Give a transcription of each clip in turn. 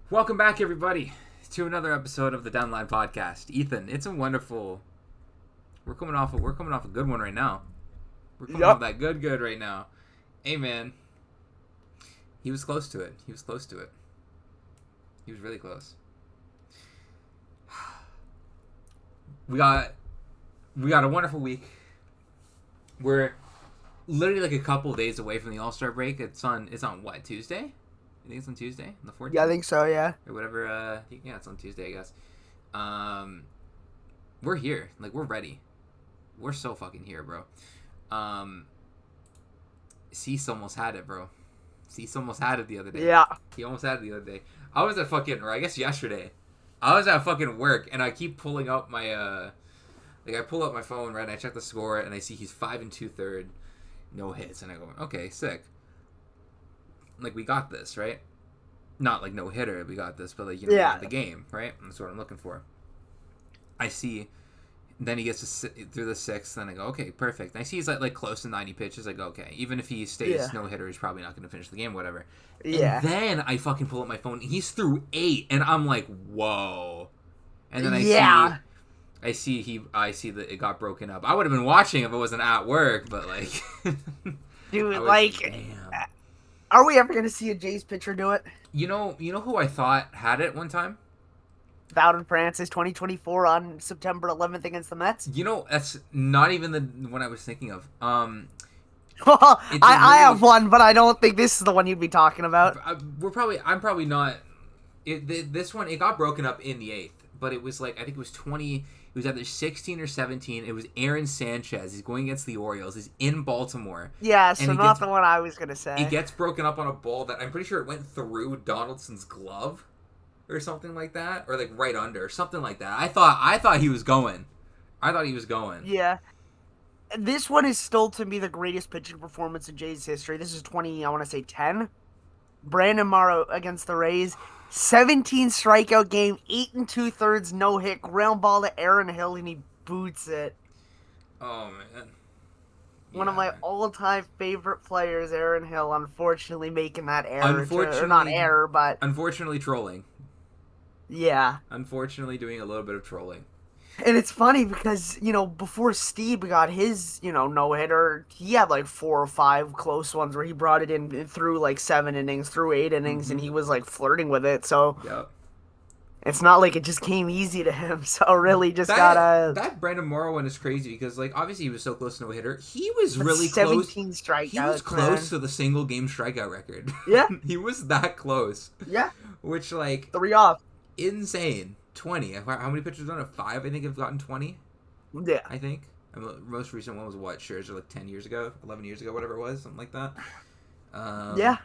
Welcome back, everybody, to another episode of the Downline Podcast. Ethan, it's a wonderful. We're coming off a good one right now. We're coming off that good right now. Hey, man, he was close to it. He was really close. We got a wonderful week. We're literally like a couple of days away from the All-Star break. It's on what, Tuesday? I think it's on Tuesday, on the 14th? Yeah, I think so, yeah. Or whatever, yeah, it's on Tuesday, I guess. We're here. Like, we're ready. We're so fucking here, bro. Cease almost had it, bro. Cease almost had it the other day. Yeah. He almost had it the other day. I was at fucking, or I guess yesterday, I was at fucking work, and I keep pulling up my, I pull up my phone, right, and I check the score, and I see he's 5 2/3, no hits, and I go, okay, sick. Like, we got this, right? Not like no hitter, we got this, but like, we got the game, right? That's what I'm looking for. I see, then he gets to sit through the sixth, then I go, okay, perfect. And I see he's like close to 90 pitches. I go, okay, even if he stays no hitter, he's probably not going to finish the game, whatever. Yeah. And then I fucking pull up my phone. He's through 8, and I'm like, whoa. And then I see that it got broken up. I would have been watching if it wasn't at work, but like, dude, like, damn. Are we ever gonna see a Jays pitcher do it? You know who I thought had it one time? Bowden Francis, 2024 on September 11th against the Mets. You know, that's not even the one I was thinking of. I have one, but I don't think this is the one you'd be talking about. I'm probably not. This one, it got broken up in the 8th, but it was like, I think it was 20. It was either 16 or 17. It was Aaron Sanchez. He's going against the Orioles. He's in Baltimore. Yeah, so not the one I was going to say. It gets broken up on a ball that I'm pretty sure it went through Donaldson's glove or something like that. Or like right under, something like that. I thought he was going. Yeah. This one is still, to me, the greatest pitching performance in Jays history. This is 10. Brandon Morrow against the Rays. 17 strikeout game, 8 2/3 no hit, ground ball to Aaron Hill, and he boots it. Oh man, one of my all-time favorite players, Aaron Hill, unfortunately making that error. Unfortunately trolling. Yeah. Unfortunately, doing a little bit of trolling. And it's funny because, before Steve got his, no-hitter, he had like 4 or 5 close ones where he brought it in through like 7 innings, through 8 innings, and he was like flirting with it. So it's not like it just came easy to him. So really just that Brandon Morrow one is crazy because, like, obviously he was so close to no-hitter. He was really 17 strikeouts. He was close to the single-game strikeout record. Yeah. He was that close. Yeah. Which, like... 3 off. Insane. 20. How many pitchers done it? 5, I think, have gotten 20. Yeah. I think. The most recent one was what? Scherzer, like 10 years ago? 11 years ago, whatever it was. Something like that. Yeah.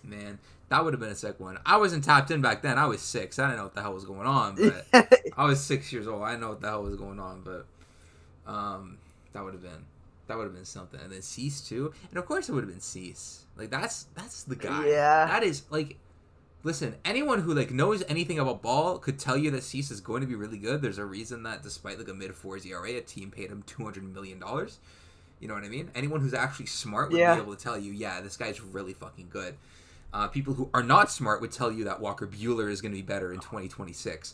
Man, that would have been a sick one. I wasn't tapped in back then. I was 6. I didn't know what the hell was going on. But I was 6 years old. I didn't know what the hell was going on. But that would have been something. And then Cease, too. And, of course, it would have been Cease. Like, that's the guy. Yeah. That is, like... Listen, anyone who like knows anything about ball could tell you that Cease is going to be really good. There's a reason that despite like a mid-4s ERA, a team paid him $200 million. You know what I mean? Anyone who's actually smart would be able to tell you, yeah, this guy's really fucking good. People who are not smart would tell you that Walker Buehler is going to be better in 2026.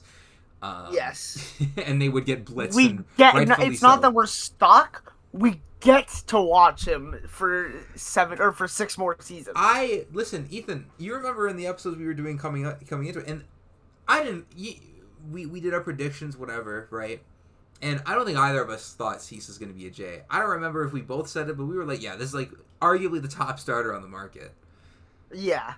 Yes. And they would get blitzed. It's not that we're stuck. We get to watch him for 6 more seasons. Listen, Ethan, you remember in the episodes we were doing coming into it, and I didn't. We did our predictions, whatever, right? And I don't think either of us thought Cease was going to be a J. I don't remember if we both said it, but we were like, yeah, this is like arguably the top starter on the market. Yeah.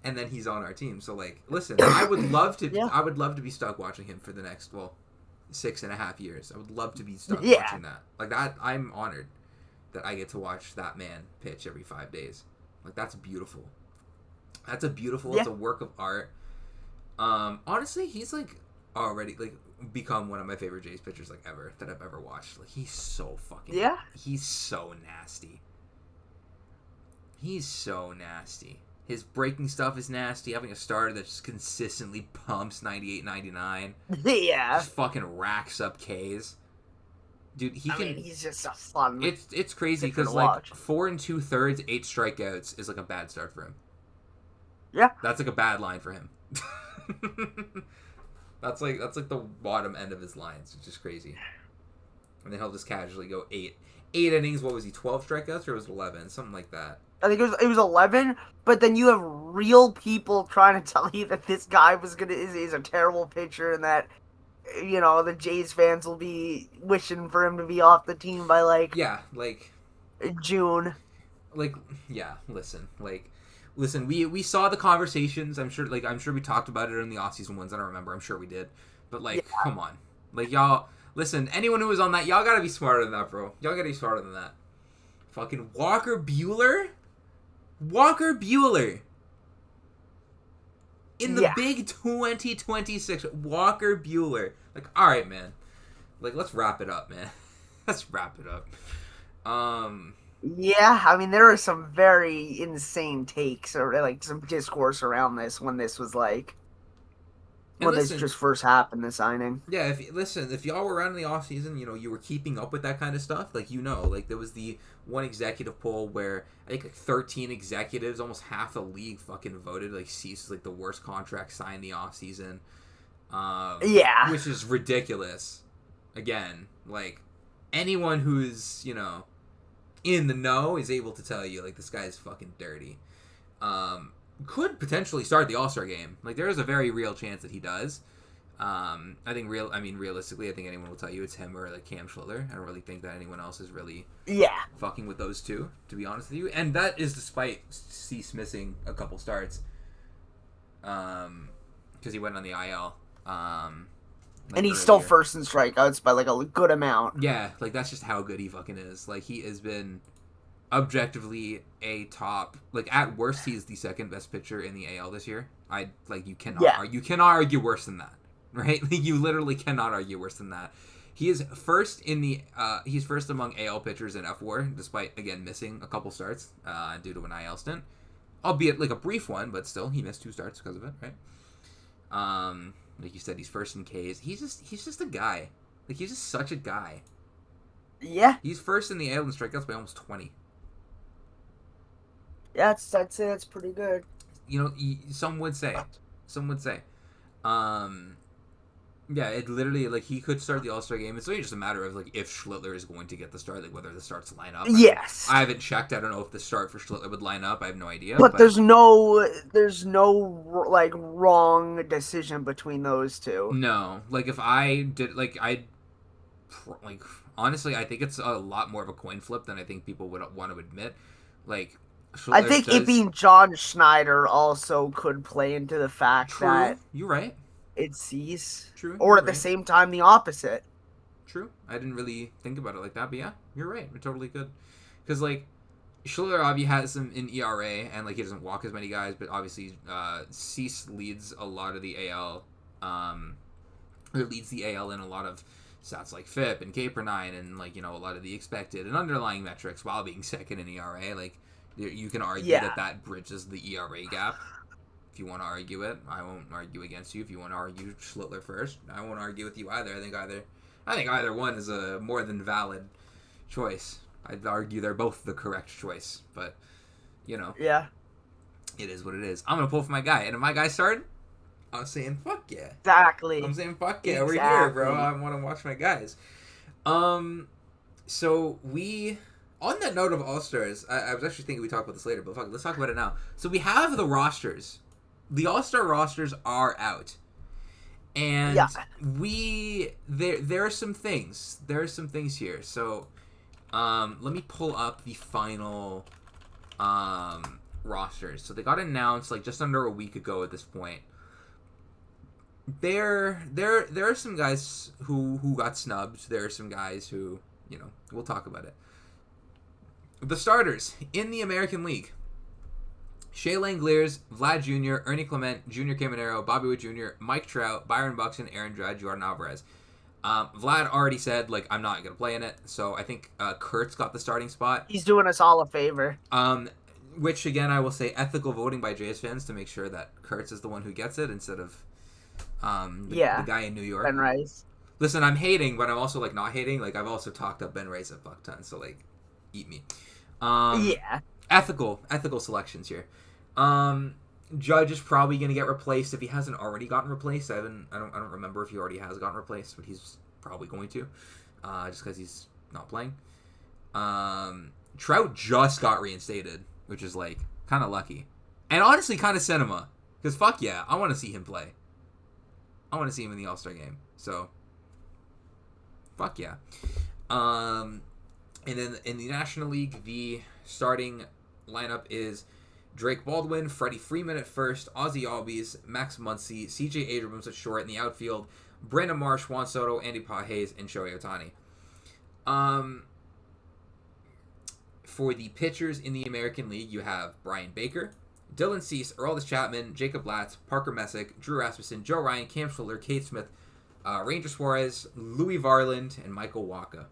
And then he's on our team, so like, listen, I would love to. I would love to be stuck watching him for the next 6.5 years. I would love to be stuck watching that. Like that, I'm honored that I get to watch that man pitch every 5 days. Like, that's beautiful. It's a work of art. Honestly, he's like already like become one of my favorite Jays pitchers like ever that I've ever watched. Like, he's so fucking he's so nasty. His breaking stuff is nasty. Having a starter that just consistently pumps 98, 99. Yeah. Just fucking racks up Ks. Dude, he's just a fun. It's crazy because like 4 2/3, 8 strikeouts is like a bad start for him. Yeah. That's like a bad line for him. That's like the bottom end of his lines, which is crazy. And then he'll just casually go eight innings. What was he? 12 strikeouts or was it 11? Something like that. I think it was 11, but then you have real people trying to tell you that this guy is a terrible pitcher and that the Jays fans will be wishing for him to be off the team by Yeah, like June. Like yeah, listen, we saw the conversations. I'm sure we talked about it in the offseason ones. I don't remember. I'm sure we did. But Yeah. come on. Y'all listen, anyone who was on that, y'all got to be smarter than that, bro. Y'all got to be smarter than that. Fucking Walker Buehler? Walker Buehler. In the big 2026, Walker Buehler. All right, man. Let's wrap it up, man. Let's wrap it up. Yeah, I mean, there were some very insane takes or some discourse around this when this was this just first happened, the signing. Yeah, if y'all were around in the offseason, you were keeping up with that kind of stuff, there was the one executive poll where I think 13 executives, almost half the league fucking voted Cease is the worst contract signed the offseason. Yeah. Which is ridiculous. Again, anyone who's, in the know is able to tell you this guy is fucking dirty. Could potentially start the All-Star game. There is a very real chance that he does. Realistically, I think anyone will tell you it's him or Cam Schlitter. I don't really think that anyone else is really fucking with those two, to be honest with you. And that is despite Cease missing a couple starts. Because he went on the IL. And he's still first in strikeouts by a good amount. Yeah, that's just how good he fucking is. He has been objectively a top. At worst, he is the second best pitcher in the AL this year. You cannot you cannot argue worse than that, right? You literally cannot argue worse than that. He is first in the he's first among AL pitchers in F4, despite again missing a couple starts due to an IL stint, albeit a brief one, but still he missed 2 starts because of it, right? Like you said, he's first in Ks. He's just a guy. He's just such a guy. Yeah. He's first in the AL in strikeouts by almost 20. Yeah, I'd say that's pretty good. Some would say. Yeah, it literally, he could start the All-Star game. It's really just a matter of, if Schlitter is going to get the start, whether the starts line up. Yes. I haven't checked. I don't know if the start for Schlitter would line up. I have no idea. But there's no wrong decision between those two. No. If I did, honestly, I think it's a lot more of a coin flip than I think people would want to admit. Schlitter I think it being John Schneider also could play into the fact that... You're right. It Cease. True. Or at the same time, the opposite. True. I didn't really think about it like that, but yeah, you're right. It totally could. Because, Schlitter obviously has some in ERA, and, he doesn't walk as many guys, but obviously, Cease leads a lot of the AL, or leads the AL in a lot of stats like FIP and K/9 and, a lot of the expected and underlying metrics while being second in ERA. You can argue that bridges the ERA gap. If you want to argue it, I won't argue against you. If you want to argue Schlitter first, I won't argue with you either. I think either one is a more than valid choice. I'd argue they're both the correct choice, but yeah, it is what it is. I'm gonna pull for my guy, and if my guy started, I'm saying fuck yeah. Exactly. I'm saying fuck yeah. Exactly. We're here, bro. I want to watch my guys. So we. On that note of All-Stars, I was actually thinking we talk about this later, but fuck it, let's talk about it now. So we have the rosters. The All-Star rosters are out. And there are some things. There are some things here. So let me pull up the final rosters. So they got announced just under a week ago at this point. There are some guys who got snubbed. There are some guys who, we'll talk about it. The starters in the American League: Shea Langeliers, Vlad Jr., Ernie Clement, Junior Caminero, Bobby Witt Jr., Mike Trout, Byron Buxton, Aaron Judge, Jordan Alvarez. Vlad already said, I'm not going to play in it, so I think Kurtz got the starting spot. He's doing us all a favor. Which, again, I will say ethical voting by Jays fans to make sure that Kurtz is the one who gets it instead of the guy in New York. Ben Rice. Listen, I'm hating, but I'm also, not hating. I've also talked up Ben Rice a fuck ton, so, eat me. Ethical selections here. Judge is probably going to get replaced if he hasn't already gotten replaced. I don't remember if he already has gotten replaced, but he's probably going to, just because he's not playing. Trout just got reinstated, which is like kind of lucky, and honestly kind of cinema, because fuck yeah, I want to see him play. I want to see him in the All-Star game. So fuck yeah. And then in the National League, the starting lineup is Drake Baldwin, Freddie Freeman at first, Ozzy Albies, Max Muncy, CJ Abrams at short in the outfield, Brandon Marsh, Juan Soto, Andy Pages, and Shohei Ohtani. For the pitchers in the American League, you have Brian Baker, Dylan Cease, Aroldis Chapman, Jacob Latz, Parker Messick, Drew Rasmussen, Joe Ryan, Cam Schiller, Kate Smith, Ranger Suarez, Louis Varland, and Michael Wacha.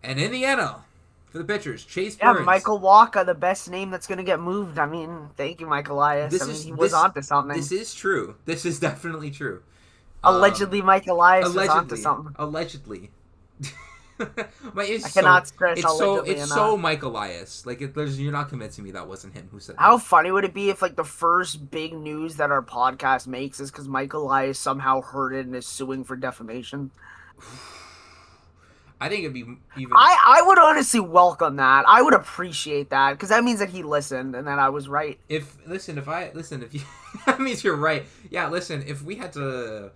And in the NL, for the pitchers, Chase Burns. Yeah, Michael Wacha, the best name that's going to get moved. I mean, thank you, Michael Elias. He was onto something. This is true. This is definitely true. Allegedly, Mike Elias was onto something. Allegedly. I cannot stress allegedly enough. It's so Mike Elias. Like, you're not convincing me that wasn't him who said that. How funny would it be if, like, the first big news that our podcast makes is because Mike Elias somehow heard it and is suing for defamation? I think it'd be even. I would honestly welcome that. I would appreciate that because that means that he listened and that I was right. If you, that means you're right. Yeah, listen. If we had to,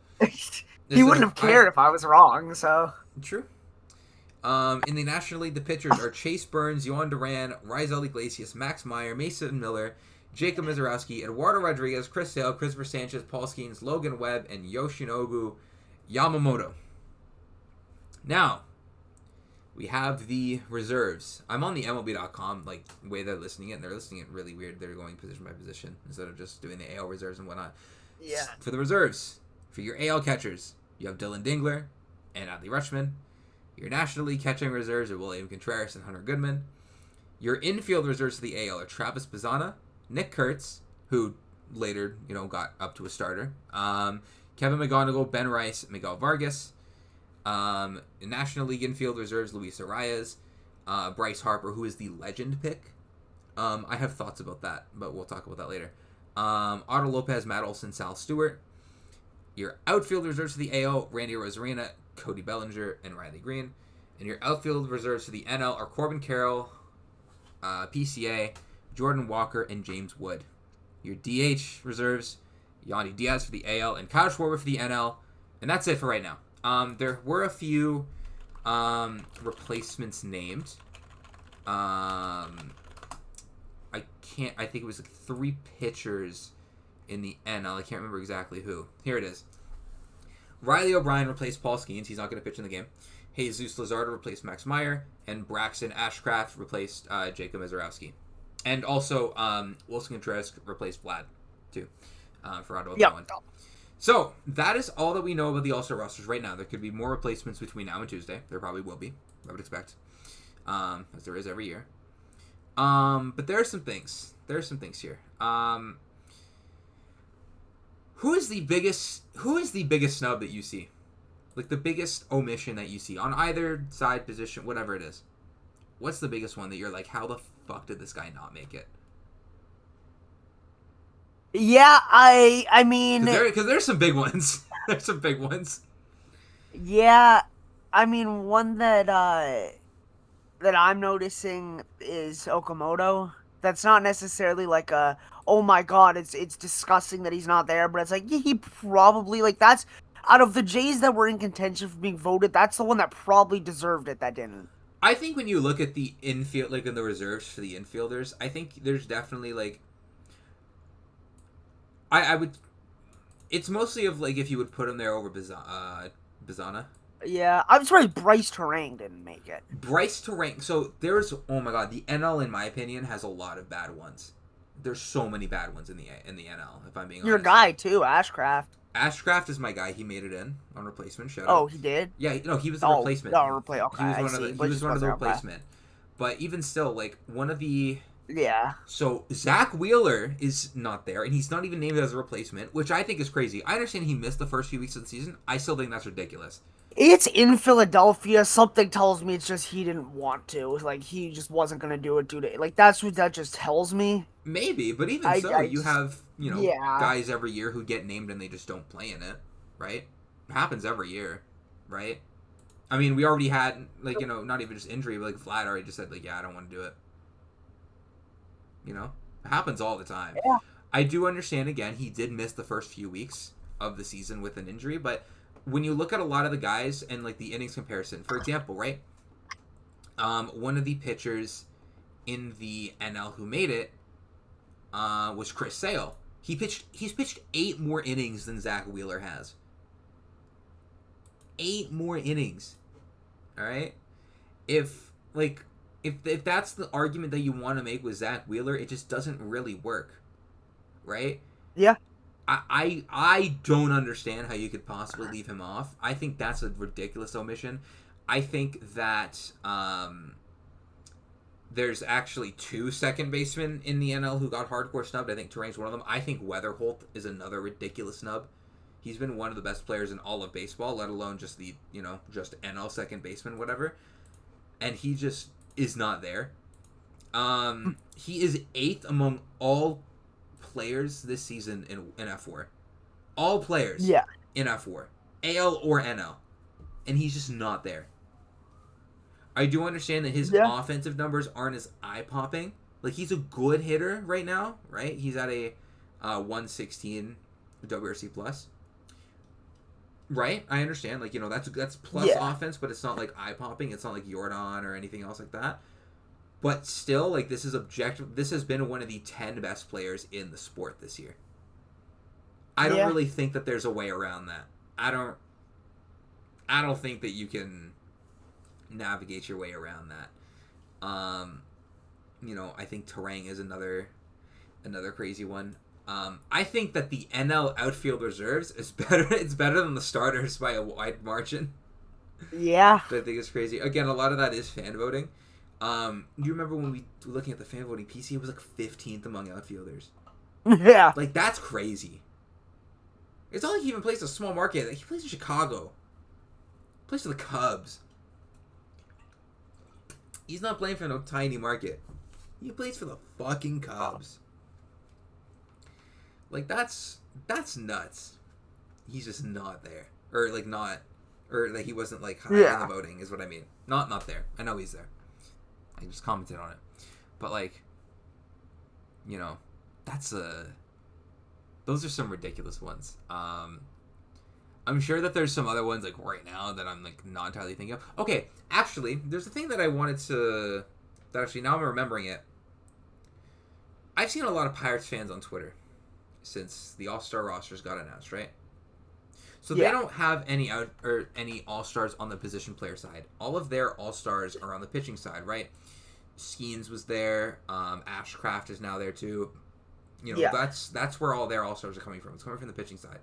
he wouldn't have cared if I was wrong. So true. In the National League, the pitchers are Chase Burns, Yohan Duran, Raisel Iglesias, Max Meyer, Mason Miller, Jacob Mizorowski, Eduardo Rodriguez, Chris Sale, Christopher Sanchez, Paul Skeens, Logan Webb, and Yoshinobu Yamamoto. Now, we have the reserves. I'm on the MLB.com, like, way they're listing it, and they're listing it really weird. They're going position by position instead of just doing the AL reserves and whatnot. Yeah. For the reserves, for your AL catchers, you have Dylan Dingler and Adley Rutschman. Your National League catching reserves are William Contreras and Hunter Goodman. Your infield reserves for the AL are Travis Bazzana, Nick Kurtz, who later, got up to a starter, Kevin McGonigal, Ben Rice, Miguel Vargas. National League infield reserves Luis Arias, Bryce Harper, who is the legend pick. I have thoughts about that, but we'll talk about that later. Otto Lopez, Matt Olson, Sal Stewart. Your outfield reserves for the AL, Randy Rosarina, Cody Bellinger, and Riley Green. And your outfield reserves for the NL are Corbin Carroll, PCA, Jordan Walker, and James Wood. Your DH reserves, Yandy Diaz for the AL, and Kyle Schwarber for the NL. And that's it for right now. There were a few replacements named. I think it was like 3 pitchers in the NL. I can't remember exactly who. Here it is. Riley O'Brien replaced Paul Skeens. He's not going to pitch in the game. Jesus Luzardo replaced Max Meyer. And Braxton Ashcraft replaced Jacob Mizorowski. And also, Wilson Contreras replaced Vlad, too, for Ottawa. Yep. So, that is all that we know about the All-Star rosters right now. There could be more replacements between now and Tuesday. There probably will be, I would expect, as there is every year. But there are some things. There are some things here. Who is the biggest snub that you see? Like, the biggest omission that you see on either side position, whatever it is. What's the biggest one that you're like, how the fuck did this guy not make it? Yeah, I mean... Because there's some big ones. There's some big ones. Yeah, I mean, one that I'm noticing is Okamoto. That's not necessarily like a, oh my god, it's disgusting that he's not there, but it's like, yeah, he probably, like, that's, out of the Jays that were in contention for being voted, that's the one that probably deserved it that didn't. I think when you look at the infield, like, in the reserves for the infielders, I think there's definitely, like, I would... It's mostly of, like, if you would put him there over Bazzana. Yeah, I'm surprised Bryce Terang didn't make it. Bryce Terang... So, there's... Oh, my God. The NL, in my opinion, has a lot of bad ones. There's so many bad ones in the NL, if I'm being honest. Your guy, too, Ashcraft. Ashcraft is my guy. He made it in on replacement. Shout out. Oh, he did? Yeah, no, he was the replacement. No, okay, he was one of the replacement. But even still, like, one of the Yeah. So Zach Wheeler is not there, and he's not even named as a replacement, which I think is crazy. I understand he missed the first few weeks of the season. I still think that's ridiculous. It's in Philadelphia. Something tells me it's just he didn't want to. Like he just wasn't gonna do it due to like that's what that just tells me. Maybe, but even I so, I you have, yeah. guys every year who get named and they just don't play in it, right? It happens every year, right? I mean, we already had, like, not even just injury, but, like, Vlad already just said, like, yeah, I don't want to do it. It happens all the time. Yeah. I do understand, again, he did miss the first few weeks of the season with an injury, but when you look at a lot of the guys and, like, the innings comparison, for example, right? One of the pitchers in the NL who made it was Chris Sale. He's pitched 8 more innings than Zach Wheeler has. 8 more innings. All right? If that's the argument that you want to make with Zach Wheeler, it just doesn't really work. Right? Yeah. I don't understand how you could possibly leave him off. I think that's a ridiculous omission. I think that there's actually 2 second basemen in the NL who got hardcore snubbed. I think Terang's one of them. I think Weatherholt is another ridiculous snub. He's been one of the best players in all of baseball, let alone just the, just NL second baseman, whatever. And he just is not there. He is 8th among all players this season in F4. All players in F4. AL or NL. And he's just not there. I do understand that his offensive numbers aren't as eye-popping. Like, he's a good hitter right now, right? He's at a 116 WRC plus. Right? I understand. Like, that's plus offense, but it's not, like, eye-popping. It's not like Jordan or anything else like that. But still, like, this is objective. This has been one of the 10 best players in the sport this year. I don't really think that there's a way around that. I don't think that you can navigate your way around that. I think Terang is another crazy one. I think that the NL outfield reserves is better. It's better than the starters by a wide margin. Yeah. I think it's crazy. Again, a lot of that is fan voting. You remember when we were looking at the fan voting, PC was like 15th among outfielders. Yeah. Like, that's crazy. It's not like he even plays a small market. Like, he plays in Chicago. He plays for the Cubs. He's not playing for no tiny market. He plays for the fucking Cubs. Like, that's nuts. He's just not there. Or, like, not... Or, like, he wasn't, like, high in the voting, is what I mean. Not there. I know he's there. I just commented on it. But, like, that's a... Those are some ridiculous ones. I'm sure that there's some other ones, like, right now that I'm, like, not entirely thinking of. Okay, actually, there's a thing that I wanted to... That actually, now I'm remembering it. I've seen a lot of Pirates fans on Twitter since the All-Star rosters got announced, right? So they don't have any All-Stars on the position player side. All of their All-Stars are on the pitching side, right? Skeens was there. Ashcraft is now there, too. That's where all their All-Stars are coming from. It's coming from the pitching side.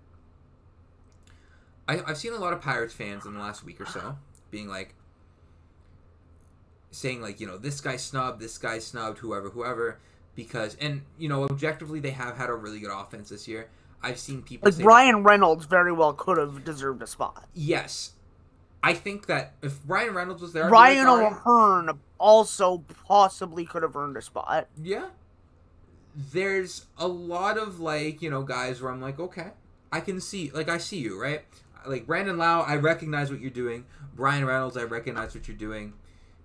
I've seen a lot of Pirates fans in the last week or so being like, saying like, this guy snubbed, whoever, because, and, objectively they have had a really good offense this year. I've seen people like say Brian Reynolds very well could have deserved a spot. Yes. I think that if Ryan Reynolds was there, Ryan O'Hearn also possibly could have earned a spot. Yeah. There's a lot of, like, guys where I'm like, okay, I can see, like, I see you, right? Like, Brandon Lau, I recognize what you're doing. Brian Reynolds, I recognize what you're doing.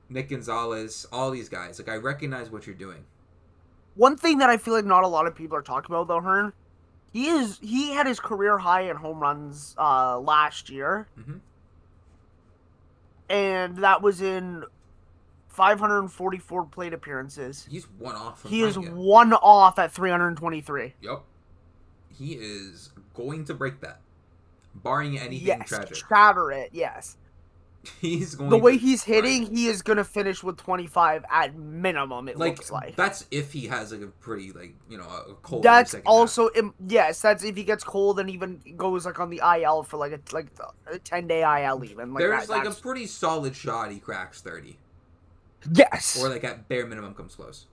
Nick Gonzalez, all these guys. Like, I recognize what you're doing. One thing that I feel like not a lot of people are talking about, though, Hearn, he had his career high in home runs last year. Mm-hmm. And that was in 544 plate appearances. He's one off from He is one off at 323. Yep. He is going to break that. Barring anything tragic. Shatter it, yes. He's going the way he's hitting, he is going to finish with 25 at minimum, it looks like. That's if he has like a pretty, like, a cold. That's also, yes, that's if he gets cold and even goes like on the IL for like a 10-day IL even. Like there's a pretty solid shot he cracks 30. Yes. Or like at bare minimum comes close.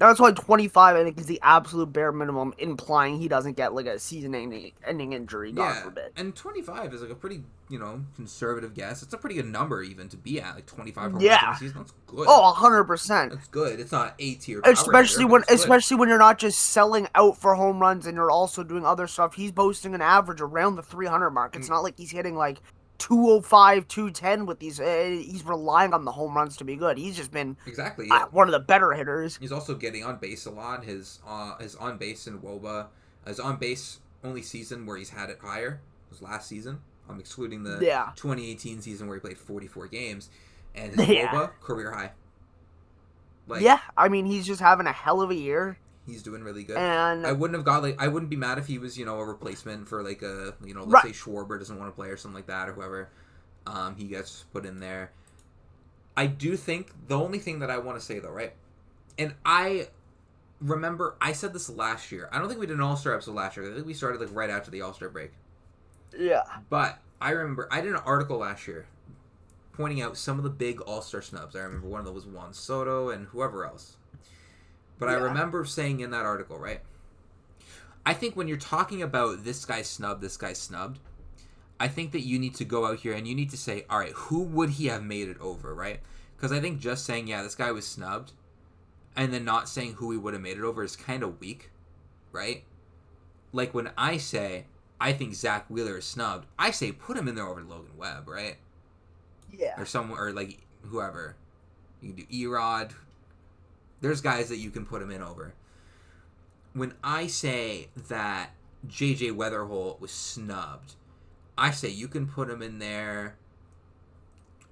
That's why 25, I think, is the absolute bare minimum, implying he doesn't get like a season-ending injury, God Yeah, forbid. and 25 is like a pretty, conservative guess. It's a pretty good number even to be at, like 25 home runs in a Yeah. season. That's good. Oh, 100%. That's good. It's not A-tier power hitter, Especially but when, it's good. you're not just selling out for home runs and you're also doing other stuff. He's boasting an average around the 300 mark. It's not like he's hitting like 205, 210 with these. He's relying on the home runs to be good. He's just been Exactly, yeah. one of the better hitters. He's also getting on base a lot. His on base in WOBA, his on base only season where he's had it higher was last season. I'm excluding the 2018 season where he played 44 games, and his WOBA career high. Like, I mean, he's just having a hell of a year. He's doing really good. And I wouldn't be mad if he was, a replacement for like a, let's say Schwarber doesn't want to play or something like that or whoever, he gets put in there. I do think the only thing that I want to say though, right? And I remember I said this last year. I don't think we did an All-Star episode last year. I think we started like right after the All-Star break. Yeah. But I remember I did an article last year pointing out some of the big All-Star snubs. I remember one of them was Juan Soto and whoever else. But I remember saying in that article, right? I think when you're talking about this guy's snubbed, I think that you need to go out here and you need to say, all right, who would he have made it over, right? Because I think just saying, yeah, this guy was snubbed, and then not saying who he would have made it over is kind of weak, right? Like when I say, I think Zach Wheeler is snubbed, I say put him in there over Logan Webb, right? Yeah. Or like whoever. You can do Erod. There's guys that you can put him in over. When I say that JJ Weatherholt was snubbed, I say you can put him in there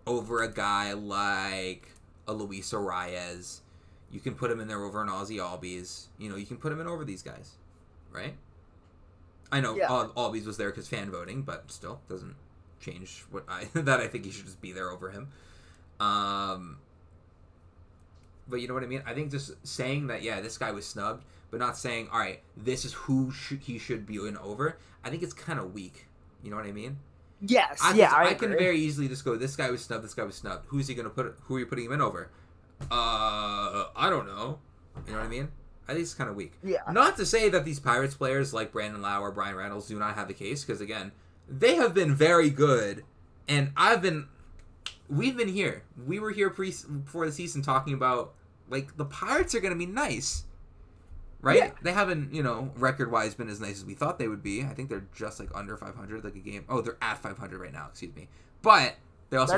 over a guy like a Luis Arias. You can put him in there over an Ozzy Albies. You can put him in over these guys, right? I know Albies was there because fan voting, but still doesn't change that I think he should just be there over him. But you know what I mean? I think just saying that, yeah, this guy was snubbed, but not saying, all right, this is who he should be in over, I think it's kind of weak. You know what I mean? Yes. I can very easily just go, this guy was snubbed, this guy was snubbed. Who are you putting him in over? I don't know. You know what I mean? I think it's kind of weak. Yeah. Not to say that these Pirates players like Brandon Lau or Brian Reynolds do not have the case, because again, they have been very good, and we've been here. We were here before the season talking about, like, the Pirates are going to be nice, right? Yeah. They haven't, record-wise been as nice as we thought they would be. I think they're just, like, under 500, like a game. Oh, they're at 500 right now, excuse me. But they also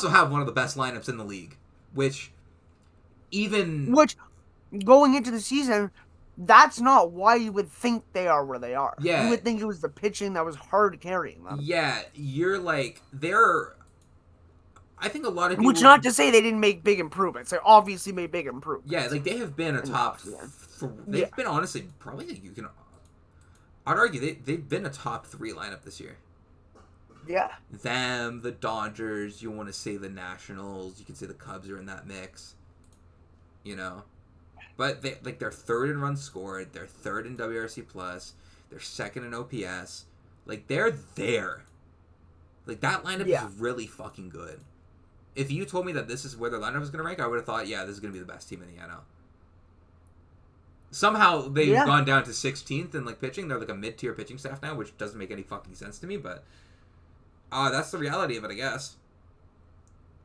have one of the best lineups in the league, which going into the season, that's not why you would think they are where they are. Yeah. You would think it was the pitching that was hard carrying them. Yeah, you're like, I think a lot of people... Which not to say they didn't make big improvements. They obviously made big improvements. Yeah, like they have been a top... They've been honestly, probably I'd argue they've been a top 3 lineup this year. Yeah. Them, the Dodgers, you want to say the Nationals, you can say the Cubs are in that mix. But they're third in runs scored, they're third in WRC+, they're second in OPS. Like, they're there. Like, that lineup is really fucking good. If you told me that this is where their lineup is going to rank, I would have thought, yeah, this is going to be the best team in the NL. Somehow they've gone down to 16th in, like, pitching. They're like a mid-tier pitching staff now, which doesn't make any fucking sense to me, but that's the reality of it, I guess.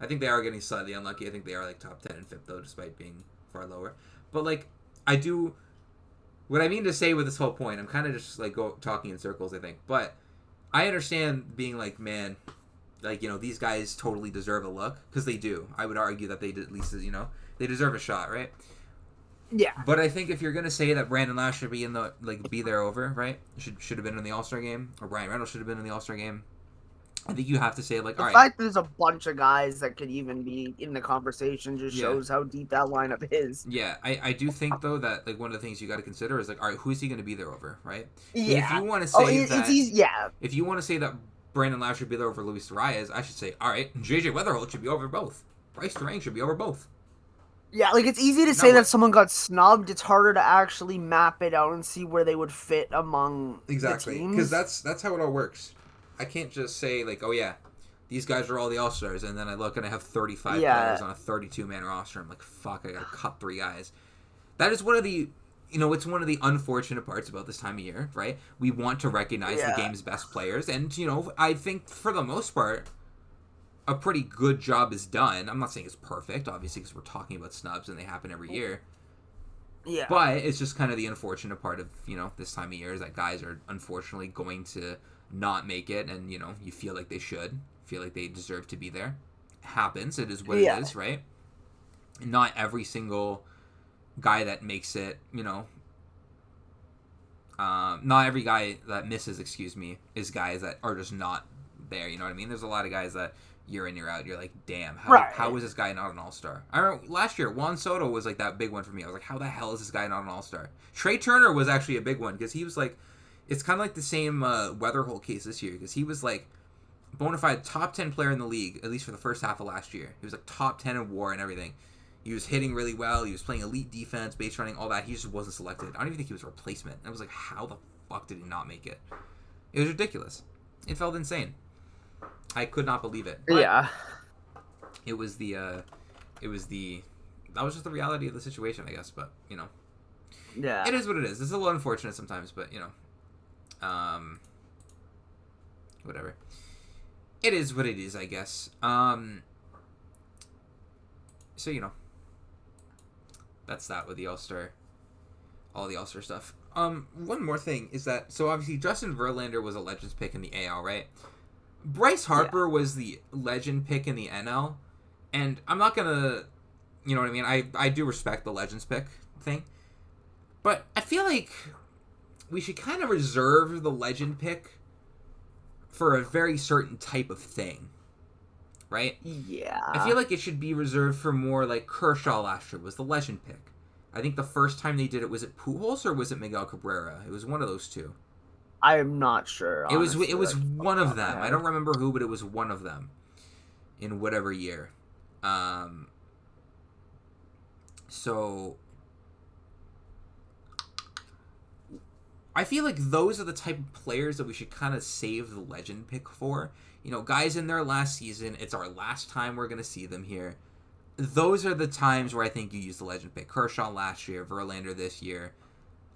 I think they are getting slightly unlucky. I think they are, like, top 10 in FIP, though, despite being far lower. But, like, what I mean to say with this whole point, I'm kind of just, like, talking in circles, I think. But I understand being like, man, like, these guys totally deserve a look, because they do. I would argue that they did, at least, they deserve a shot, right? Yeah. But I think if you're gonna say that Brandon Lau should be be there over, right? Should have been in the All-Star game, or Brian Reynolds should have been in the All-Star game. I think you have to say, like, all right. The fact that there's a bunch of guys that could even be in the conversation just shows how deep that lineup is. Yeah, I do think, though, that, like, one of the things you got to consider is, like, all right, who's he going to be there over, right? Yeah. If you want to say it's easy, if you want to say that Brandon Lau should be there over Luis Arias, I should say, all right, JJ Weatherholt should be over both. Bryce Durang should be over both. Yeah, like, it's easy to say that someone got snubbed. It's harder to actually map it out and see where they would fit among the teams. Because that's how it all works. I can't just say, like, oh, yeah, these guys are all the All-Stars, and then I look and I have 35 players on a 32-man roster. I'm like, fuck, I gotta cut 3 guys. That is one of the, it's one of the unfortunate parts about this time of year, right? We want to recognize the game's best players, and, I think for the most part, a pretty good job is done. I'm not saying it's perfect, obviously, because we're talking about snubs and they happen every year. Yeah. But it's just kind of the unfortunate part of, this time of year is that guys are unfortunately going to not make it, and, you feel like they should, feel like they deserve to be there. It happens. It is what it is, right? Not every single guy that makes it, not every guy that misses, is guys that are just not there, you know what I mean? There's a lot of guys that year in, year out, you're like, damn, how is this guy not an all-star? I remember last year, Juan Soto was like that big one for me. I was like, how the hell is this guy not an all-star? Trey Turner was actually a big one, because he was like, it's kind of like the same Weatherholt case this year, because he was like bona fide top 10 player in the league, at least for the first half of last year. He was like top 10 in WAR and everything. He was hitting really well. He was playing elite defense, base running, all that. He just wasn't selected. I don't even think he was a replacement. I was like, how the fuck did he not make it? It was ridiculous. It felt insane. I could not believe it. But it was that was just the reality of the situation, I guess. But, yeah, it is what it is. It's a little unfortunate sometimes, but, whatever. It is what it is, I guess. So, that's that with the All-Star, all the All-Star stuff. One more thing is that, so obviously Justin Verlander was a Legends pick in the AL, right? Bryce Harper was the Legend pick in the NL, and I'm not gonna, you know what I mean? I do respect the Legends pick thing, but I feel like we should kind of reserve the Legend pick for a very certain type of thing, right? Yeah. I feel like it should be reserved for more like Kershaw last year was the Legend pick. I think the first time they did it, was it Pujols or was it Miguel Cabrera? It was one of those two. I am not sure. Honestly. It was one of them. I don't remember who, but it was one of them in whatever year. So I feel like those are the type of players that we should kind of save the Legend pick for. Guys in their last season, it's our last time we're going to see them here. Those are the times where I think you use the Legend pick. Kershaw last year, Verlander this year.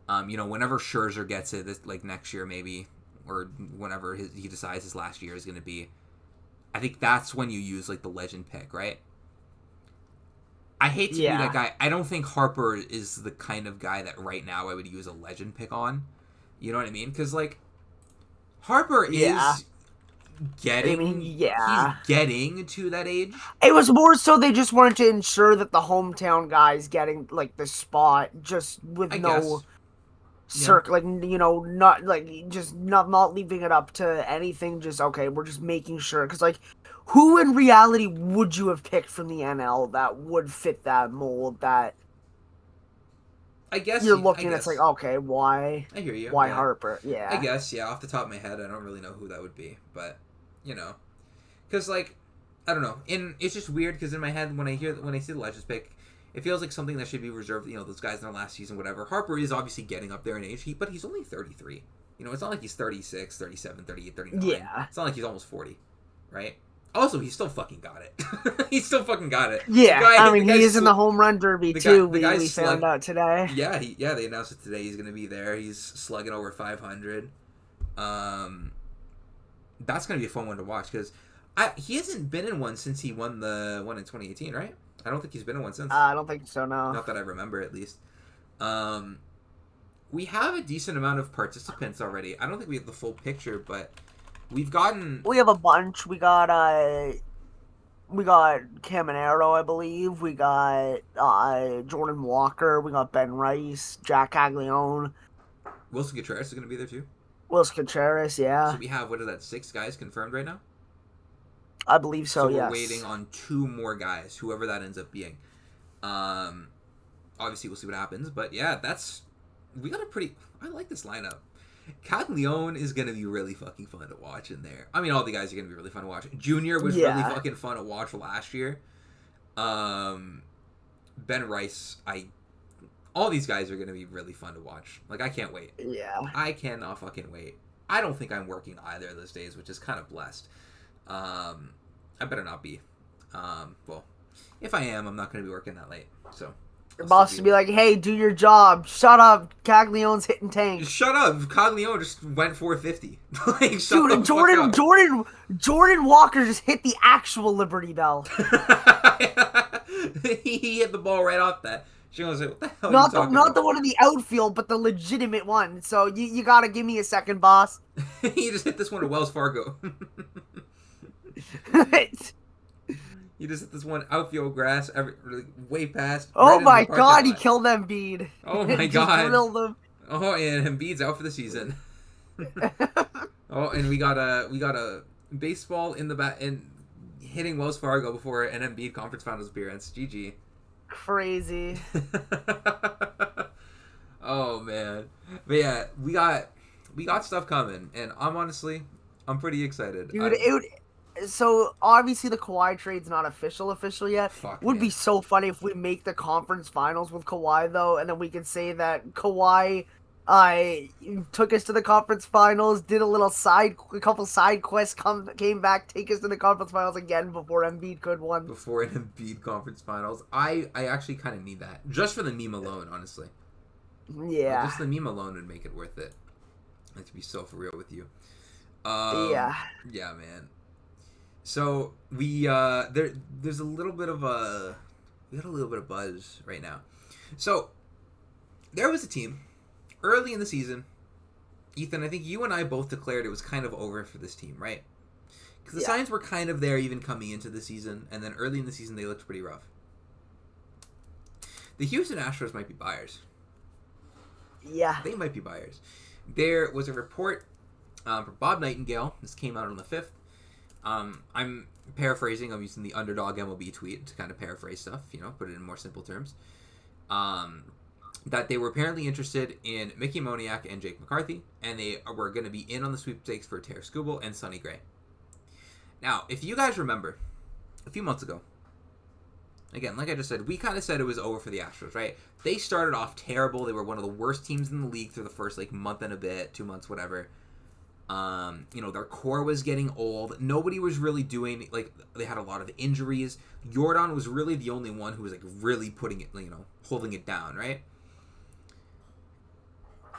Whenever Scherzer gets it, this, like next year maybe, or whenever he decides his last year is going to be, I think that's when you use like the Legend pick, right? I hate to be that guy. I don't think Harper is the kind of guy that right now I would use a Legend pick on. You know what I mean? Because like Harper is getting, he's getting to that age. It was more so they just wanted to ensure that the hometown guy's getting like the spot, just with not like just not leaving it up to anything. Just okay, we're just making sure, because like, who in reality would you have picked from the NL that would fit that mold? That I guess you're looking, it's like, okay, why? I hear you. Why Harper? Yeah, I guess, off the top of my head, I don't really know who that would be, but because like, I don't know. It's just weird because in my head when I see the Legends pick, it feels like something that should be reserved. Those guys in their last season, whatever. Harper is obviously getting up there in age, but he's only 33. It's not like he's 36, 37, 38, 39. Yeah, it's not like he's almost 40, right? Also, he still fucking got it. He still fucking got it. Yeah, he is in the home run derby too. We found out today. Yeah, they announced it today. He's going to be there. He's slugging over 500. That's going to be a fun one to watch because he hasn't been in one since he won the one in 2018, right? I don't think he's been in one since. I don't think so, no. Not that I remember, at least. We have a decent amount of participants already. I don't think we have the full picture, but we have a bunch. We got Caminero, I believe. We got Jordan Walker. We got Ben Rice, Jack Caglione. Wilson Contreras is going to be there too. Wilson Contreras, yeah. So we have, 6 guys confirmed right now? I believe so, yes. We're waiting on 2 more guys, whoever that ends up being. Obviously, we'll see what happens. But yeah, I like this lineup. Caglione is going to be really fucking fun to watch in there. I mean, all the guys are going to be really fun to watch. Junior was really fucking fun to watch last year. Ben Rice, all these guys are going to be really fun to watch. Like, I can't wait. Yeah. I cannot fucking wait. I don't think I'm working either of those days, which is kind of blessed. I better not be. Well, if I am, I'm not going to be working that late. So, Your boss would be like, "Hey, do your job. Shut up. Cagliano's hitting tank." Shut up. Coglione just went 450. Like, shut Dude, the and fuck up. Jordan Walker just hit the actual Liberty Bell. He hit the ball right off that. She was like, "What the hell are you talking Not about?" the one in the outfield, but the legitimate one. So you gotta give me a second, boss. He just hit this one to Wells Fargo. He just hit this one outfield grass, way past. Oh Right my into the god, he lot. killed Embiid. Oh my Just god. drilled him. Oh, and Embiid's out for the season. Oh, and we got a baseball in the bat and hitting Wells Fargo before an Embiid conference finals appearance. GG. Crazy. Oh man, but yeah, we got stuff coming, and I'm pretty excited. Dude, so obviously the Kawhi trade's not official yet. Would be so funny if we make the conference finals with Kawhi though, and then we could say that Kawhi took us to the conference finals, did a couple side quests, came back, take us to the conference finals again before Embiid could won. Before an Embiid conference finals, I actually kind of need that just for the meme alone, honestly. Yeah, just the meme alone would make it worth it. Like, to be so for real with you. Yeah, man. So there's a little bit of we got a little bit of buzz right now. So there was a team early in the season. Ethan, I think you and I both declared it was kind of over for this team, right? Because the signs were kind of there even coming into the season, and then early in the season they looked pretty rough. The Houston Astros might be buyers. Yeah, they might be buyers. There was a report from Bob Nightingale. This came out on the 5th. I'm paraphrasing. I'm using the Underdog MLB tweet to kind of paraphrase stuff, put it in more simple terms. That they were apparently interested in Mickey Moniak and Jake McCarthy, and they were going to be in on the sweepstakes for Terry Skubal and Sonny Gray. Now, if you guys remember, a few months ago, again, like I just said, we kind of said it was over for the Astros, right? They started off terrible. They were one of the worst teams in the league through the first month and a bit, 2 months, whatever. Their core was getting old. Nobody was really doing, they had a lot of injuries. Jordan was really the only one who was really putting it, holding it down, right?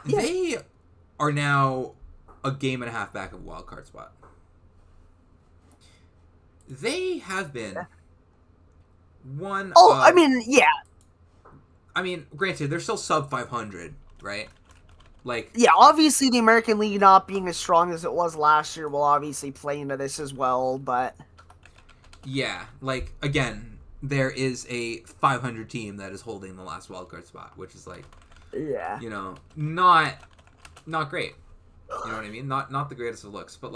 Yeah. They are now a game and a half back of wild card spot. They have been one. I mean, yeah. I mean, granted, they're still sub 500, right? Yeah, obviously the American League not being as strong as it was last year will obviously play into this as well, but... Yeah, again, there is a 500 team that is holding the last wildcard spot, which is yeah, not great. You know what I mean? Not the greatest of looks, but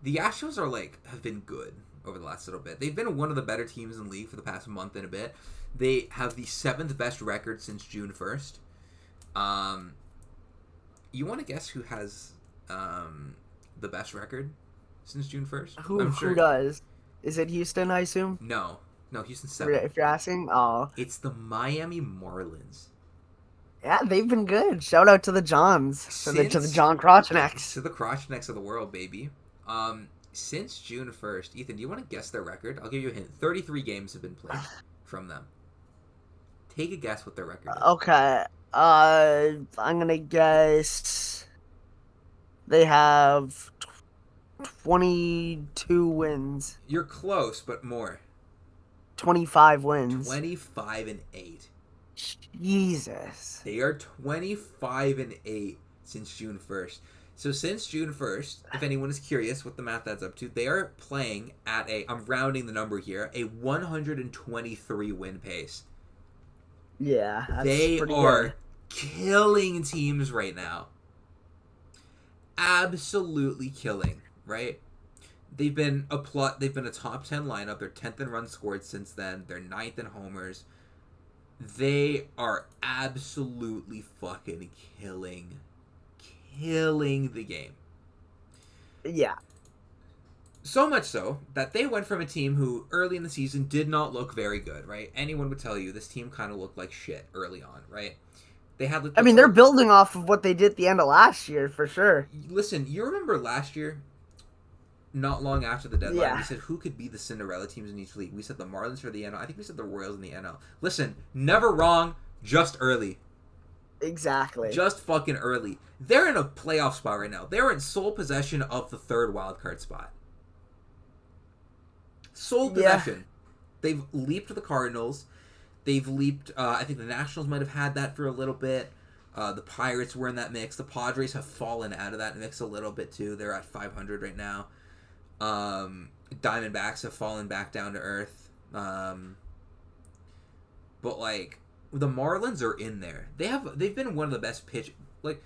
the Astros are have been good over the last little bit. They've been one of the better teams in the league for the past month and a bit. They have the 7th best record since June 1st. You want to guess who has the best record since June 1st? Who does? Is it Houston, I assume? No, Houston's 7th. If you're asking, oh. It's the Miami Marlins. Yeah, they've been good. Shout out to the Johns. To the John Crotchnecks. To the Crotchnecks of the world, baby. Since June 1st, Ethan, do you want to guess their record? I'll give you a hint. 33 games have been played from them. Take a guess what their record is. Okay. I'm gonna guess they have 22 wins. You're close, but more. 25 wins. 25-8. Jesus. They are 25-8 since June 1st. So since June 1st, if anyone is curious what the math adds up to, they are playing at I'm rounding the number here, a 123 win pace. Yeah, that's they pretty are good. Killing teams right now. Absolutely killing, right? They've been a top 10 lineup. They're 10th in runs scored since then. They're 9th in homers. They are absolutely fucking killing the game. Yeah. So much so that they went from a team who early in the season did not look very good, right? Anyone would tell you this team kind of looked like shit early on, right? They had they're building off of what they did at the end of last year, for sure. Listen, you remember last year? not long after the deadline, we Yeah. said who could be the Cinderella teams in each league. We said the Marlins for the NL. I think we said the Royals in the NL. Listen, never wrong, just early. Exactly. Just fucking early. They're in a playoff spot right now. They're in sole possession of the third wildcard spot. Sole Yeah. possession. They've leaped the Cardinals. They've leaped. I think the Nationals might have had that for a little bit. The Pirates were in that mix. The Padres have fallen out of that mix a little bit too. They're at 500 right now. Diamondbacks have fallen back down to earth. But like the Marlins are in there. They've been one of the best pitch. Like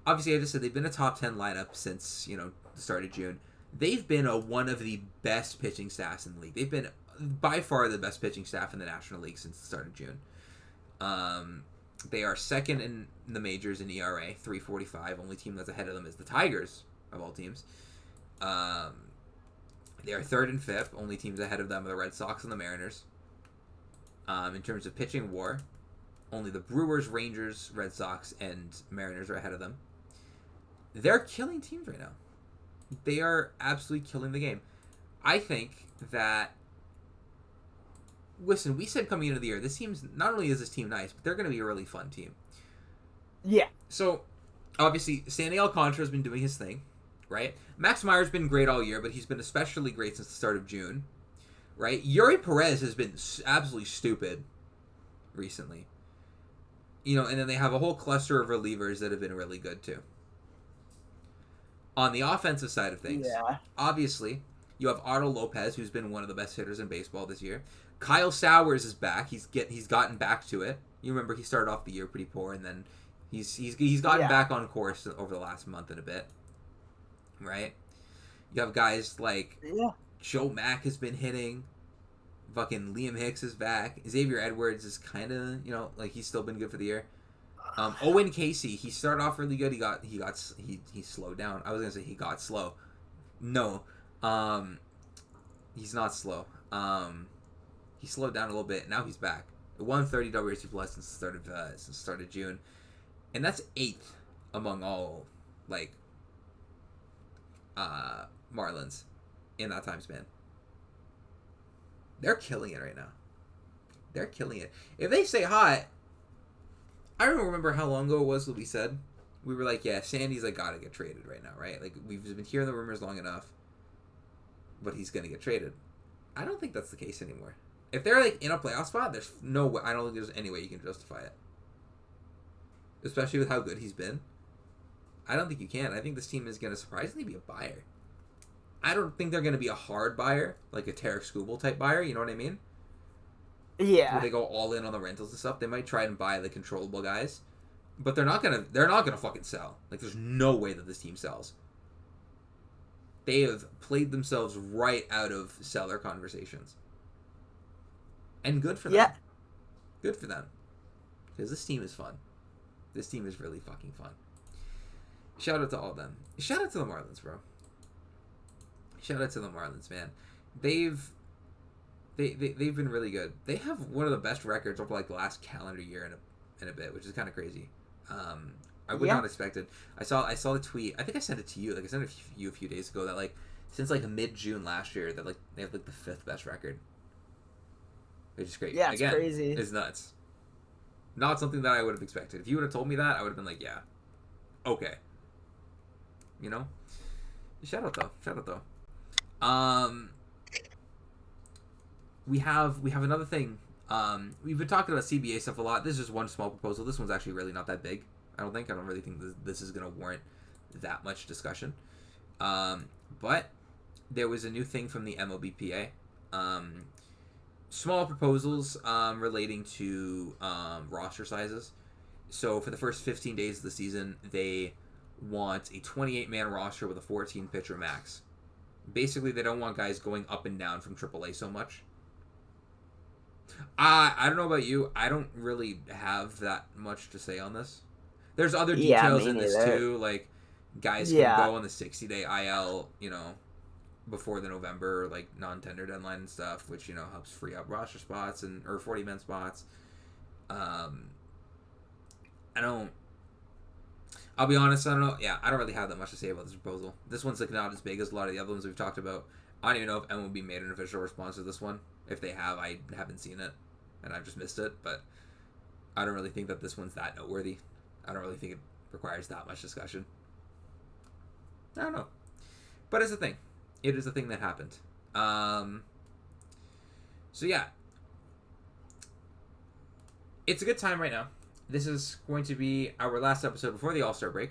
obviously I just said they've been a top 10 lineup since the start of June. They've been one of the best pitching staffs in the league. They've been by far the best pitching staff in the National League since the start of June. They are second in the majors in ERA, 3.45. Only team that's ahead of them is the Tigers, of all teams. They are third and fifth. Only teams ahead of them are the Red Sox and the Mariners. In terms of pitching WAR, only the Brewers, Rangers, Red Sox, and Mariners are ahead of them. They're killing teams right now. They are absolutely killing the game. I think that... Listen, we said coming into the year, this team's... Not only is this team nice, but they're going to be a really fun team. Yeah. So, obviously, Sandy Alcantara's been doing his thing, right? Max Meyer's been great all year, but he's been especially great since the start of June, right? Yuri Perez has been absolutely stupid recently. And then they have a whole cluster of relievers that have been really good, too. On the offensive side of things, obviously, you have Otto Lopez, who's been one of the best hitters in baseball this year. Kyle Sowers is back. He's gotten back to it. You remember he started off the year pretty poor, and then he's gotten back on course over the last month and a bit. Right? You have guys like Joe Mack has been hitting. Fucking Liam Hicks is back. Xavier Edwards is kind of he's still been good for the year. Owen Casey, he started off really good. He slowed down. I was gonna say he got slow. No, he's not slow. He slowed down a little bit. Now he's back. 130 WRC plus since the start of June, and that's 8th among all Marlins in that time span. They're killing it right now. They're killing it. If they stay hot, I don't remember how long ago it was that we said. We were like, yeah, Sandy's gotta get traded right now, right? We've been hearing the rumors long enough, but he's gonna get traded. I don't think that's the case anymore. If they're in a playoff spot, there's no way. I don't think there's any way you can justify it. Especially with how good he's been. I don't think you can. I think this team is gonna surprisingly be a buyer. I don't think they're gonna be a hard buyer, like a Tarek Skubal type buyer. You know what I mean? Yeah. Where they go all in on the rentals and stuff. They might try and buy controllable guys, but they're not gonna fucking sell. There's no way that this team sells. They have played themselves right out of seller conversations, and good for them. Yeah. Good for them, because this team is fun. This team is really fucking fun. Shout out to all of them. Shout out to the Marlins, bro. Shout out to the Marlins, man. They've been really good. They have one of the best records over the last calendar year in a bit, which is kind of crazy. I would not expect it. I saw the tweet. I think I sent it to you. I sent it to you a few days ago that since mid-June last year that they have the 5th best record, which is great. Yeah, it's crazy. It's nuts. Not something that I would have expected. If you would have told me that, I would have been like, yeah, okay. Shout out though. We have another thing. We've been talking about CBA stuff a lot. This is just one small proposal. This one's actually really not that big. I don't really think this is going to warrant that much discussion. But there was a new thing from the MLBPA. Small proposals relating to roster sizes. So for the first 15 days of the season, they want a 28-man roster with a 14-pitcher max. Basically, they don't want guys going up and down from AAA so much. I don't know about you. I don't really have that much to say on this. There's other details in this too, guys can go on the 60-day IL, before the November non-tender deadline and stuff, which helps free up roster spots or 40-man spots. I'll I'll be honest, I don't know. Yeah, I don't really have that much to say about this proposal. This one's like not as big as a lot of the other ones we've talked about. I don't even know if MLB made an official response to this one. If they have, I haven't seen it, and I've just missed it. But I don't really think that this one's that noteworthy. I don't really think it requires that much discussion. I don't know, but it's a thing. It is a thing that happened. So yeah, it's a good time right now. This is going to be our last episode before the All-Star break.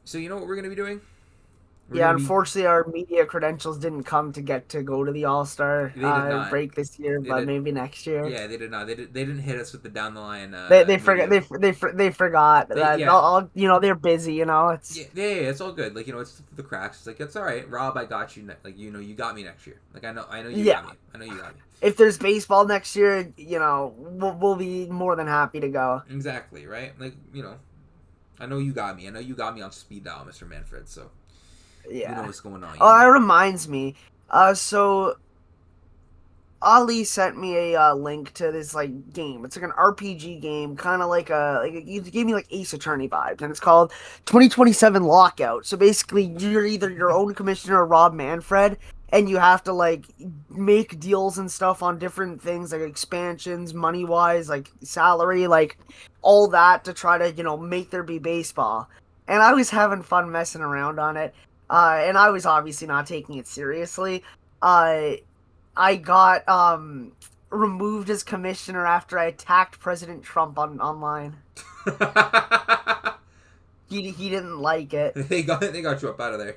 So you know what we're going to be doing? Unfortunately, our media credentials didn't come to get to go to the All-Star break this year, but maybe next year. Yeah, they did not. They didn't hit us with the down the line. They forgot. They forgot that. Yeah. They're busy. It's it's all good. Like it's the cracks. It's like it's all right, Rob. I got you. Like you got me next year. Like I know you got me. I know you got me. If there's baseball next year, we'll be more than happy to go. Exactly right. Like I know you got me. I know you got me on speed dial, Mr. Manfred. So. Yeah. You know what's going on. Oh, that reminds me. So Ali sent me a link to this game. It's like an RPG game, kind of like it gave me like Ace Attorney vibes, and it's called 2027 Lockout. So basically, you're either your own commissioner or Rob Manfred, and you have to make deals and stuff on different things like expansions, money wise, like salary, like all that to try to make there be baseball. And I was having fun messing around on it. And I was obviously not taking it seriously. I got removed as commissioner after I attacked President Trump online. He didn't like it. They got you up out of there.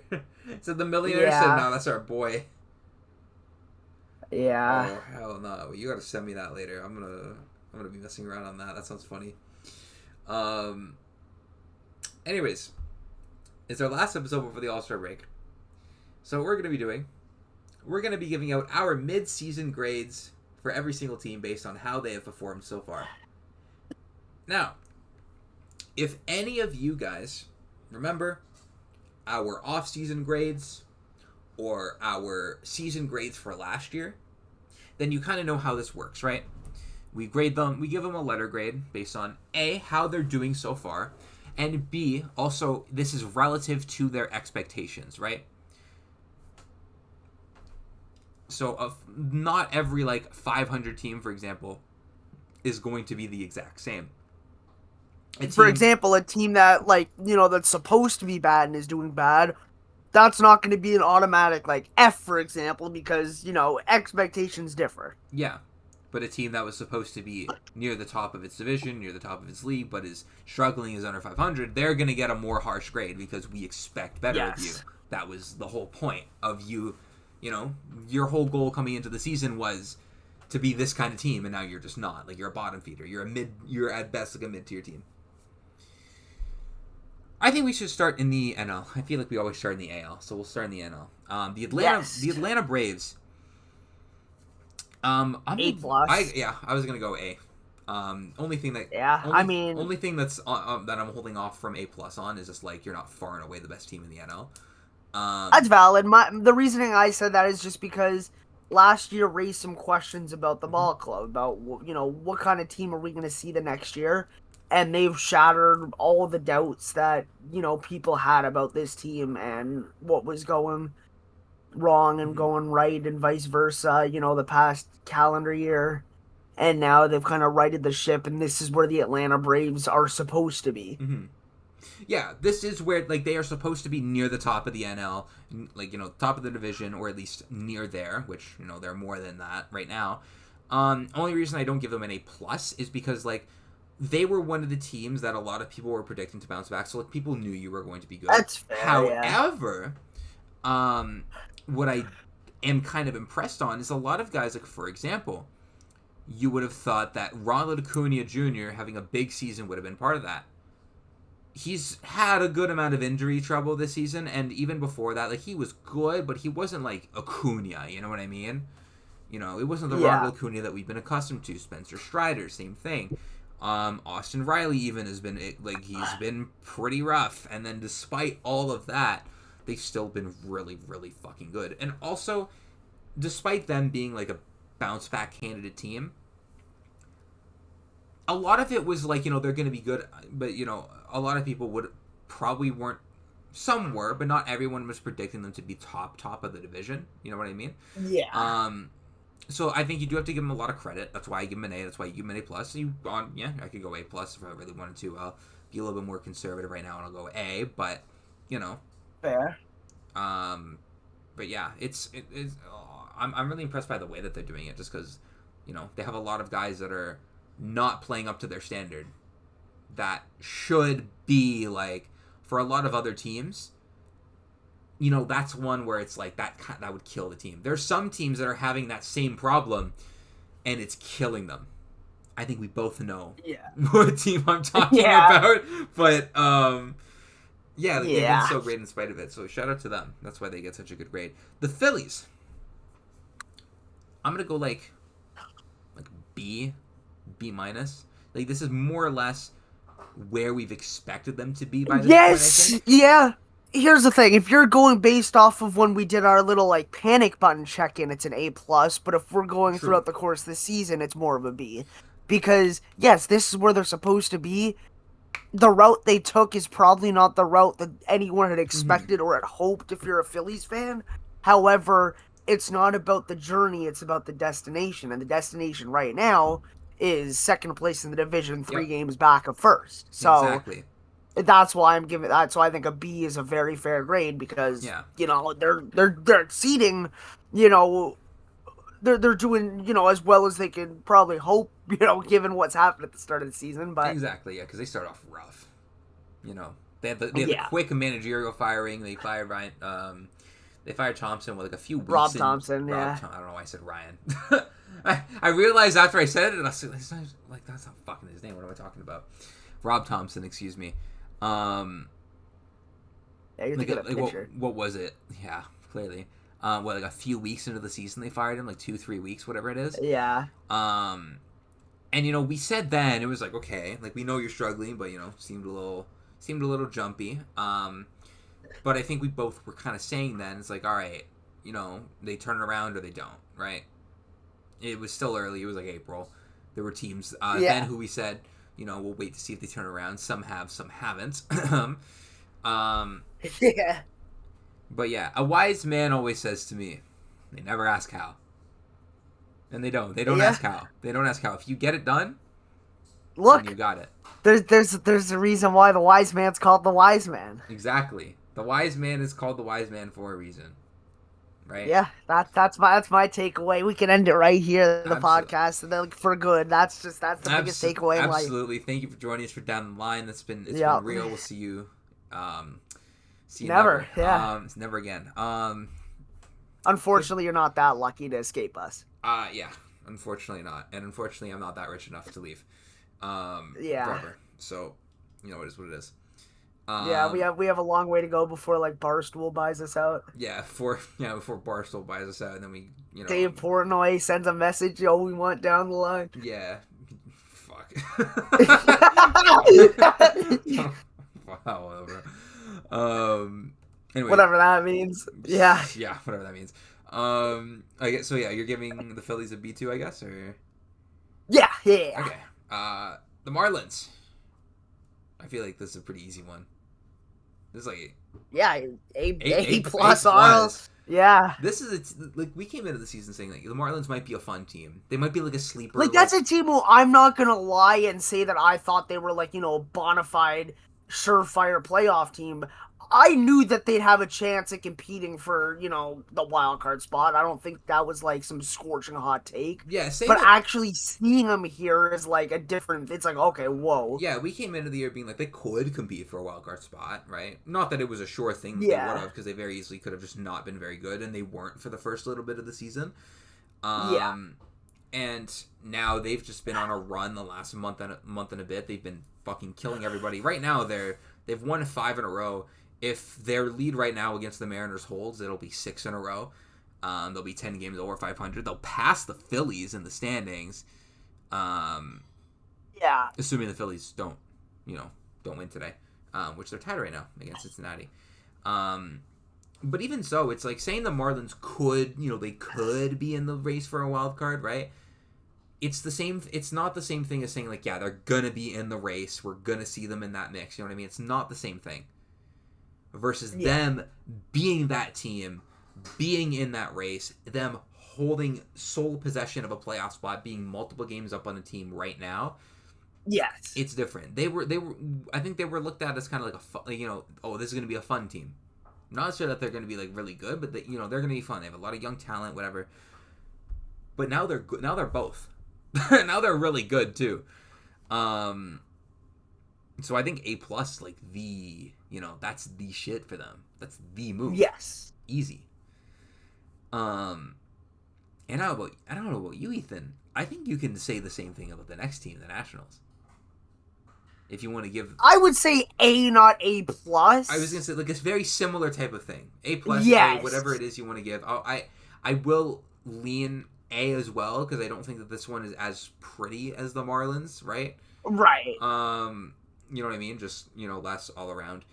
So the millionaire said, "No, that's our boy." Yeah. Oh hell no! You gotta send me that later. I'm gonna be messing around on that. That sounds funny. Anyways. It's our last episode before the All-Star break. So what we're going to be giving out our mid-season grades for every single team based on how they have performed so far. Now, if any of you guys remember our off-season grades or our season grades for last year, then you kind of know how this works, right? We grade them, we give them a letter grade based on A, how they're doing so far, and B, also, this is relative to their expectations, right? So, not every, 500 team, for example, is going to be the exact same. For example, a team that, that's supposed to be bad and is doing bad, that's not going to be an automatic, F, for example, because, expectations differ. Yeah. But a team that was supposed to be near the top of its division, near the top of its league, but is struggling, is under 500, they're going to get a more harsh grade because we expect better of you. That was the whole point of you, your whole goal coming into the season was to be this kind of team, and now you're just not. You're a bottom feeder. You're at best a mid-tier team. I think we should start in the NL. I feel like we always start in the AL, so we'll start in the NL. The Atlanta Braves. A+. I was gonna go A. Only thing that only thing that's that I'm holding off from A+ on is just you're not far and away the best team in the NL. That's valid. The reasoning I said that is just because last year raised some questions about the ball club, about what kind of team are we going to see the next year, and they've shattered all the doubts that people had about this team and what was going wrong and going right and vice versa, the past calendar year. And now they've kind of righted the ship, and this is where the Atlanta Braves are supposed to be. Mm-hmm. Yeah, this is where they are supposed to be near the top of the NL, top of the division, or at least near there, which they're more than that right now. Only reason I don't give them an A+ is because they were one of the teams that a lot of people were predicting to bounce back, so people knew you were going to be good. That's fair. However, what I am kind of impressed on is a lot of guys, for example, you would have thought that Ronald Acuna Jr. having a big season would have been part of that. He's had a good amount of injury trouble this season, and even before that, he was good, but he wasn't Acuna, you know what I mean? It wasn't the Ronald Acuna that we've been accustomed to. Spencer Strider, same thing. Austin Riley even has been, he's been pretty rough, and then despite all of that, they've still been really, really fucking good. And also, despite them being a bounce-back candidate team, a lot of it was like, they're going to be good, but, a lot of people weren't. Some were, but not everyone was predicting them to be top of the division. You know what I mean? Yeah. So I think you do have to give them a lot of credit. That's why I give them an A. That's why you give them an A plus. I could go A plus if I really wanted to. I'll be a little bit more conservative right now, and I'll go A. But Fair. But yeah, I'm really impressed by the way that they're doing it, just because they have a lot of guys that are not playing up to their standard. That should be like, for a lot of other teams, that's one where it's like that would kill the team. There's some teams that are having that same problem, and it's killing them. I think we both know what team I'm talking about. But they've been so great in spite of it. So shout out to them. That's why they get such a good grade. The Phillies, I'm gonna go like B minus. Like, this is more or less where we've expected them to be by this point, I think. Yeah. Here's the thing: if you're going based off of when we did our little like panic button check-in, it's an A plus. But if we're going throughout the course of the season, it's more of a B, because yes, this is where they're supposed to be. The route they took is probably not the route that anyone had expected or had hoped if you're a Phillies fan. However, it's not about the journey; it's about the destination, and the destination right now is second place in the division, 3 games back of first. So exactly. That's why I'm giving that. So I think a B is a very fair grade, because they're exceeding, they're doing as well as they can probably hope, given what's happened at the start of the season. But exactly, because they start off rough. They had the quick managerial firing. They fired Ryan. They fired Thompson with like a few weeks. Rob Thompson, I don't know why I said Ryan. I realized after I said it, and I was like, that's not fucking his name. What am I talking about? Rob Thompson, excuse me. You're thinking of pitcher. What was it? Yeah, clearly. Like a few weeks into the season they fired him, like 2-3 weeks, whatever it is. Yeah. And we said then it was like, okay, like, we know you're struggling, but seemed a little jumpy. But I think we both were kind of saying then, it's like, all right, they turn it around or they don't, right? It was still early. It was like April. There were teams then who we said, we'll wait to see if they turn around. Some have, some haven't. Yeah. But yeah, a wise man always says to me, they never ask how. And they don't. They don't ask how. They don't ask how. If you get it done, look, then you got it. There's a reason why the wise man's called the wise man. Exactly. The wise man is called the wise man for a reason. Right? Yeah, that's my takeaway. We can end it right here, the podcast, for good. That's the biggest takeaway in life. Absolutely. Thank you for joining us for Down the Line. It's been real. We'll see you. See you never. Yeah. Never again. Unfortunately, you're not that lucky to escape us. Yeah. Unfortunately not, and unfortunately, I'm not that rich enough to leave. Forever. So, it is what it is. We have a long way to go before like Barstool buys us out. Before Barstool buys us out, and then we Dave Portnoy sends a message, we want down the line. Yeah. Fuck. Wow, whatever. Anyway. Whatever that means. Yeah. Yeah, whatever that means. I guess so. Yeah, you're giving the Phillies a B2, I guess, or. Yeah. Okay. The Marlins. I feel like this is a pretty easy one. This is like A plus Arl. Yeah. This is we came into the season saying like the Marlins might be a fun team. They might be like a sleeper. Like that's a team who I'm not gonna lie and say that I thought they were like a bona fide surefire playoff team. I knew that they'd have a chance at competing for, the wild card spot. I don't think that was like some scorching hot take. Yeah, actually seeing them here is like a different. It's like, okay, whoa. Yeah, we came into the year being like they could compete for a wild card spot, right? Not that it was a sure thing that they would have, because they very easily could have just not been very good, and they weren't for the first little bit of the season. And now they've just been on a run the last month and a bit. They've been fucking killing everybody. Right now, they've won 5 in a row. If their lead right now against the Mariners holds, it'll be 6 in a row. They'll be 10 games over 500. They'll pass the Phillies in the standings. Assuming the Phillies don't win today, which they're tied right now against Cincinnati. But even so, it's like saying the Marlins could be in the race for a wild card, right? it's the same. It's not the same thing as saying like, yeah, they're gonna be in the race. We're gonna see them in that mix. You know what I mean? It's not the same thing. Versus them being that team, being in that race, them holding sole possession of a playoff spot, being multiple games up on the team right now. Yes, it's different. They were. I think they were looked at as kind of like a fun, oh, this is gonna be a fun team. Not sure that they're gonna be like really good, but they're gonna be fun. They have a lot of young talent, whatever. But now they're good. Now they're both. Now they're really good too. So I think A+, like that's the shit for them. That's the move. Yes. Easy. And I don't know about you, Ethan. I think you can say the same thing about the next team, the Nationals. If you want to give, I would say A, not A+. I was gonna say like it's very similar type of thing. A+, yes. A, whatever it is you want to give. I will lean A as well because I don't think that this one is as pretty as the Marlins, right? Right. You know what I mean? Just less all around.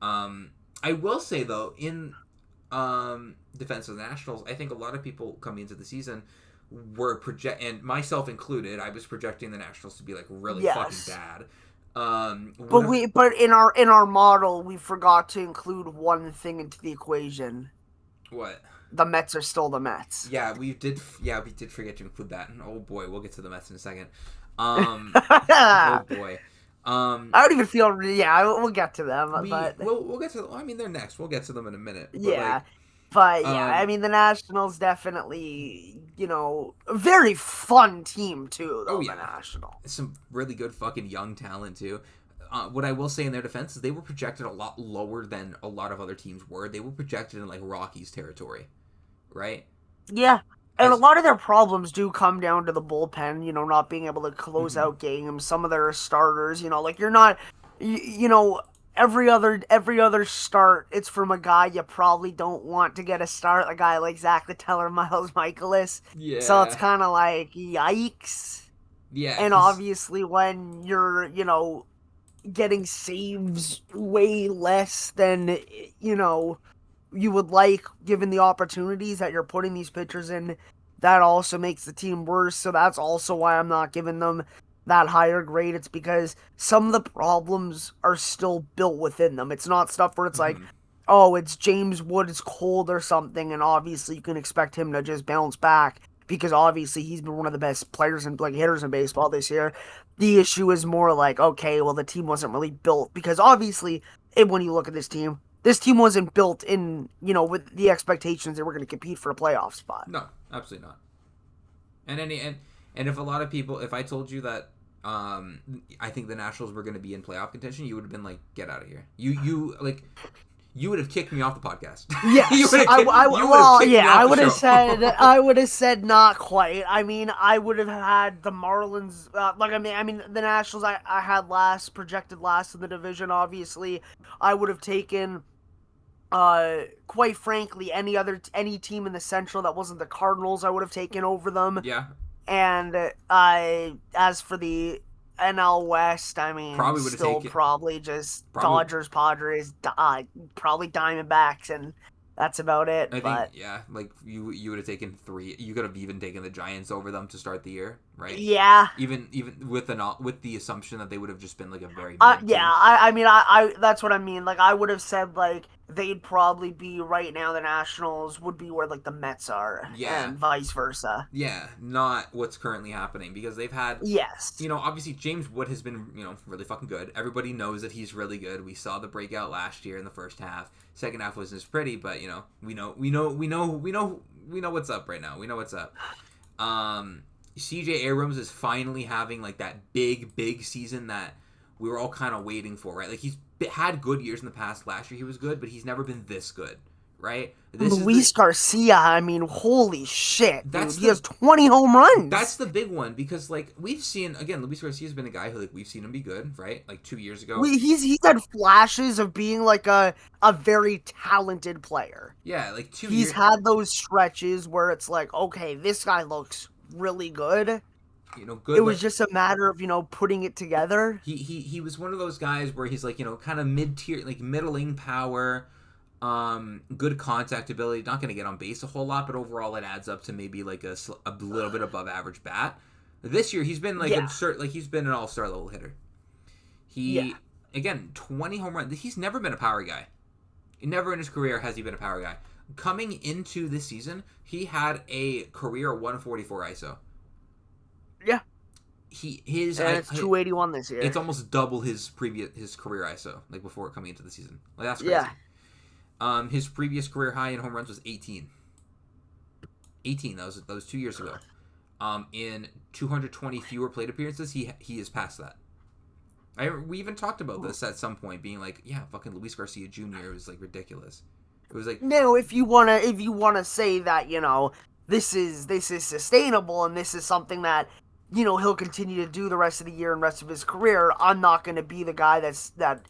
I will say though, in defense of the Nationals, I think a lot of people coming into the season were and myself included, I was projecting the Nationals to be like really fucking bad. But in our model, we forgot to include one thing into the equation. What? The Mets are still the Mets. Yeah, we did forget to include that. And oh boy, we'll get to the Mets in a second. Oh boy. I don't even feel. Yeah, we'll get to them. We'll get to. I mean, they're next. We'll get to them in a minute. I mean, the Nationals definitely, a very fun team too. Though, the Nationals, some really good fucking young talent too. What I will say in their defense is they were projected a lot lower than a lot of other teams were. They were projected in like Rockies territory, right? Yeah. And a lot of their problems do come down to the bullpen, not being able to close out games. Some of their starters, like you're not, every other start, it's from a guy you probably don't want to get a start, a guy like Zach Littell or Miles Michaelis. Yeah. So it's kind of like, yikes. Yeah. And obviously when you're, getting saves way less than, you would like, given the opportunities that you're putting these pitchers in, that also makes the team worse. So that's also why I'm not giving them that higher grade. It's because some of the problems are still built within them. It's not stuff where it's like, oh, it's James Wood is cold or something, and obviously you can expect him to just bounce back because obviously he's been one of the best players and hitters in baseball this year. The issue is more like, okay, well, the team wasn't really built because obviously, when you look at this team wasn't built in, with the expectations that we're going to compete for a playoff spot. No, absolutely not. And if a lot of people, if I told you that I think the Nationals were going to be in playoff contention, you would have been like, get out of here. You would have kicked me off the podcast. Yes, I would have said not quite. I mean, I would have had the Marlins. The Nationals. I had projected last in the division. Obviously, I would have taken. Quite frankly, any team in the Central that wasn't the Cardinals, I would have taken over them. Yeah. And as for the NL West, I mean, probably just Dodgers, Padres, probably Diamondbacks, and that's about it. I think, yeah, like you would have taken 3. You could have even taken the Giants over them to start the year, right? Yeah. Even with the assumption that they would have just been like a very I mean, that's what I mean. Like, I would have said like they'd probably be right now. The Nationals would be where like the Mets are, and vice versa. Yeah, not what's currently happening because they've had obviously James Wood has been really fucking good. Everybody knows that he's really good. We saw the breakout last year in the first half. Second half wasn't as pretty, but we know what's up right now. We know what's up. CJ Abrams is finally having like that big season that we were all kind of waiting for, right? Like he's had good years in the past. Last year he was good, but he's never been this good, right? Luis Garcia, I mean, holy shit, dude. He has 20 home runs. That's the big one because like we've seen, again, Luis Garcia's been a guy who like we've seen him be good, right? Like 2 years ago. He's had flashes of being like a very talented player. Yeah, like 2 years. He's had those stretches where it's like, okay, this guy looks really good. Good. It was just a matter of, putting it together. He was one of those guys where he's like, kind of mid-tier, like middling power, good contact ability, not going to get on base a whole lot, but overall it adds up to maybe like a little bit above average bat. This year, he's been like absurd. Like he's been an all-star level hitter. Again, 20 home runs. He's never been a power guy. Never in his career has he been a power guy. Coming into this season, he had a career 144 ISO. Yeah. It's 281 this year. It's almost double his career ISO, like before coming into the season. Like that's crazy. Yeah. His previous career high in home runs was 18. 18. That was 2 years ago. In 220 fewer plate appearances, he is past that. We even talked about this at some point, being like, yeah, fucking Luis Garcia Jr. was like ridiculous. It was like, no, if you wanna say that, you know, this is sustainable and this is something that, you know, he'll continue to do the rest of the year and rest of his career, I'm not gonna be the guy that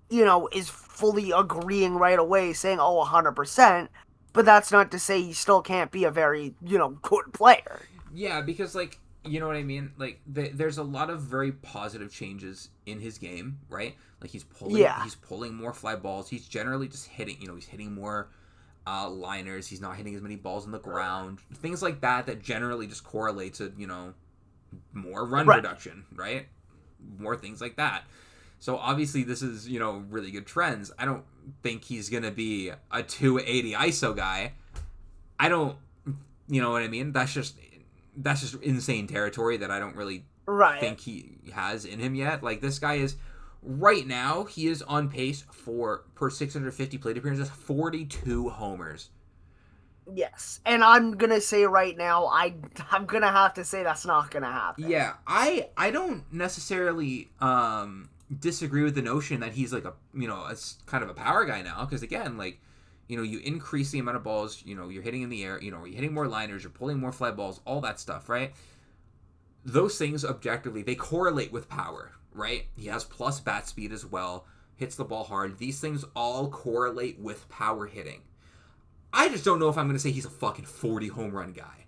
you know, is fully agreeing right away, saying, oh, 100%. But that's not to say he still can't be a very, you know, good player. Yeah, because, like, you know what I mean? Like, there's a lot of very positive changes in his game, right? Like, he's pulling more fly balls. He's generally just hitting, you know, he's hitting more liners. He's not hitting as many balls on the ground. Things like that generally just correlate to, you know, more run production, right? More things like that. So obviously this is, you know, really good trends. I don't think he's going to be a 280 ISO guy. I don't, you know what I mean? That's just insane territory that I don't really think he has in him yet. Like, this guy is, right now, he is on pace for, per 650 plate appearances, 42 homers. Yes, and I'm gonna say right now, I'm gonna have to say that's not gonna happen. Yeah, I don't necessarily disagree with the notion that he's like a, you know, a kind of a power guy now, because again, like, you know, you increase the amount of balls, you know, you're hitting in the air, you know, you're hitting more liners, you're pulling more fly balls, all that stuff, right? Those things objectively, they correlate with power, right? He has plus bat speed as well, hits the ball hard. These things all correlate with power hitting. I just don't know if I'm going to say he's a fucking 40 home run guy.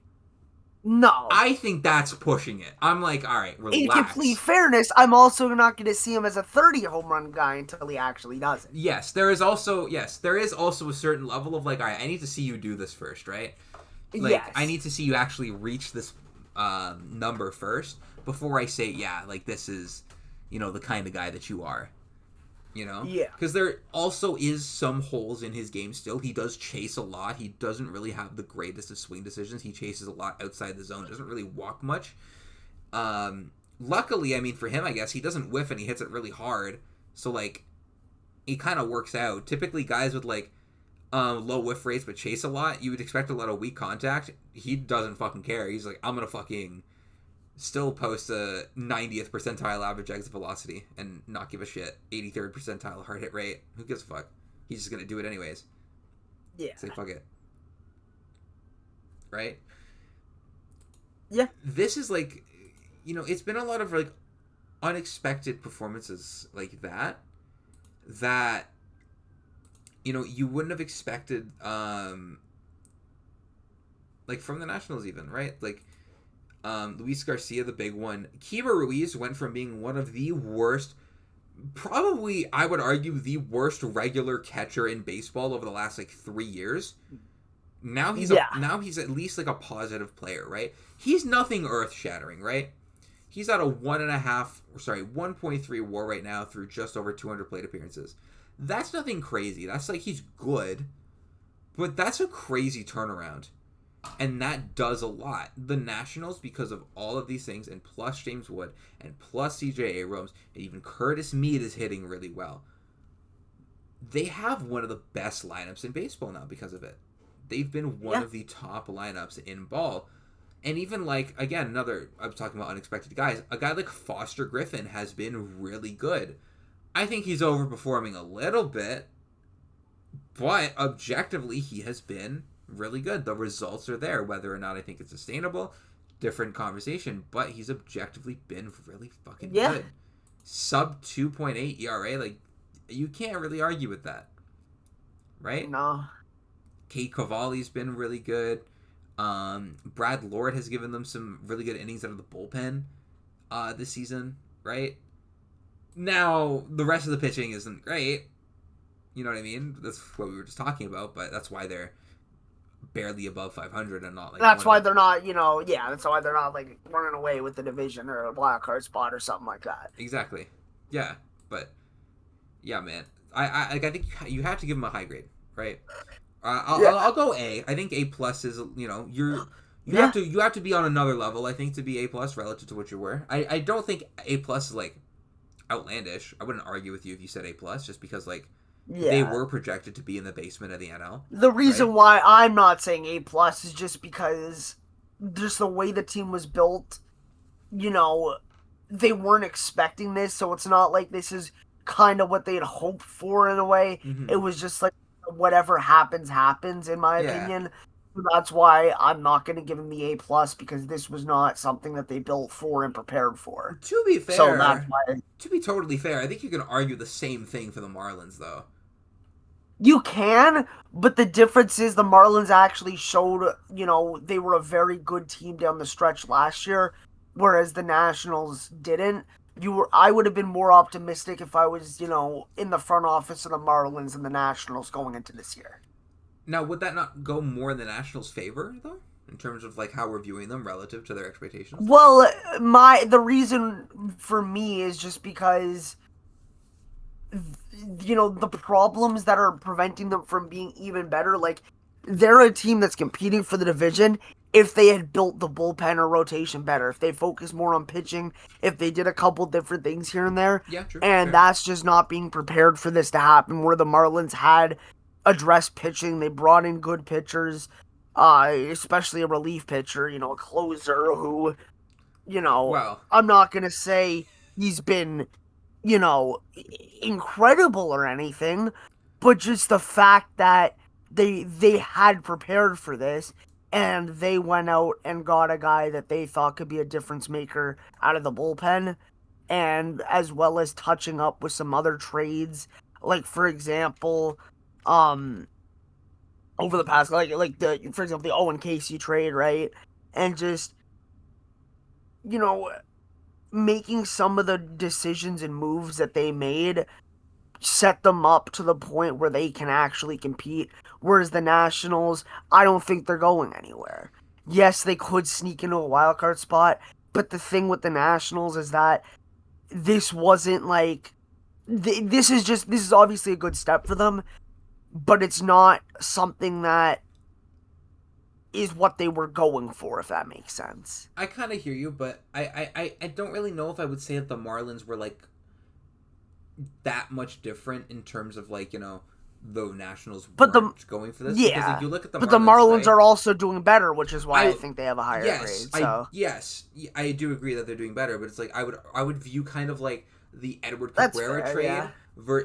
No. I think that's pushing it. I'm like, all right, relax. In complete fairness, I'm also not going to see him as a 30 home run guy until he actually does it. Yes, there is also a certain level of like, all right, I need to see you do this first, right? Like, yes. I need to see you actually reach this number first before I say, yeah, like, this is, you know, the kind of guy that you are. You know? Yeah. Because there also is some holes in his game still. He does chase a lot. He doesn't really have the greatest of swing decisions. He chases a lot outside the zone. Doesn't really walk much. Luckily, I mean, for him, I guess, he doesn't whiff and he hits it really hard. So, like, it kind of works out. Typically, guys with, like, low whiff rates but chase a lot, you would expect a lot of weak contact. He doesn't fucking care. He's like, I'm going to fucking still post a 90th percentile average exit velocity and not give a shit. 83rd percentile hard hit rate. Who gives a fuck? He's just going to do it anyways. Yeah. Say fuck it. Right? Yeah. This is like, you know, it's been a lot of like unexpected performances like that, you know, you wouldn't have expected, like from the Nationals even, right? Like, Luis Garcia, the big one. Kiba Ruiz went from being one of the worst, probably, I would argue, the worst regular catcher in baseball over the last, like, 3 years. Now he's at least, like, a positive player, right? He's nothing earth-shattering, right? He's at a 1.3 WAR right now through just over 200 plate appearances. That's nothing crazy. That's, like, he's good, but that's a crazy turnaround. And that does a lot. The Nationals, because of all of these things, and plus James Wood, and plus CJ Abrams, and even Curtis Mead is hitting really well. They have one of the best lineups in baseball now because of it. They've been one of the top lineups in ball. And even like, again, I'm talking about unexpected guys. A guy like Foster Griffin has been really good. I think he's overperforming a little bit, but objectively he has been really good. The results are there. Whether or not I think it's sustainable, different conversation, but he's objectively been really fucking good. Sub 2.8 ERA, like, you can't really argue with that, right? No. Kate Cavalli's been really good. Brad Lord has given them some really good innings out of the bullpen this season, right? Now, the rest of the pitching isn't great. You know what I mean? That's what we were just talking about, but that's why they're barely above 500 and not like That's why they're not, that's why they're not like running away with the division or a wild card spot or something like that. Exactly. Yeah, but yeah, man. I think you have to give them a high grade, right? I'll go A. I think A plus is you have to be on another level. I think to be A plus relative to what you were. I don't think A plus is like outlandish. I wouldn't argue with you if you said A plus, just because like they were projected to be in the basement of the NL. The reason why I'm not saying A plus is just because just the way the team was built. They weren't expecting this, so it's not like this is kind of what they'd hoped for in a way. Mm-hmm. It was just like whatever happens, in my opinion. That's why I'm not going to give them the A plus, because this was not something that they built for and prepared for. To be fair, so that's why. To be totally fair, I think you can argue the same thing for the Marlins, though. You can, but the difference is the Marlins actually showed, they were a very good team down the stretch last year, whereas the Nationals didn't. I would have been more optimistic if I was, in the front office of the Marlins and the Nationals going into this year. Now, would that not go more in the Nationals' favor, though, in terms of like how we're viewing them relative to their expectations? Well, the reason for me is just because, the problems that are preventing them from being even better, like, they're a team that's competing for the division. If they had built the bullpen or rotation better, if they focused more on pitching, if they did a couple different things here and there. Yeah, true. And that's just not being prepared for this to happen, where the Marlins had addressed pitching. They brought in good pitchers, especially a relief pitcher, a closer who, I'm not going to say he's been, incredible or anything, but just the fact that they had prepared for this, and they went out and got a guy that they thought could be a difference maker out of the bullpen, and as well as touching up with some other trades, like for example, over the past, for example, the Owen Casey trade, right, and just making some of the decisions and moves that they made set them up to the point where they can actually compete. Whereas the Nationals, I don't think they're going anywhere. Yes, they could sneak into a wild card spot, but the thing with the Nationals is that this wasn't like this is obviously a good step for them, but it's not something that is what they were going for, if that makes sense. I kind of hear you, but I don't really know if I would say that the Marlins were like that much different in terms of like, the Nationals weren't going for this. Yeah, because, like, you look at the but Marlins, the Marlins are also doing better, which is why I think they have a higher grade. So. I do agree that they're doing better, but it's like I would view kind of like the Edward Cabrera trade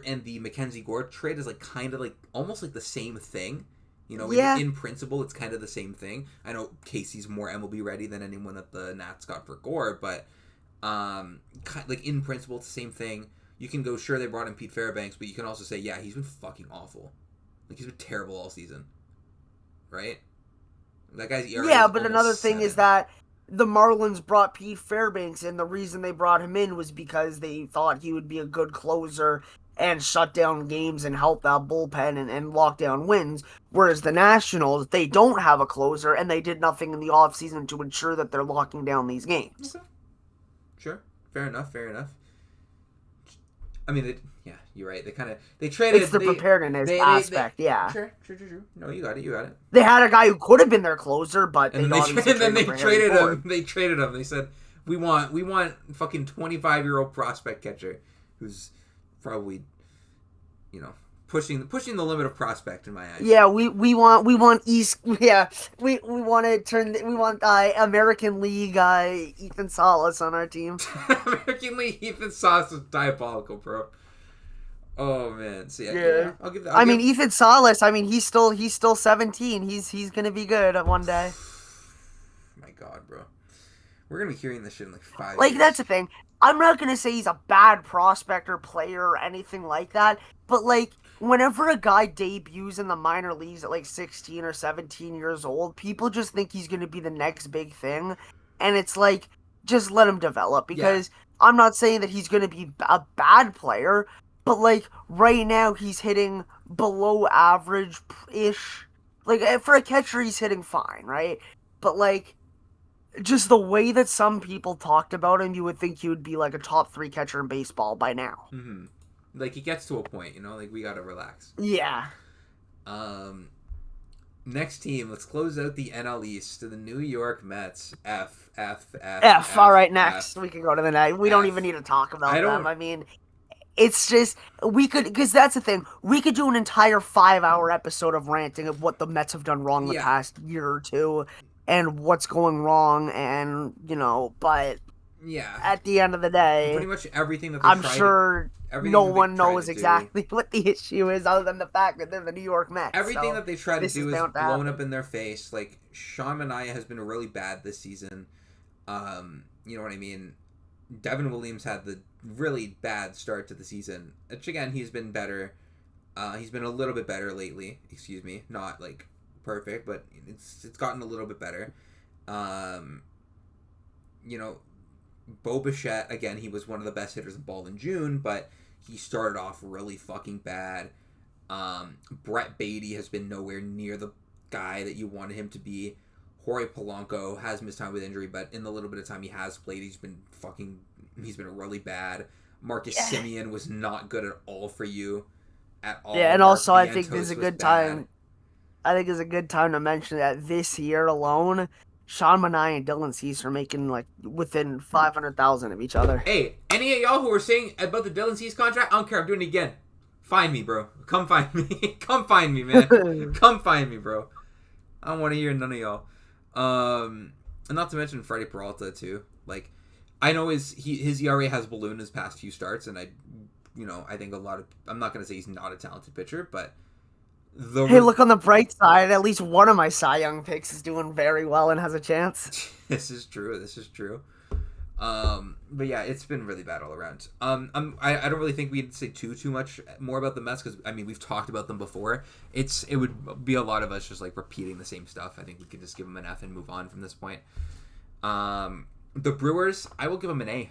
and the Mackenzie Gore trade as like kind of like almost like the same thing. In principle, it's kind of the same thing. I know Casey's more MLB ready than anyone that the Nats got for Gore, but like in principle, it's the same thing. You can go, sure, they brought in Pete Fairbanks, but you can also say, yeah, he's been fucking awful. Like, he's been terrible all season. Right? That guy's ERA Yeah, but another 7. thing is that the Marlins brought Pete Fairbanks, and the reason they brought him in was because they thought he would be a good closer and shut down games and help that bullpen and lock down wins. Whereas the Nationals, they don't have a closer, and they did nothing in the offseason to ensure that they're locking down these games. Okay. Sure. Fair enough. I mean, you're right. They traded. It's the preparedness aspect, yeah. Sure. No, you got it. They had a guy who could have been their closer, but they traded him. They traded him. They said, we want fucking 25-year-old prospect catcher who's probably, pushing the limit of prospect in my eyes. Yeah, we want East. Yeah, we want American League Ethan Salas on our team. American League Ethan Salas is diabolical, bro. Oh man, so I'll give that. Ethan Salas. He's still 17. He's gonna be good one day. My God, bro, we're gonna be hearing this shit in like 5 years. Like that's the thing. I'm not gonna say he's a bad prospect or player or anything like that, but like, whenever a guy debuts in the minor leagues at like 16 or 17 years old, people just think he's going to be the next big thing. And it's like, just let him develop. Because I'm not saying that he's going to be a bad player, but like right now he's hitting below average-ish Like, for a catcher, he's hitting fine, right? But, like, just the way that some people talked about him, you would think he would be, like, a top 3 catcher in baseball by now. Mm-hmm. Like, he gets to a point, like, we gotta relax. Yeah. Um, Next team, let's close out the NL East to the New York Mets. F. All right, next. F. We can go to the next. We don't F. even need to talk about I them. don't. I mean, it's just, we could, because that's the thing. We could do an entire 5-hour episode of ranting of what the Mets have done wrong the Yeah. past year or two and what's going wrong, and, but Yeah. at the end of the day, pretty much everything that they I'm tried sure everything no that they one tried knows to do, exactly what the issue is other than the fact that they're the New York Mets. everything So that they try to this do is is bound to blown happen. up in their face. Like, Sean Manaea has been really bad this season. You know what I mean? Devin Williams had the really bad start to the season, which again, he's been better. He's been a little bit better lately. Excuse me, not like perfect, but it's gotten a little bit better. You know, Bo Bichette, again, he was one of the best hitters of the ball in June, but he started off really fucking bad. Brett Beatty has been nowhere near the guy that you wanted him to be. Jorge Polanco has missed time with injury, but in the little bit of time he has played, he's been really bad. Marcus Semien was not good at all for you. At all. Yeah, and Mark also I think Vientos there's a was good bad. time. I think it's a good time to mention that this year alone, Sean Manaea and Dylan Cease are making like within 500,000 of each other. Hey, any of y'all who are saying about the Dylan Cease contract, I don't care. I'm doing it again. Find me, bro. Come find me. Come find me, man. Come find me, bro. I don't want to hear none of y'all. And not to mention Freddie Peralta too. Like, I know his ERA has ballooned his past few starts, and I think a lot of. I'm not gonna say he's not a talented pitcher, but Hey, look on the bright side. At least one of my Cy Young picks is doing very well and has a chance. This is true. But yeah, it's been really bad all around. I don't really think we'd say too much more about the Mets because I mean we've talked about them before. It would be a lot of us just like repeating the same stuff. I think we could just give them an F and move on from this point. The Brewers, I will give them an A.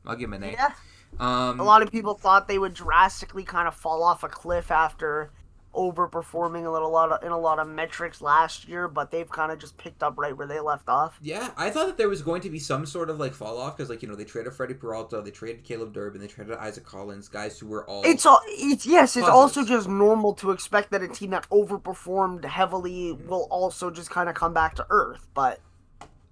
I'll give them an A. Yeah. A lot of people thought they would drastically kind of fall off a cliff after overperforming in a lot of metrics last year, but they've kind of just picked up right where they left off. Yeah, I thought that there was going to be some sort of like fall off because they traded Freddie Peralta, they traded Caleb Durbin, they traded Isaac Collins, guys who were all It's also just normal to expect that a team that overperformed heavily will also just kind of come back to earth, but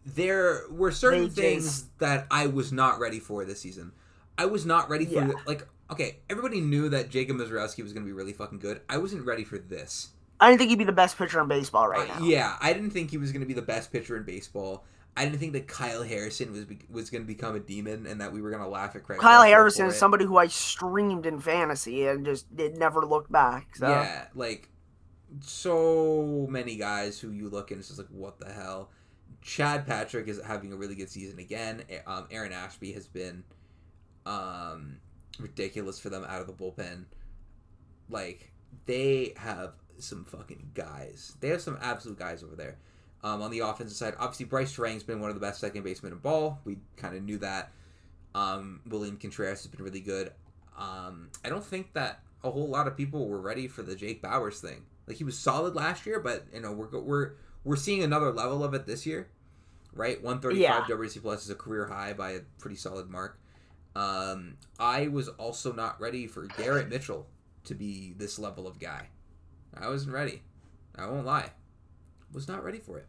there were certain things that I was not ready for this season. I was not ready for okay, everybody knew that Jacob Mizraowski was going to be really fucking good. I wasn't ready for this. I didn't think he'd be the best pitcher in baseball right now. Yeah, I didn't think he was going to be the best pitcher in baseball. I didn't think that Kyle Harrison was going to become a demon and that we were going to laugh at Craig. Kyle Harrison is somebody who I streamed in fantasy and just never looked back. So. Yeah, like so many guys who you look and it's just like, what the hell? Chad Patrick is having a really good season again. Aaron Ashby has been ridiculous for them out of the bullpen. Like, they have some fucking guys. They have some absolute guys over there. On the offensive side, obviously Bryce Terang's been one of the best second basemen in ball. We kind of knew that. William Contreras has been really good. I don't think that a whole lot of people were ready for the Jake Bauers thing. Like, he was solid last year, but we're seeing another level of it this year, right? 135 WRC plus is a career high by a pretty solid mark. I was also not ready for Garrett Mitchell to be this level of guy. I wasn't ready. I won't lie. Was not ready for it.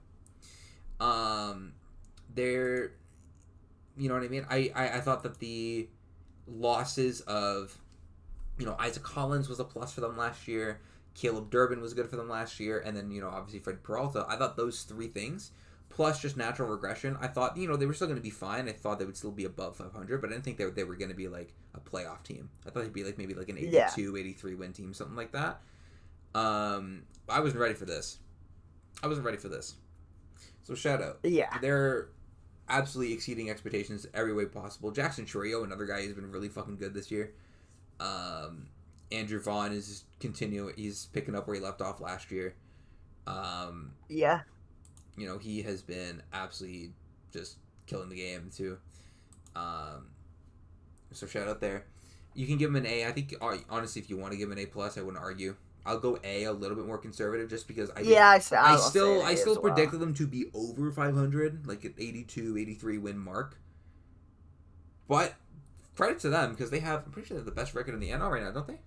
You know what I mean? I thought that the losses of, Isaac Collins was a plus for them last year. Caleb Durbin was good for them last year. And then, obviously Fred Peralta. I thought those three things, plus just natural regression, I thought, they were still going to be fine. I thought they would still be above 500, but I didn't think they were going to be like a playoff team. I thought they'd be like maybe like an 82, 83 win team, something like that. I wasn't ready for this. So shout out. Yeah. They're absolutely exceeding expectations every way possible. Jackson Chourio, another guy who's been really fucking good this year. Andrew Vaughn is he's picking up where he left off last year. Yeah. He has been absolutely just killing the game too. So shout out there. You can give him an A. I think honestly, if you want to give him an A+, I wouldn't argue. I'll go A little bit more conservative just because I'll say an A I still as well. predicted them to be over 500, like an 82, 83 win mark. But credit to them because I'm pretty sure they have the best record in the NL right now, don't they?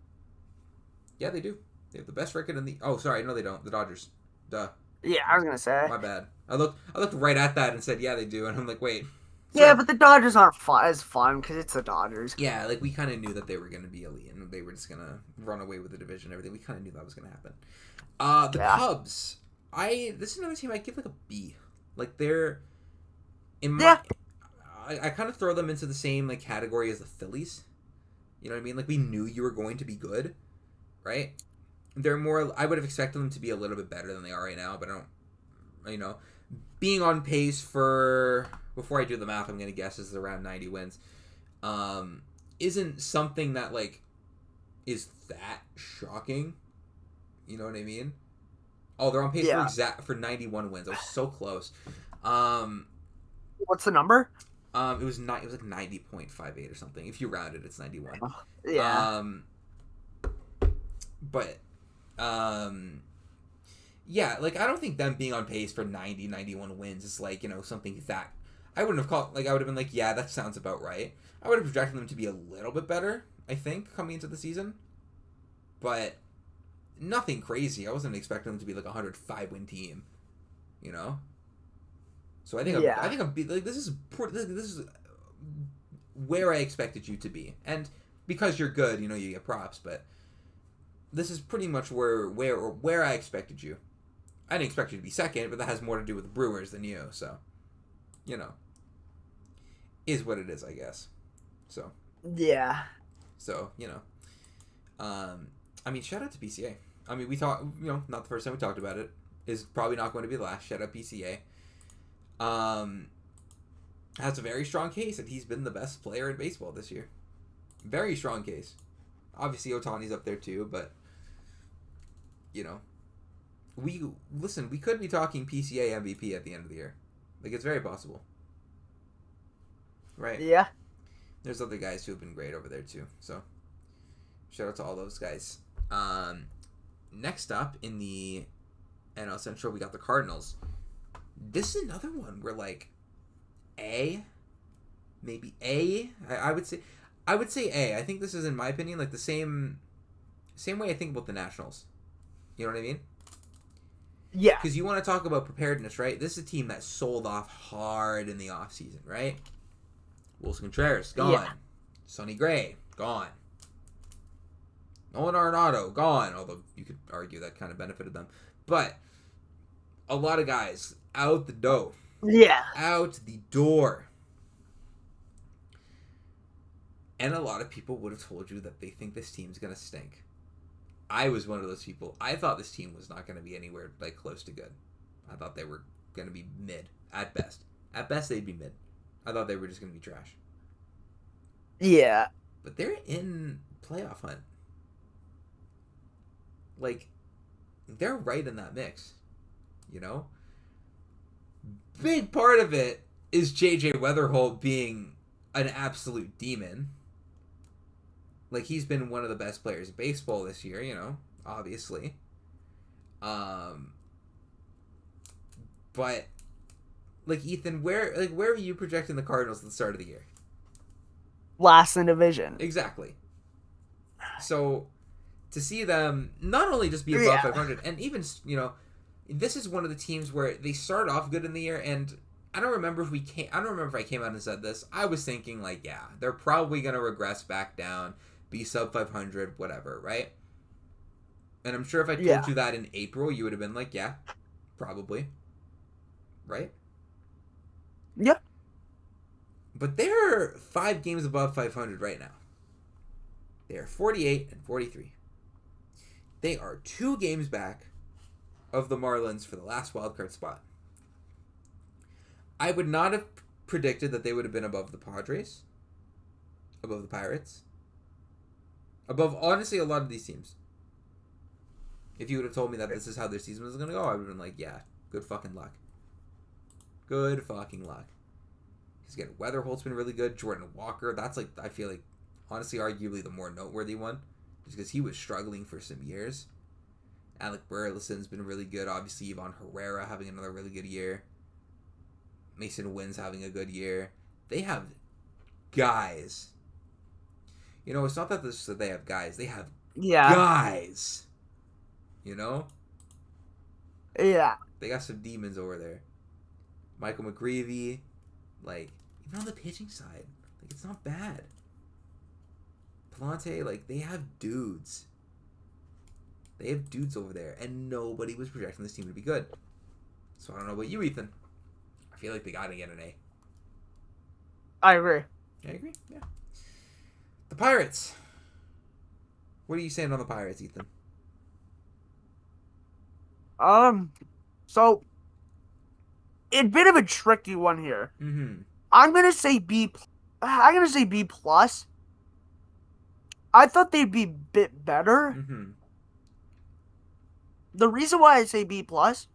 Yeah, they do. They have the best record in the. Oh, sorry, no, they don't. The Dodgers. Duh. Yeah, I was gonna say. My bad. I looked right at that and said, yeah, they do, and I'm like, wait. Yeah, Sorry. but the Dodgers aren't as fun because it's the Dodgers. Yeah, like we kind of knew that they were going to be elite and they were just going to run away with the division and everything. We kind of knew that was going to happen. The Cubs. This is another team I give like a B. Like they're in my. Yeah. I kind of throw them into the same like category as the Phillies. You know what I mean? Like we knew you were going to be good, right? They're more. I would have expected them to be a little bit better than they are right now, but I don't. You know, being on pace for. Before I do the math, I'm gonna guess is around 90 wins. Isn't something that like is that shocking. You know what I mean? Oh, they're on pace for 91 wins. I was so close. What's the number? It was like 90.58 or something. If you round it, it's 91. Yeah. But yeah, like I don't think them being on pace for 90, 91 wins is like, you know, something that I wouldn't have called, like I would have been like, yeah, that sounds about right. I would have projected them to be a little bit better, I think, coming into the season. But nothing crazy. I wasn't expecting them to be like a 105 win team, you know? So I think I'm like this is where I expected you to be. And because you're good, you know, you get props, but this is pretty much where I expected you. I didn't expect you to be second, but that has more to do with the Brewers than you, so you know. Is what it is, I guess. So yeah. So, you know. I mean, shout out to PCA. I mean, we thought, you know, not the first time we talked about it. Is probably not going to be the last. Shout out PCA. Has a very strong case that he's been the best player in baseball this year. Very strong case. Obviously, Ohtani's up there too, but you know, we could be talking PCA MVP at the end of the year. Like it's very possible, right? Yeah. There's other guys who have been great over there too. So shout out to all those guys. Next up in the NL Central, we got the Cardinals. This is another one where like maybe A. I would say A. I think this is, in my opinion, like the same way I think about the Nationals. You know what I mean? Yeah. Because you want to talk about preparedness, right? This is a team that sold off hard in the offseason, right? Wilson Contreras, gone. Yeah. Sonny Gray, gone. Nolan Arenado, gone. Although you could argue that kind of benefited them. But a lot of guys out the door. Yeah. Out the door. And a lot of people would have told you that they think this team's going to stink. I was one of those people. I thought this team was not going to be anywhere like close to good. I thought they were going to be mid at best. At best, they'd be mid. I thought they were just going to be trash. Yeah. But they're in playoff hunt. Like, they're right in that mix. You know? Big part of it is JJ Weatherholt being an absolute demon. Like, he's been one of the best players in baseball this year, you know, obviously. But, like, Ethan, where are you projecting the Cardinals at the start of the year? Last in division. Exactly. So, to see them not only just be above 500, and even, you know, this is one of the teams where they start off good in the year, and I don't remember if I came out and said this. I was thinking, like, yeah, they're probably going to regress back down, be sub 500, whatever, right? And I'm sure if I told you that in April, you would have been like, yeah, probably. Right? Yep. But they're 5 games above 500 right now. They are 48 and 43. They are 2 games back of the Marlins for the last wildcard spot. I would not have predicted that they would have been above the Padres, above the Pirates, above, honestly, a lot of these teams. If you would have told me that this is how their season was going to go, I would have been like, yeah, good fucking luck. Good fucking luck. Because again, Weatherholt's been really good. Jordan Walker, that's like, I feel like, honestly, arguably the more noteworthy one. Just because he was struggling for some years. Alec Burleson's been really good. Obviously, Ivan Herrera having another really good year. Mason Wynn's having a good year. They have guys. You know, it's not that they have guys. They have guys. You know? Yeah. They got some demons over there. Michael McGreevy. Like, even on the pitching side. Like, it's not bad. Palante, like, they have dudes. They have dudes over there. And nobody was projecting this team to be good. So I don't know about you, Ethan. I feel like they gotta get an A. I agree. I agree, yeah. The Pirates. What are you saying on the Pirates, Ethan? So it's a bit of a tricky one here. Mm-hmm. I'm gonna say B. I'm gonna say B plus. I thought they'd be a bit better. Mm-hmm. The reason why I say B plus,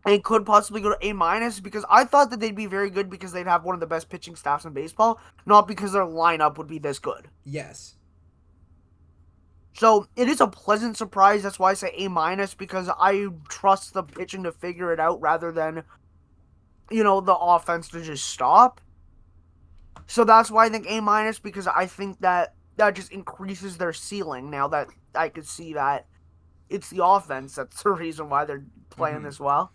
and could possibly go to A minus, because I thought that they'd be very good because they'd have one of the best pitching staffs in baseball, not because their lineup would be this good. Yes. So it is a pleasant surprise. That's why I say A minus, because I trust the pitching to figure it out rather than, the offense to just stop. So that's why I think A minus, because I think that just increases their ceiling now that I could see that it's the offense that's the reason why they're playing this well.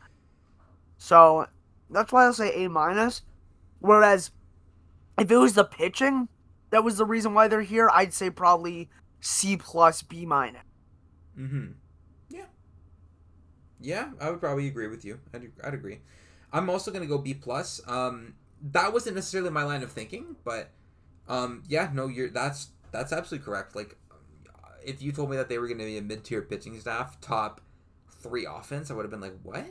So that's why I'll say A minus. Whereas if it was the pitching that was the reason why they're here, I'd say probably C plus B minus. Mm-hmm. Yeah. Yeah, I would probably agree with you. I'd agree. I'm also gonna go B plus. That wasn't necessarily my line of thinking, but that's absolutely correct. Like, if you told me that they were gonna be a mid-tier pitching staff, top 3 offense, I would have been like, what?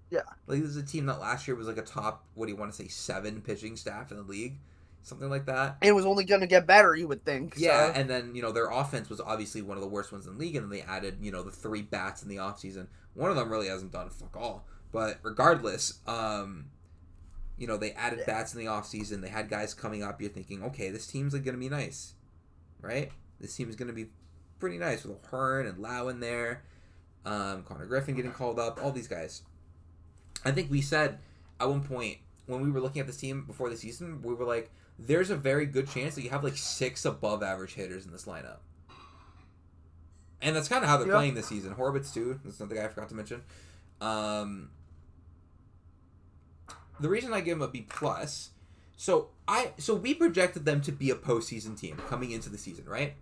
Yeah. Like, this is a team that last year was like a top, what do you want to say, 7 pitching staff in the league? Something like that. It was only going to get better, you would think. Yeah, and then, their offense was obviously one of the worst ones in the league, and then they added, the 3 bats in the offseason. One of them really hasn't done fuck all. But regardless, they added bats in the offseason. They had guys coming up. You're thinking, okay, this team's like going to be nice, right? This team is going to be pretty nice with Hearn and Lau in there. Connor Griffin getting called up. All these guys. I think we said at one point when we were looking at this team before the season, we were like, there's a very good chance that you have like 6 above average hitters in this lineup. And that's kind of how they're playing this season. Horvitz too. That's another guy I forgot to mention. The reason I give them a B plus, so we projected them to be a postseason team coming into the season, right?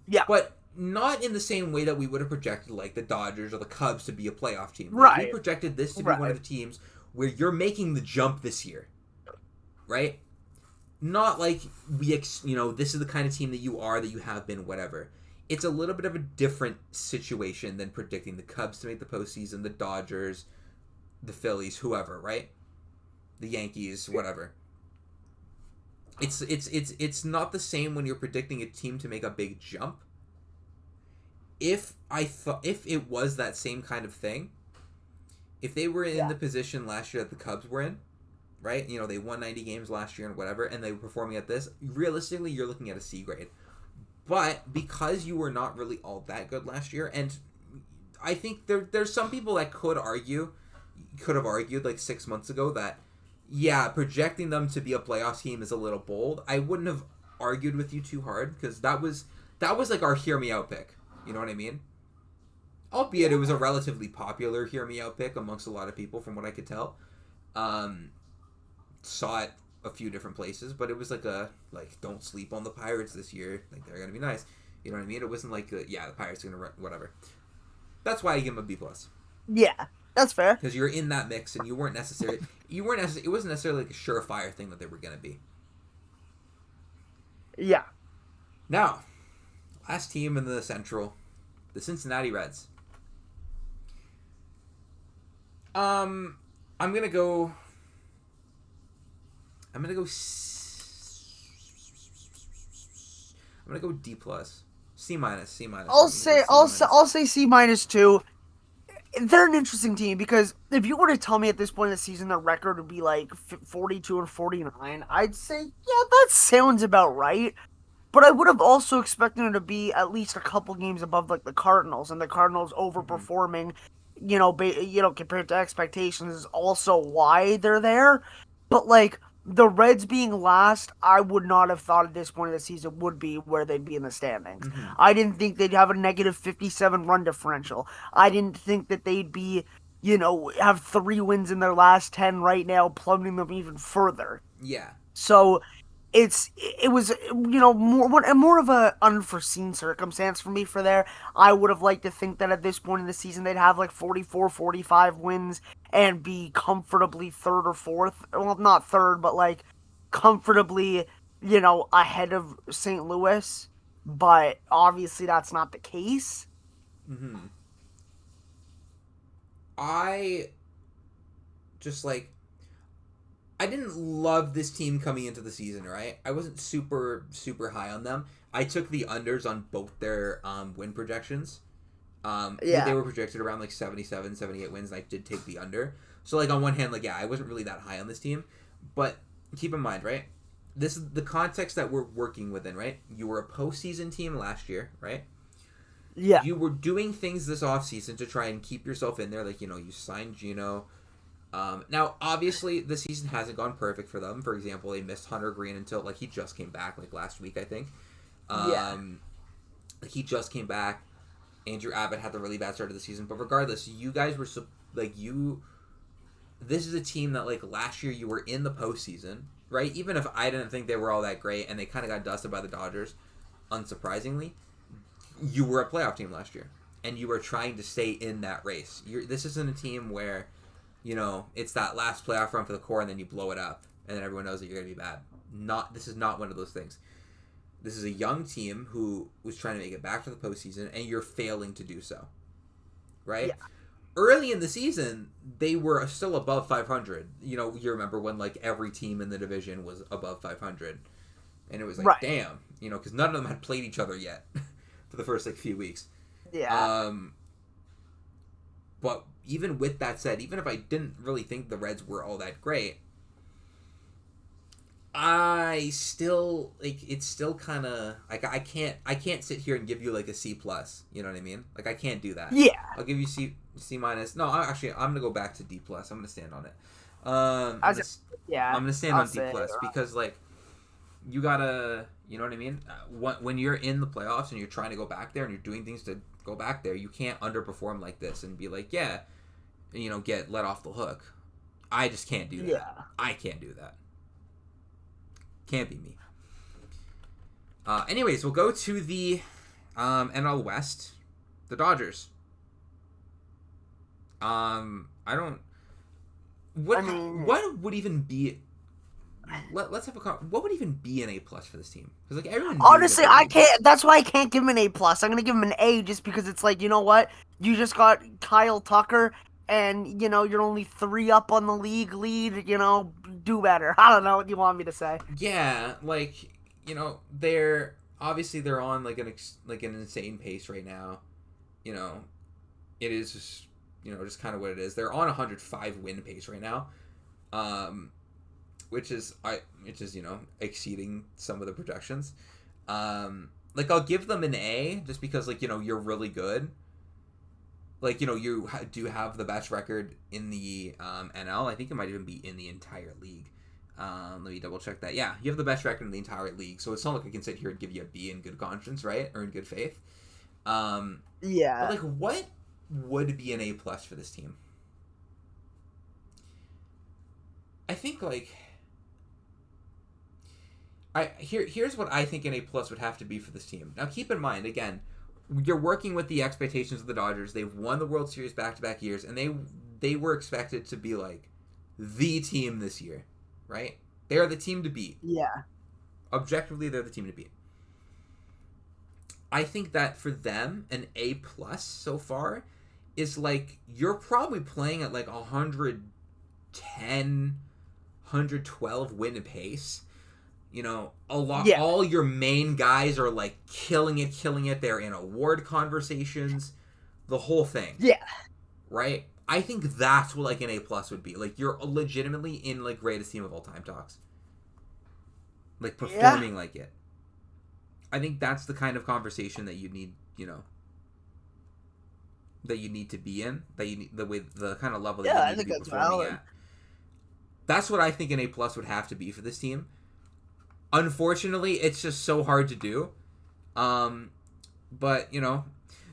Yeah. But not in the same way that we would have projected like the Dodgers or the Cubs to be a playoff team. Like, right. We projected this to be one of the teams where you're making the jump this year, right? Not like this is the kind of team that you have been, whatever. It's a little bit of a different situation than predicting the Cubs to make the postseason, the Dodgers, the Phillies, whoever, right? The Yankees, whatever. It's not the same when you're predicting a team to make a big jump. If it was that same kind of thing, if they were in the position last year that the Cubs were in, right? They won 90 games last year and whatever, and they were performing at this, realistically, you're looking at a C grade. But because you were not really all that good last year, and I think there's some people that could have argued like 6 months ago that, projecting them to be a playoff team is a little bold. I wouldn't have argued with you too hard, because that was like our hear me out pick. You know what I mean? Albeit it was a relatively popular hear me out pick amongst a lot of people, from what I could tell. Saw it a few different places, but it was like don't sleep on the Pirates this year. Like, they're gonna be nice. You know what I mean? It wasn't like the Pirates are gonna whatever. That's why I give them a B plus. Yeah, that's fair. Because you're in that mix, and it wasn't necessarily like a surefire thing that they were gonna be. Yeah. Now, last team in the Central, the Cincinnati Reds. I'm gonna go D plus, C minus. I'll say C minus too. They're an interesting team, because if you were to tell me at this point in the season their record would be like 42 and 49, I'd say, yeah, that sounds about right. But I would have also expected them to be at least a couple games above like the Cardinals, and the Cardinals Mm-hmm. overperforming, compared to expectations is also why they're there. But like the Reds being last, I would not have thought at this point of the season would be where they'd be in the standings. Mm-hmm. I didn't think they'd have a negative 57 run differential. I didn't think that they'd be, have 3 wins in their last 10 right now, plummeting them even further. Yeah. So it was more of a unforeseen circumstance for me for there. I would have liked to think that at this point in the season they'd have like 44, 45 wins and be comfortably third or fourth. Well, not third, but like comfortably, ahead of St. Louis. But obviously that's not the case. Mm-hmm. I just like I didn't love this team coming into the season, right? I wasn't super high on them. I took the unders on both their win projections. I think they Yeah. were projected around like 77, 78 wins, and I did take the under. So like on one hand, like yeah, I wasn't really that high on this team, but keep in mind, right? This is the context that we're working within, right? You were a postseason team last year, right? Yeah. You were doing things this offseason to try and keep yourself in there. Like, you signed Gino. Now, obviously, the season hasn't gone perfect for them. For example, they missed Hunter Green until, like, he just came back, like, last week, I think. Yeah. Like, he just came back. Andrew Abbott had the really bad start of the season. But regardless, you guys were, this is a team that, like, last year you were in the postseason, right? Even if I didn't think they were all that great and they kind of got dusted by the Dodgers, unsurprisingly, you were a playoff team last year. And you were trying to stay in that race. This isn't a team where it's that last playoff run for the core and then you blow it up and then everyone knows that you're going to be bad. This is not one of those things. This is a young team who was trying to make it back to the postseason and you're failing to do so. Right? Yeah. Early in the season, they were still above 500. You remember when like every team in the division was above 500. And it was like, Right. damn, because none of them had played each other yet for the first like few weeks. Yeah. But even with that said, even if I didn't really think the Reds were all that great, I still like it's still kind of like I can't sit here and give you like a C plus. You know what I mean? Like I can't do that. Yeah. I'll give you C minus. No, I'm gonna go back to D plus. I'm gonna stand on it. Yeah. I'm gonna stand I'll on D say plus because like you gotta, you know what I mean? When you're in the playoffs and you're trying to go back there and you're doing things to go back there, you can't underperform like this and be like, yeah, get let off the hook. I just can't do that. Yeah. I can't do that. Can't be me. Anyways, we'll go to the NL West, the Dodgers. I don't. What would even be? Let's have a what would even be an A plus for this team? Because like everyone. Honestly, I can't. That's why I can't give him an A plus. I'm gonna give him an A just because it's like, you know what? You just got Kyle Tucker, and you're only 3 up on the league lead. Do better. I don't know what you want me to say. Yeah, like they're obviously they're on like an insane pace right now. It is just just kind of what it is. They're on a 105 win pace right now. Which is exceeding some of the projections. Like I'll give them an A just because like you're really good. Like you do have the best record in the NL. I think it might even be in the entire league. Let me double check that. Yeah, you have the best record in the entire league. So it's not like I can sit here and give you a B in good conscience, right, or in good faith. Yeah. But like, what would be an A plus for this team? I think like. Here's what I think an A plus would have to be for this team. Now keep in mind, again, you're working with the expectations of the Dodgers. They've won the World Series back-to-back years, and they were expected to be like the team this year, right? They are the team to beat. Yeah. Objectively, they're the team to beat. I think that for them, an A plus so far is like you're probably playing at like 110, 112 win pace. A lot. Yeah. All your main guys are like killing it. They're in award conversations, the whole thing. Yeah. Right. I think that's what like an A plus would be. Like you're legitimately in like greatest team of all time talks. Like performing like it. I think that's the kind of conversation that you need, that you need to be in, that you need the kind of level that you Yeah, I need to think be that's performing valid. at. That's what I think an A+ would have to be for this team. Unfortunately, it's just so hard to do. But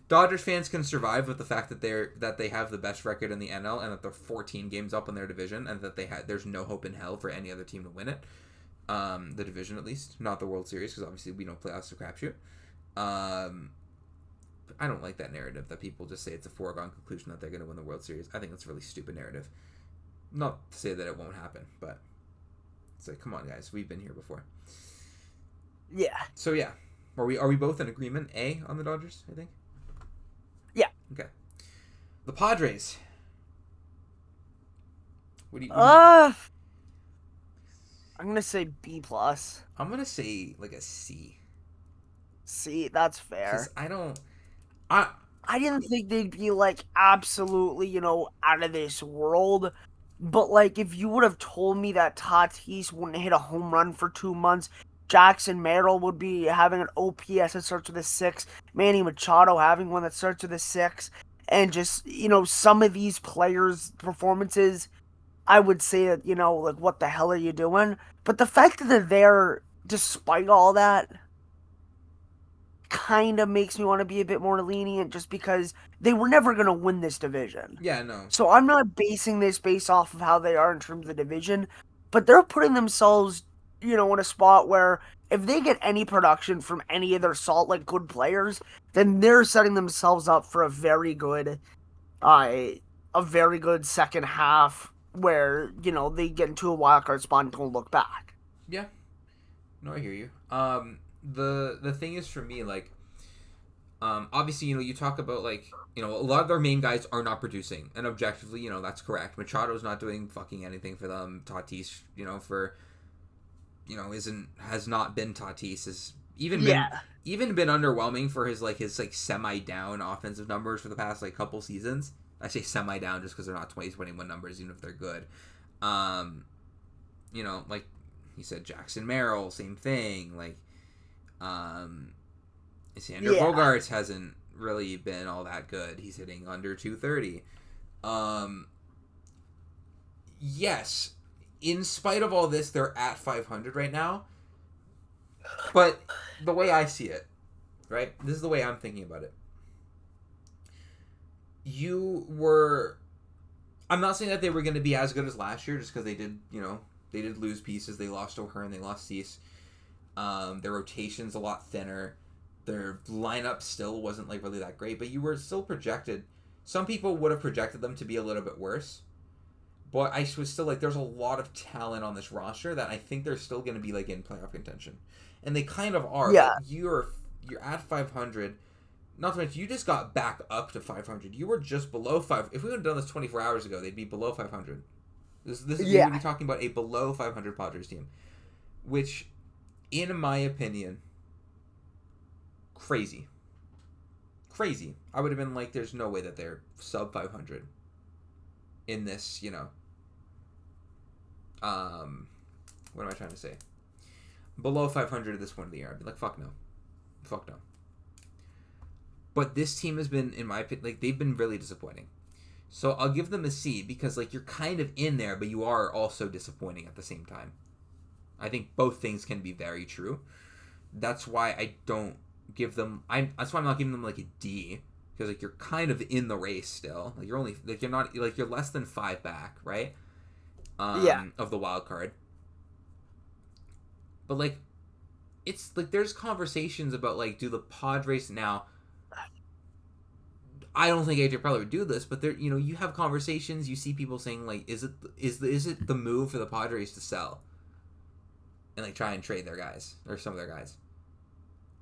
Dodgers fans can survive with the fact that they have the best record in the NL and that they're 14 games up in their division and that there's no hope in hell for any other team to win it. The division at least, not the World Series, because obviously we don't playoffs to crapshoot. I don't like that narrative that people just say it's a foregone conclusion that they're going to win the World Series. I think that's a really stupid narrative. Not to say that it won't happen, but it's like, come on, guys, we've been here before. Yeah. So yeah, are we both in agreement? A on the Dodgers, I think. Yeah. Okay. The Padres. What do you? I'm gonna say B plus. I'm gonna say like a C. C, that's Because fair. I don't. I I didn't think they'd be like absolutely, out of this world. But like, if you would have told me that Tatis wouldn't hit a home run for 2 months, Jackson Merrill would be having an OPS that starts with a 6, Manny Machado having one that starts with a 6, and just some of these players' performances, I would say that like what the hell are you doing? But the fact that they're there despite all that kind of makes me want to be a bit more lenient just because they were never going to win this division. Yeah, no. So I'm not basing this based off of how they are in terms of the division, but they're putting themselves, in a spot where if they get any production from any of their good players, then they're setting themselves up for a very good second half where, they get into a wild card spot and don't look back. Yeah. No, I hear you. The thing is for me, like, obviously, you talk about like, a lot of their main guys are not producing, and objectively, that's correct. Machado's not doing fucking anything for them. Tatis, has not been Tatis. Has Yeah. even been underwhelming for his semi down offensive numbers for the past like couple seasons. I say semi down just because they're not 2021 numbers, even if they're good. Like he said, Jackson Merrill, same thing. Like, Xander Bogaerts hasn't really been all that good. He's hitting under 230. Yes, in spite of all this, they're at 500 right now. But the way I see it, right? This is the way I'm thinking about it. I'm not saying that they were going to be as good as last year just because they did lose pieces. They lost O'Hearn, they lost Cease. Their rotation's a lot thinner. Their lineup still wasn't like really that great, but you were still projected. Some people would have projected them to be a little bit worse. But I was still like, there's a lot of talent on this roster that I think they're still going to be like in playoff contention, and they kind of are. Yeah. But you're at 500. Not to mention, you just got back up to 500. You were just below 5. If we would have done this 24 hours ago, they'd be below 500. This is we would be talking about a below 500 Padres team, which, in my opinion, crazy. I would have been like, there's no way that they're sub 500 in this, what am I trying to say? Below 500 at this point of the year. I'd be like, fuck no. But this team has been, in my opinion, like, they've been really disappointing. So I'll give them a C because, like, you're kind of in there, but you are also disappointing at the same time. I think both things can be very true. That's why I don't give them. That's why I'm not giving them like a D, because like you're kind of in the race still. Like you're only like you're not like you're less than 5 back, right? Of the wild card. But like, it's like there's conversations about like, do the Padres now? I don't think AJ Preller would do this, but there, you have conversations. You see people saying like, is it the move for the Padres to sell and like try and trade their guys or some of their guys?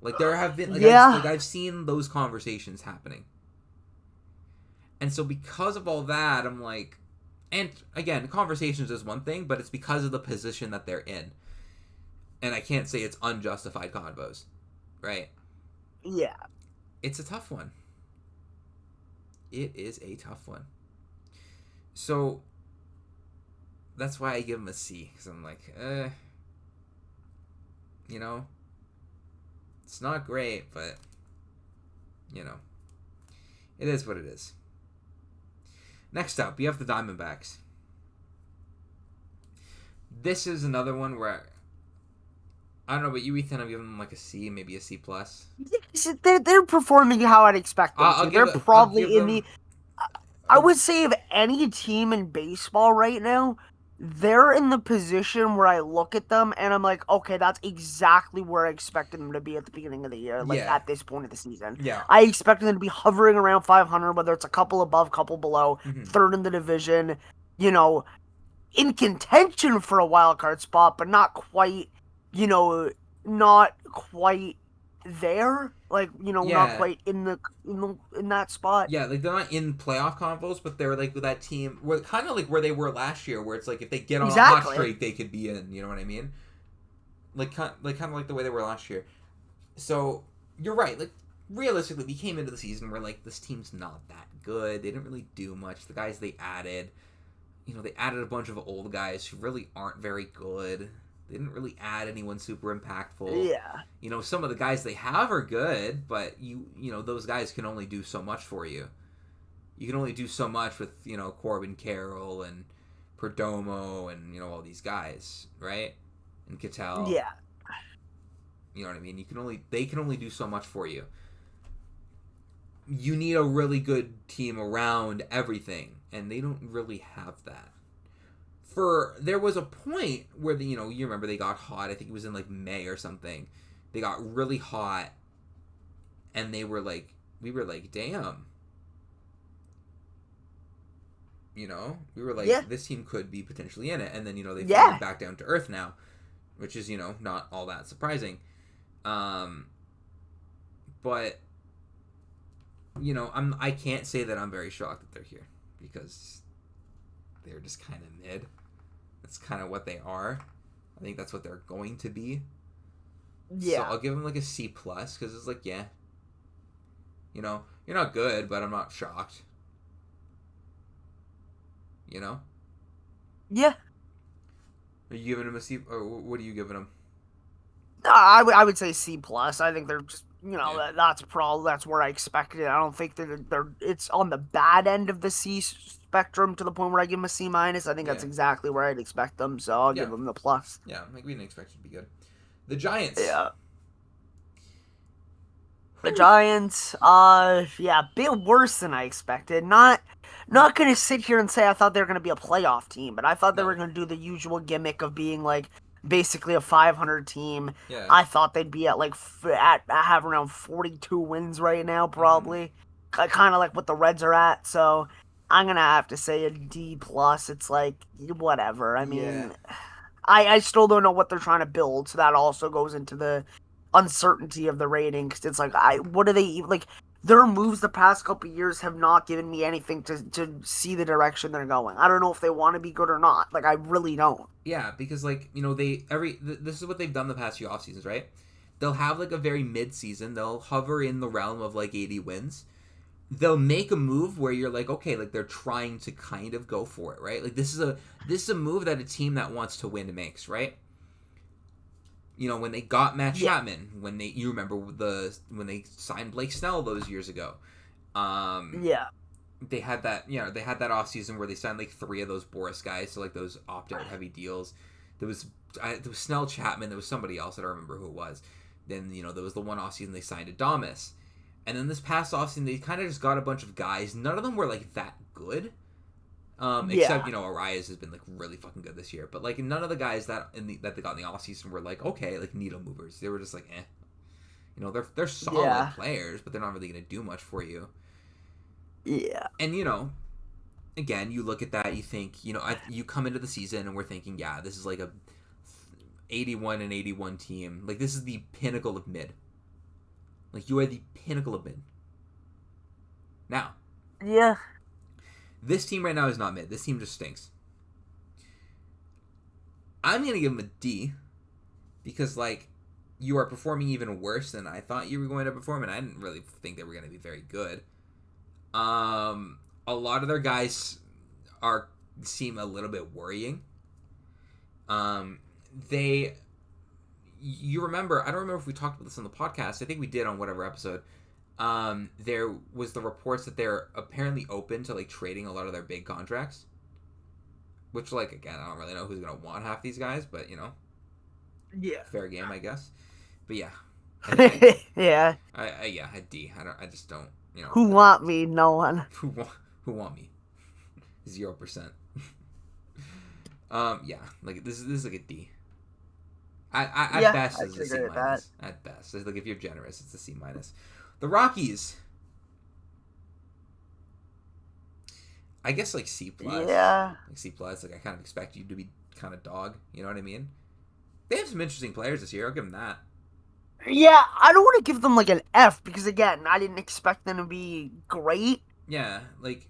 Like there have been, I've seen those conversations happening, and so because of all that, I'm like, and again, conversations is one thing, but it's because of the position that they're in, and I can't say it's unjustified convos, right? Yeah, it's a tough one. It is a tough one. So that's why I give them a C, because I'm like, It's not great, but it is what it is. Next up, we have the Diamondbacks. This is another one where I don't know, but you, Ethan, I've given them like a C, maybe a C plus. They're performing how I'd expect them to. They're probably in the. I would say of any team in baseball right now, they're in the position where I look at them and I'm like, okay, that's exactly where I expected them to be at the beginning of the year, like at this point of the season. Yeah. I expected them to be hovering around 500, whether it's a couple above, couple below, third in the division, in contention for a wild card spot, but not quite, not quite there. Like, not quite in that spot. Yeah, like they're not in playoff convos, but they're like with that team, where kind of like where they were last year, where it's like if they get on a hot streak, they could be in. You know what I mean? Like kind of like the way they were last year. So you're right. Like realistically, we came into the season where like this team's not that good. They didn't really do much. The guys they added, they added a bunch of old guys who really aren't very good. They didn't really add anyone super impactful. Yeah. Some of the guys they have are good, but those guys can only do so much for you. You can only do so much with, Corbin Carroll and Perdomo and, all these guys, right? And Cattell. Yeah. You know what I mean? They can only do so much for you. You need a really good team around everything, and they don't really have that. There was a point where you remember they got hot. I think it was in like May or something. They got really hot, and we were like, damn. We were like, this team could be potentially in it, and then they fallen back down to earth now, which is not all that surprising. But I can't say that I'm very shocked that they're here because they're just kind of mid. That's kind of what they are. I think that's what they're going to be. Yeah. So I'll give them like a C plus because it's like, yeah. You're not good, but I'm not shocked. Yeah. Are you giving them a C, or what are you giving them? I would say C plus. I think they're just that's where I expected it. I don't think they're it's on the bad end of the C spectrum to the point where I give them a C minus. I think that's exactly where I'd expect them, so I'll give them the plus. Yeah, like we didn't expect it to be good. The Giants. Yeah. The Giants, a bit worse than I expected. Not gonna sit here and say I thought they were gonna be a playoff team, but I thought they were gonna do the usual gimmick of being like basically a 500 team. Yeah. I thought they'd be at have around 42 wins right now, probably. Kind of like what the Reds are at. So I'm gonna have to say a D plus. It's like whatever. I mean, I still don't know what they're trying to build, so that also goes into the uncertainty of the rating. Because it's like, what do they like? Their moves the past couple of years have not given me anything to see the direction they're going. I don't know if they want to be good or not. Like, I really don't. Yeah, because like this is what they've done the past few off seasons, right? They'll have like a very mid-season. They'll hover in the realm of like 80 wins. They'll make a move where you're like, okay, like they're trying to kind of go for it, right? Like this is a move that a team that wants to win makes, right? When they got Matt Chapman, when they signed Blake Snell those years ago, they had that offseason where they signed like 3 of those Boris guys, so like those opt-out heavy deals. There was Snell, Chapman, there was somebody else, I don't remember who it was. Then there was the one offseason they signed Adames, and then this past offseason they kind of just got a bunch of guys. None of them were like that good. Except Arias has been like really fucking good this year, but like none of the guys that they got in the offseason were like okay, like needle movers. They were just like they're solid players, but they're not really gonna do much for you. Yeah. And again, you look at that, you think you come into the season and we're thinking, yeah, this is like a 81 team. Like this is the pinnacle of mid. Like you are the pinnacle of mid. Now. Yeah. This team right now is not mid. This team just stinks. I'm going to give them a D because, like, you are performing even worse than I thought you were going to perform, and I didn't really think they were going to be very good. A lot of their guys seem a little bit worrying. They you remember, I don't remember if we talked about this on the podcast. I think we did on whatever episode. There was the reports that they're apparently open to like trading a lot of their big contracts. Which, like, again, I don't really know who's gonna want half these guys, but Yeah. fair game, I guess. But yeah, Yeah. A D. I just don't. Who want me? No one. Who want me? 0%. Yeah, like this is like a D. At best, it's a C minus. At best, it's like if you're generous, it's a C minus. The Rockies, I guess like C plus. Yeah. Like C plus. Like I kind of expect you to be kind of dog. You know what I mean? They have some interesting players this year. I'll give them that. Yeah, I don't want to give them like an F because again, I didn't expect them to be great. Yeah, like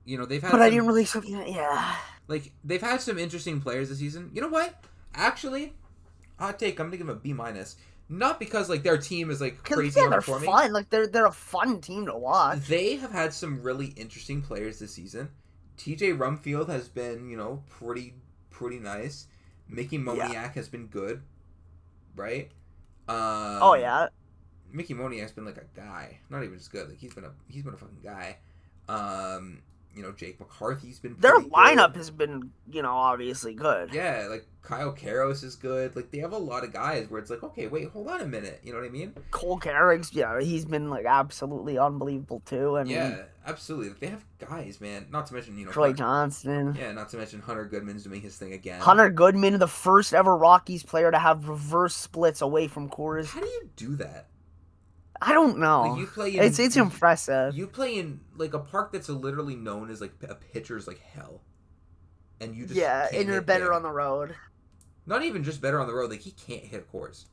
they've had. But I didn't really. Yeah. Like they've had some interesting players this season. You know what? Actually, hot take. I'm gonna give them a B minus. Not because like their team is like crazy they're fun. Like they're a fun team to watch. They have had some really interesting players this season. TJ Rumfield has been pretty nice. Mickey Moniak has been good, right? Oh yeah. Mickey Moniak's been like a guy, not even just good. Like he's been a fucking guy. Jake McCarthy's been their pretty lineup good. Has been obviously good. Yeah, like Kyle Karros is good. Like they have a lot of guys where it's like, okay, wait, hold on a minute. You know what I mean? Cole Carrick's, he's been like absolutely unbelievable too. I mean, yeah, absolutely. They have guys, man. Not to mention Troy Johnston. Yeah, not to mention Hunter Goodman's doing his thing again. Hunter Goodman, the first ever Rockies player to have reverse splits away from Coors. How do you do that? I don't know. Like you play in, it's impressive. You play in like a park that's literally known as like a pitcher's like hell, and you just and you're better on the road. Not even just better on the road. Like he can't hit Coors.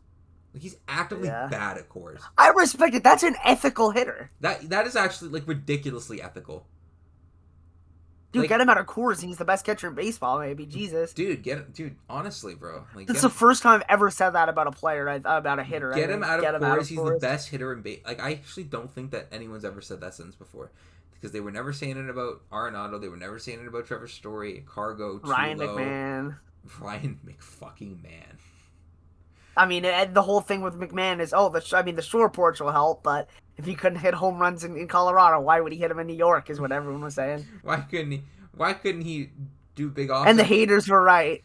Like he's actively bad at Coors. I respect it. That's an ethical hitter. That is actually like ridiculously ethical. Dude, like, get him out of Coors. He's the best catcher in baseball, maybe. Jesus. Dude, honestly, bro. Like, that's the first time I've ever said that about a player, about a hitter. Get him out of Coors. He's the best hitter in baseball. Like, I actually don't think that anyone's ever said that sentence before. Because they were never saying it about Arenado. They were never saying it about Trevor Story, Cargo, Ryan McMahon. Ryan McFucking-Man. I mean, the whole thing with McMahon is, the shore porch will help, but if he couldn't hit home runs in Colorado, why would he hit them in New York, is what everyone was saying. Why couldn't he do big offense? And the haters were right.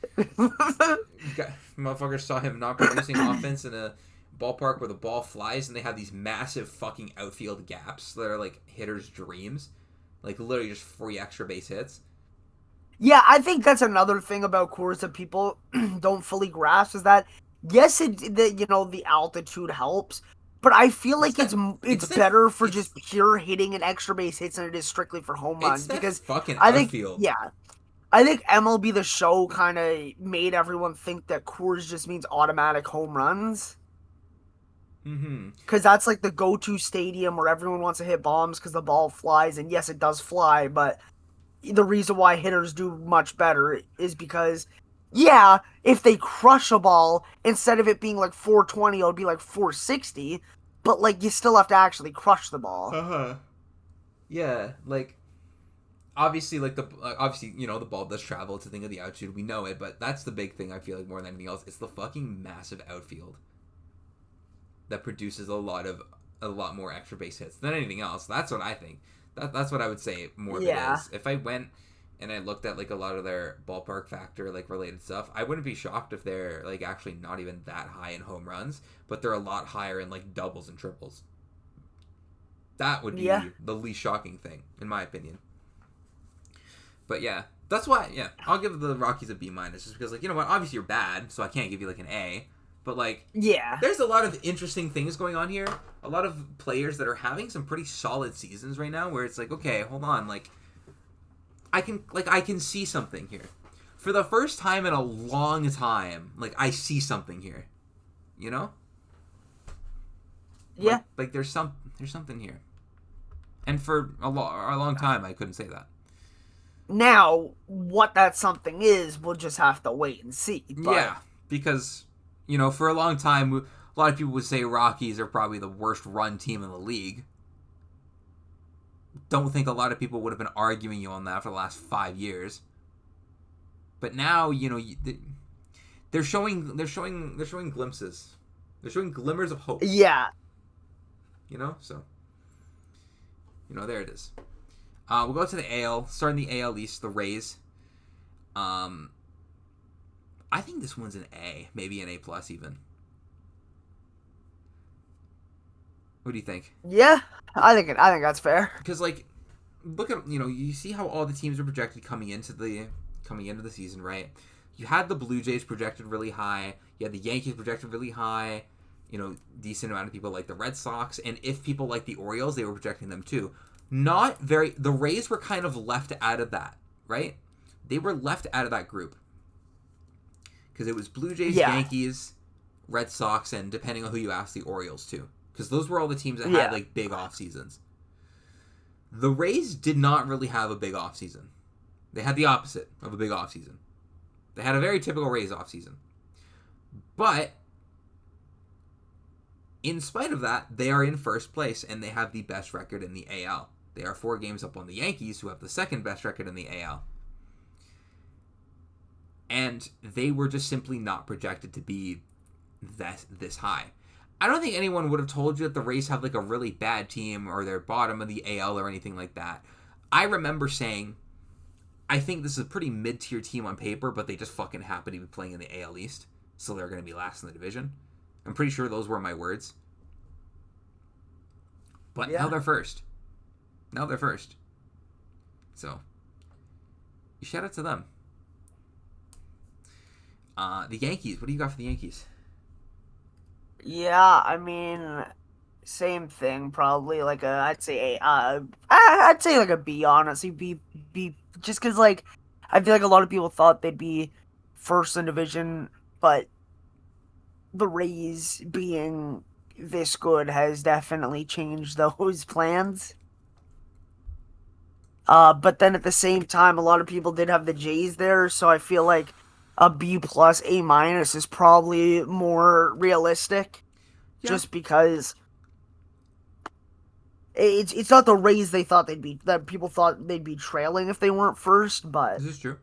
Motherfuckers saw him not producing offense in a ballpark where the ball flies and they have these massive fucking outfield gaps that are like hitters' dreams. Like literally just free extra base hits. Yeah, I think that's another thing about Coors that people don't fully grasp is that, yes, the altitude helps, but I feel like it's better for just pure hitting and extra base hits than it is strictly for home runs. Because fucking I think, outfield. I think MLB The Show kind of made everyone think that Coors just means automatic home runs. Because that's like the go-to stadium where everyone wants to hit bombs because the ball flies, and yes, it does fly, but the reason why hitters do much better is because, if they crush a ball, instead of it being like 420, it would be like 460, but like you still have to actually crush the ball. Yeah, like obviously, like the ball does travel. It's a thing of the outfield. We know it, but that's the big thing. I feel like more than anything else, it's the fucking massive outfield that produces a lot more extra base hits than anything else. That's what I think. That's what I would say more of it is. If I went and I looked at like a lot of their ballpark factor like related stuff, I wouldn't be shocked if they're like actually not even that high in home runs, but they're a lot higher in like doubles and triples. That would be the least shocking thing, in my opinion. But yeah, that's why, I'll give the Rockies a B minus, just because, like, you know what, obviously you're bad, so I can't give you like an A. But like, there's a lot of interesting things going on here. A lot of players that are having some pretty solid seasons right now, where it's like, okay, hold on, like, I can see something here. For the first time in a long time, like, I see something here. You know? Yeah. Like there's something here. And for a long time, I couldn't say that. Now, what that something is, we'll just have to wait and see. But... yeah, because, you know, for a long time, a lot of people would say Rockies are probably the worst run team in the league. Don't think a lot of people would have been arguing you on that for the last 5 years. But now, you know, They're showing glimpses. They're showing glimmers of hope. Yeah. So there it is. We'll go to the AL. Starting the AL East, the Rays. I think this one's an A, maybe an A plus even. What do you think? Yeah, I think that's fair. Because look at you see how all the teams are projected coming into the season, right? You had the Blue Jays projected really high. You had the Yankees projected really high. Decent amount of people like the Red Sox, and if people like the Orioles, they were projecting them too. The Rays were kind of left out of that, right? They were left out of that group. Because it was Blue Jays, Yankees, Red Sox, and depending on who you ask, the Orioles too. Because those were all the teams that had big off seasons. The Rays did not really have a big off season. They had the opposite of a big off season. They had a very typical Rays off season. But in spite of that, they are in first place and they have the best record in the AL. They are 4 games up on the Yankees, who have the second best record in the AL. And they were just simply not projected to be this high. I don't think anyone would have told you that the Rays have a really bad team or they're bottom of the AL or anything like that. I remember saying, I think this is a pretty mid-tier team on paper, but they just fucking happen to be playing in the AL East, so they're going to be last in the division. I'm pretty sure those were my words. But now they're first. So, you shout out to them. The Yankees. What do you got for the Yankees? Yeah, I mean, same thing probably. I'd say a B. Honestly, B. Just because I feel like a lot of people thought they'd be first in division, but the Rays being this good has definitely changed those plans. But then at the same time, a lot of people did have the Jays there, so I feel like a B plus, A minus is probably more realistic. Yeah. Just because it's not the Rays they thought that people thought they'd be trailing if they weren't first, but this is true.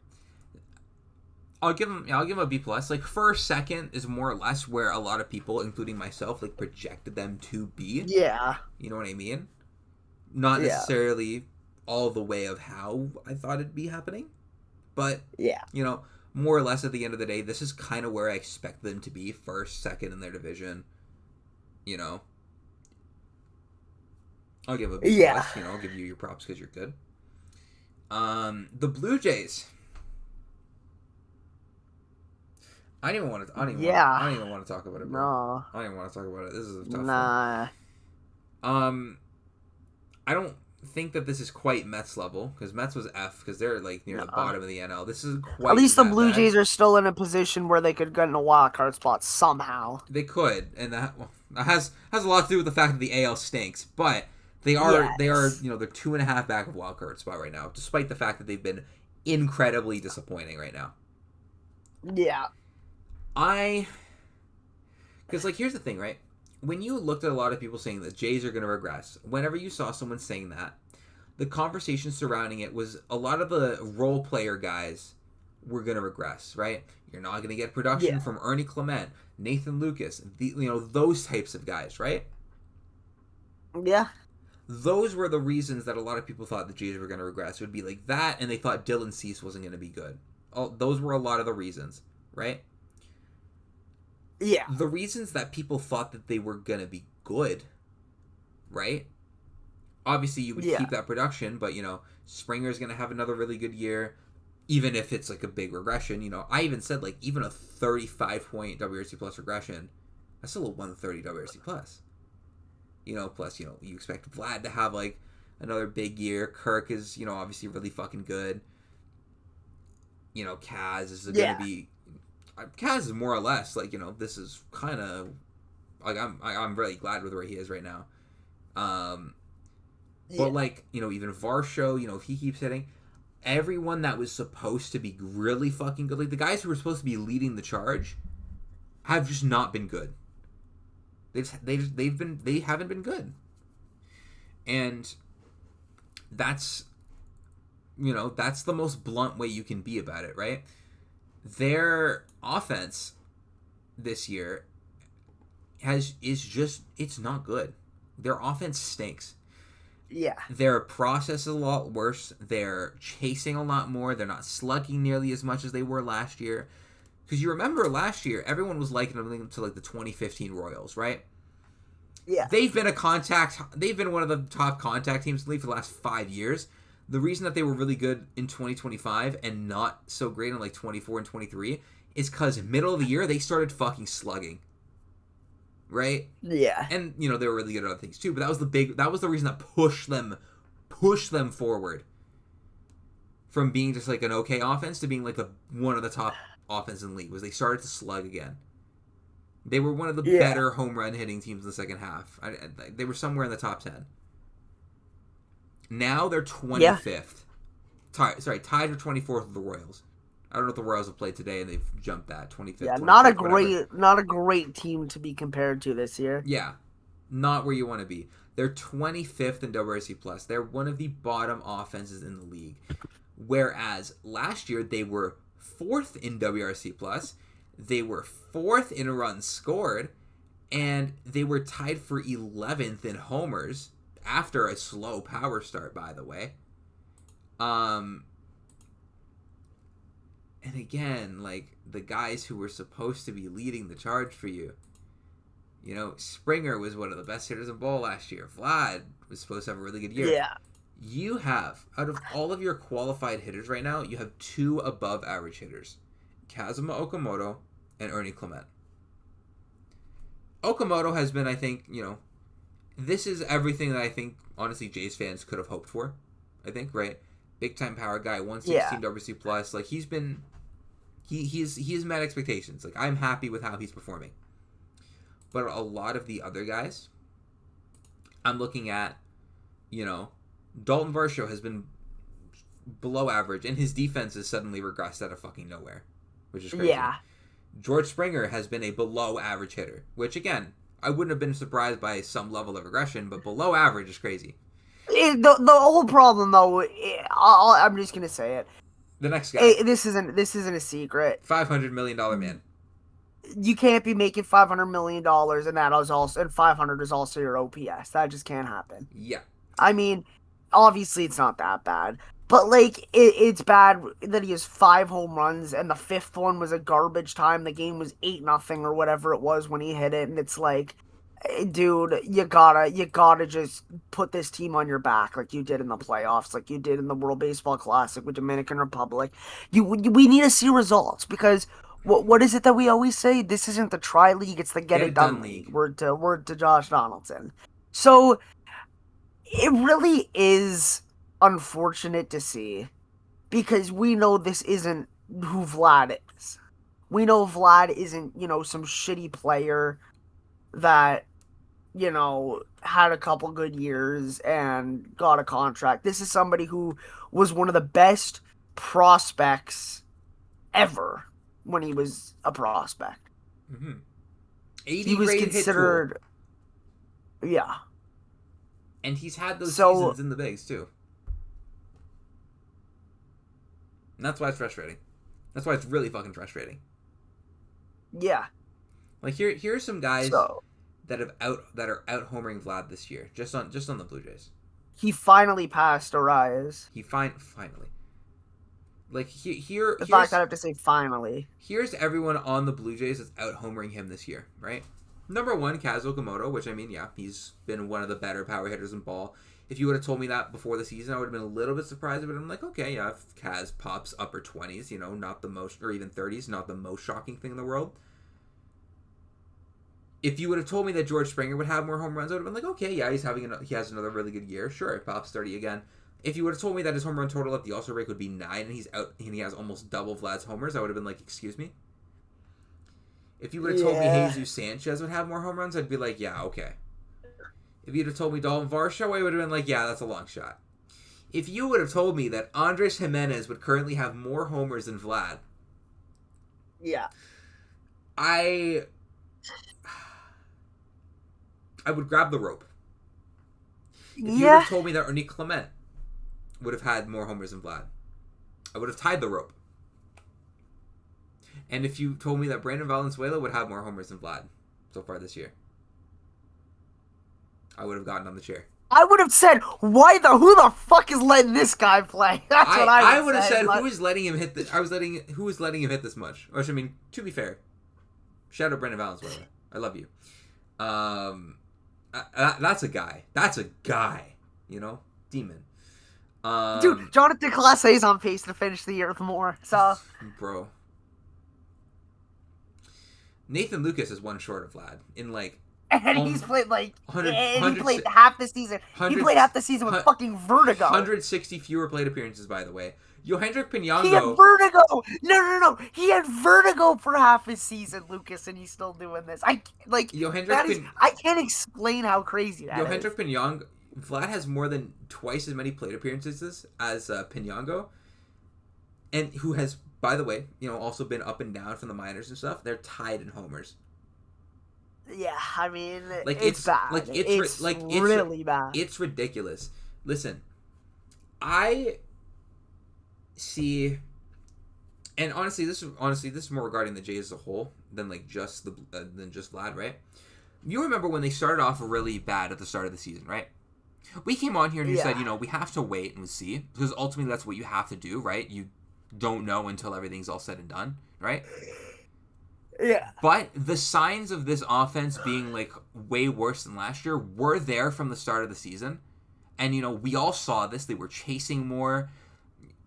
I'll give them a B plus. First, second is more or less where a lot of people, including myself, projected them to be. Yeah. You know what I mean? Not necessarily all the way of how I thought it'd be happening, but more or less at the end of the day, this is kind of where I expect them to be, first, second in their division. I'll give a B plus. I'll give you your props because you're good. The Blue Jays. I don't even want to talk about it, bro. No. I don't even want to talk about it. This is a tough one. I don't think that this is quite Mets level, because Mets was F, because they're near the bottom of the NL. This is quite. At least the Blue Jays are still in a position where they could get in a wild card spot somehow. They could, and that has a lot to do with the fact that the AL stinks, but they are they're 2.5 back of wild card spot right now, despite the fact that they've been incredibly disappointing right now. Yeah. Because here's the thing, right? When you looked at a lot of people saying that Jays are going to regress, whenever you saw someone saying that, the conversation surrounding it was a lot of the role player guys were going to regress, right? You're not going to get production from Ernie Clement, Nathan Lucas, those types of guys, right? Yeah. Those were the reasons that a lot of people thought the Jays were going to regress. It would be that, and they thought Dylan Cease wasn't going to be good. Those were a lot of the reasons, right? Yeah. The reasons that people thought that they were going to be good, right? Obviously, you would keep that production, but, Springer's going to have another really good year, even if it's, a big regression. I even said, even a 35-point WRC plus regression, that's still a 130 WRC plus. Plus, you expect Vlad to have, another big year. Kirk is, obviously really fucking good. Kaz is going to be... Kaz is more or less this is kind of I'm really glad with where he is right now. But even Varsho, if he keeps hitting, everyone that was supposed to be really fucking good, the guys who were supposed to be leading the charge, have just not been good. They haven't been good, and that's the most blunt way you can be about it, right? Their offense this year it's not good. Their offense stinks. Yeah. Their process is a lot worse. They're chasing a lot more. They're not slugging nearly as much as they were last year. Because you remember last year, everyone was likening them to like the 2015 Royals, right? Yeah. They've been one of the top contact teams in the league for the last 5 years. The reason that they were really good in 2025 and not so great in like 24 and 23 is because middle of the year they started fucking slugging. Right? Yeah. And they were really good at other things too, but that was the reason that pushed them forward from being just like an okay offense to being like one of the top offenses in the league. Was they started to slug again. They were one of the better home run hitting teams in the second half. They were somewhere in the top 10. Now they're 25th. Tied for 24th with the Royals. I don't know if the Royals have played today and they've jumped that 25th. Yeah, 25th, not a great team to be compared to this year. Yeah, not where you want to be. They're 25th in WRC plus. They're one of the bottom offenses in the league. Whereas last year they were 4th in WRC plus. They were 4th in runs scored, and they were tied for 11th in homers after a slow power start, by the way. And again, like, the guys who were supposed to be leading the charge for you. Springer was one of the best hitters in ball last year. Vlad was supposed to have a really good year. Yeah. You have, out of all of your qualified hitters right now, you have 2 above average hitters. Kazuma Okamoto and Ernie Clement. Okamoto has been, I think, this is everything that I think, honestly, Jays fans could have hoped for. I think, right? Big time power guy, 116 WRC plus. Like, he's been, he's met expectations. Like, I'm happy with how he's performing. But a lot of the other guys, I'm looking at, Dalton Varsho has been below average, and his defense has suddenly regressed out of fucking nowhere, which is crazy. Yeah. George Springer has been a below average hitter, which, again, I wouldn't have been surprised by some level of regression, but below average is crazy. The whole problem, though, I'm just gonna say it. The next guy. This isn't a secret. $500 million man. You can't be making $500 million, and that is also, and 500 is also your OPS. That just can't happen. Yeah. I mean, obviously it's not that bad, but like it's bad that he has 5 home runs, and the 5th one was a garbage time. The game was 8-0 or whatever it was when he hit it, and it's like, dude, you gotta just put this team on your back like you did in the playoffs, like you did in the World Baseball Classic with Dominican Republic. We need to see results, because what is it that we always say? This isn't the try league, it's the get it done league. Word to Josh Donaldson. So it really is unfortunate to see, because we know this isn't who Vlad is. We know Vlad isn't, some shitty player that, had a couple good years and got a contract. This is somebody who was one of the best prospects ever when he was a prospect. Mm-hmm. 80 he was considered, yeah. And he's had those seasons in the bigs, too. And that's why it's frustrating. That's why it's really fucking frustrating. Yeah. Like, here are some guys that are out homering Vlad this year, just on the Blue Jays. He finally passed Arias. He finally. Like, here's fact I have to say finally. Here's everyone on the Blue Jays that's out homering him this year, right? Number 1, Kaz Okamoto, which, I mean, yeah, he's been one of the better power hitters in ball. If you would have told me that before the season, I would have been a little bit surprised, but I'm like, okay, yeah, if Kaz pops upper 20s, not the most, or even 30s, not the most shocking thing in the world. If you would have told me that George Springer would have more home runs, I would have been like, okay, yeah, he has another really good year. Sure, it pops 30 again. If you would have told me that his home run total at the All-Star break would be 9 and he's out and he has almost double Vlad's homers, I would have been like, excuse me? If you would have told me Jesus Sanchez would have more home runs, I'd be like, yeah, okay. If you'd have told me Dalton Varsho, I would have been like, yeah, that's a long shot. If you would have told me that Andres Jimenez would currently have more homers than Vlad, yeah, I would grab the rope. If you would have told me that Ernie Clement would have had more homers than Vlad, I would have tied the rope. And if you told me that Brandon Valenzuela would have more homers than Vlad so far this year, I would have gotten on the chair. I would have said, who the fuck is letting this guy play? That's what I would have say, said, who is letting him hit who is letting him hit this much? Which, I mean, to be fair, shout out Brandon Valenzuela. I love you. That's a guy. That's a guy. You know? Demon. Dude, Jonathan Clase is on pace to finish the year with more, so... Bro. Nathan Lucas is one short of Vlad in, like... And he's played, like... he played half the season. He played half the season with fucking vertigo. 160 fewer plate appearances, by the way. Yohendrick Pinango... He had vertigo! No. He had vertigo for half his season, Lucas, and he's still doing this. I can't explain how crazy that is. Yohendrick Pinango... Vlad has more than twice as many plate appearances as Pinango. And who has, by the way, also been up and down from the minors and stuff. They're tied in homers. Yeah, I mean, it's bad. It's really bad. It's ridiculous. Listen, I see, and honestly, this is more regarding the Jays as a whole than just Vlad, right? You remember when they started off really bad at the start of the season, right? We came on here and you said, we have to wait and see, because ultimately that's what you have to do, right? You don't know until everything's all said and done, right? Yeah. But the signs of this offense being way worse than last year were there from the start of the season. And we all saw this. They were chasing more.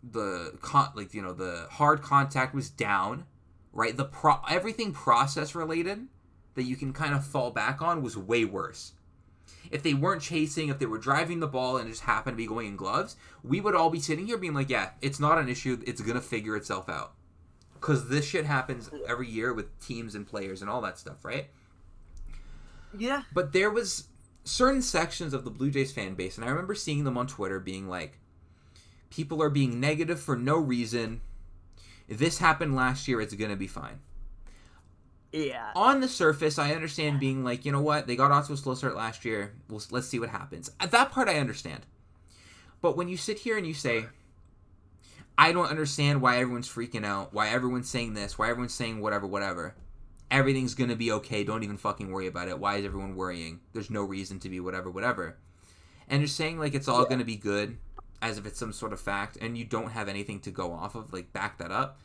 The hard contact was down, right? Everything process related that you can kind of fall back on was way worse. If they weren't chasing, if they were driving the ball and it just happened to be going in gloves, we would all be sitting here being like, yeah, it's not an issue. It's going to figure itself out. Because this shit happens every year with teams and players and all that stuff, right? Yeah. But there was certain sections of the Blue Jays fan base, and I remember seeing them on Twitter being like, people are being negative for no reason. If this happened last year, it's going to be fine. Yeah. On the surface, I understand being like, you know what? They got off to a slow start last year. Let's see what happens. At that part, I understand. But when you sit here and you say, I don't understand why everyone's freaking out, why everyone's saying this, why everyone's saying whatever. Everything's going to be okay. Don't even fucking worry about it. Why is everyone worrying? There's no reason to be whatever. And you're saying it's all going to be good as if it's some sort of fact and you don't have anything to go off of, back that up.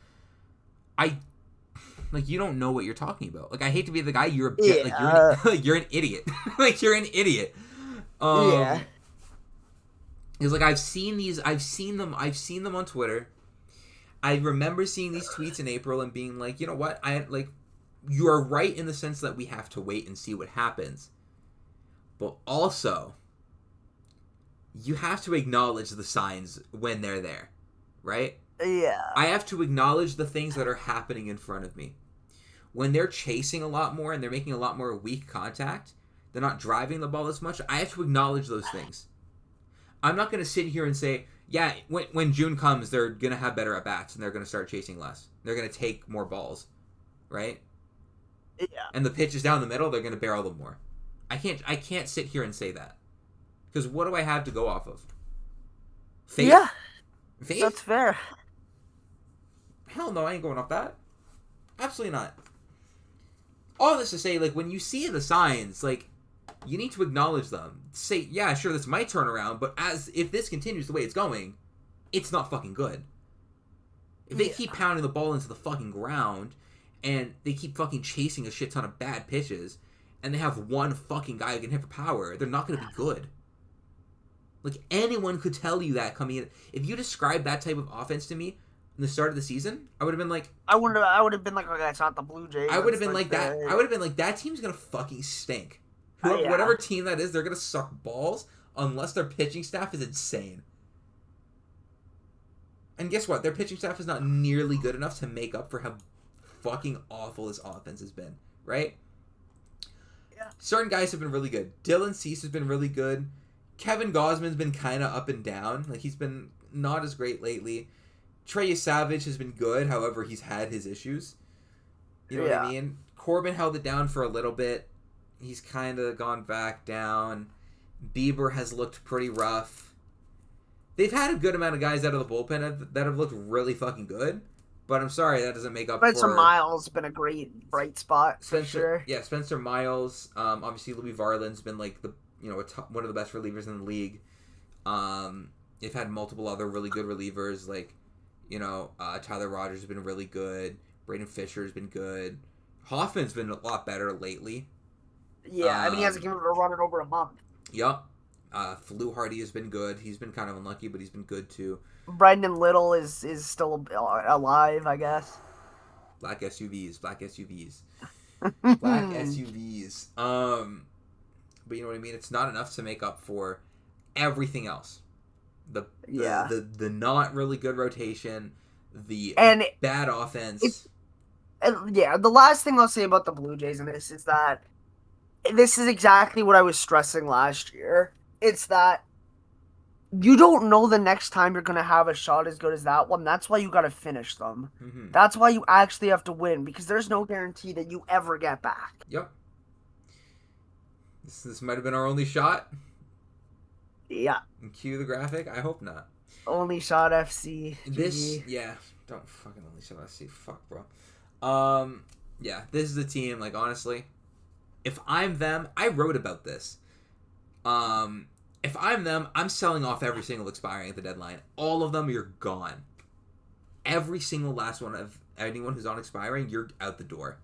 You don't know what you're talking about. I hate to be the guy. You're you're an idiot. You're an idiot. Yeah. It's I've seen them on Twitter. I remember seeing these tweets in April and being like, you know what? You are right in the sense that we have to wait and see what happens. But also, you have to acknowledge the signs when they're there, right? Yeah. I have to acknowledge the things that are happening in front of me. When they're chasing a lot more and they're making a lot more weak contact, they're not driving the ball as much, I have to acknowledge those things. I'm not going to sit here and say, yeah, when June comes, they're going to have better at-bats and they're going to start chasing less. They're going to take more balls, right? Yeah. And the pitches down the middle, they're going to barrel them more. I can't sit here and say that. Because what do I have to go off of? Faith? Yeah. Faith? That's fair. Hell no, I ain't going off that. Absolutely not. All this to say, when you see the signs, you need to acknowledge them. Say, yeah, sure, this might turn around, but if this continues the way it's going, it's not fucking good. If they keep pounding the ball into the fucking ground, and they keep fucking chasing a shit ton of bad pitches, and they have one fucking guy who can hit for power, they're not going to be good. Anyone could tell you that coming in. If you describe that type of offense to me in the start of the season, I would have been like... I would have been like, okay, it's not the Blue Jays. I would have been like that. I would have been like, that team's going to fucking stink. Whatever team that is, they're going to suck balls unless their pitching staff is insane. And guess what? Their pitching staff is not nearly good enough to make up for how fucking awful this offense has been, right? Yeah. Certain guys have been really good. Dylan Cease has been really good. Kevin Gausman's been kind of up and down. He's been not as great lately. Trey Savage has been good, however, he's had his issues. You know what I mean? Corbin held it down for a little bit. He's kind of gone back down. Bieber has looked pretty rough. They've had a good amount of guys out of the bullpen that have looked really fucking good. But I'm sorry, that doesn't make up Spencer for Miles been a great bright spot for sure. Yeah, Spencer Miles. Obviously, Louis Varland's been like one of the best relievers in the league. They've had multiple other really good relievers, like Tyler Rogers has been really good. Braden Fisher's been good. Hoffman's been a lot better lately. Yeah, I mean he hasn't given it a run in over a month. Yep. Flu Hardy has been good. He's been kind of unlucky, but he's been good too. Brendan Little is still alive, I guess. Black SUVs. Black SUVs. But you know what I mean? It's not enough to make up for everything else. The not really good rotation, the bad offense. The last thing I'll say about the Blue Jays in this is that this is exactly what I was stressing last year. It's that you don't know the next time you're going to have a shot as good as that one. That's why you got to finish them. Mm-hmm. That's why you actually have to win, because there's no guarantee that you ever get back. Yep. This might have been our only shot. Yeah. And cue the graphic. I hope not. Only shot FC. Don't fucking only shot FC. Fuck, bro. Yeah, this is a team, like, honestly, if I'm them, I wrote about this. If I'm them, I'm selling off every single expiring at the deadline. All of them, you're gone. Every single last one of anyone who's on expiring, you're out the door.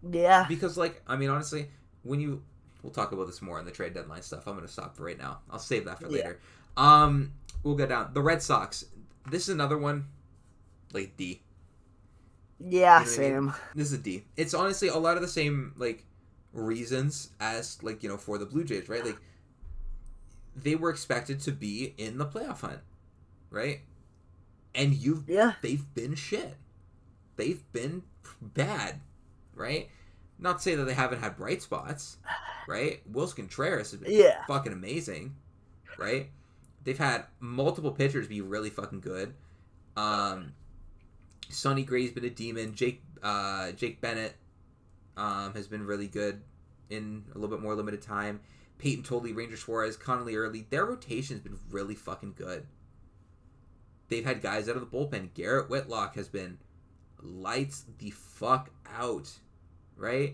Yeah. Because, like, I mean, honestly, we'll talk about this more in the trade deadline stuff. I'm going to stop for right now. I'll save that for later. We'll go down. The Red Sox. This is another one, like, D. Yeah, you know same. I mean? This is a D. It's honestly a lot of the same, like, reasons as, like, for the Blue Jays, right? Like, they were expected to be in the playoff hunt, right? And they've been shit. They've been bad, right? Not to say that they haven't had bright spots, right? Wilson Contreras has been fucking amazing, right? They've had multiple pitchers be really fucking good. Sonny Gray's been a demon. Jake Bennett has been really good in a little bit more limited time. Peyton Tolley, Ranger Suarez, Connolly Early. Their rotation has been really fucking good. They've had guys out of the bullpen. Garrett Whitlock has been lights the fuck out, right?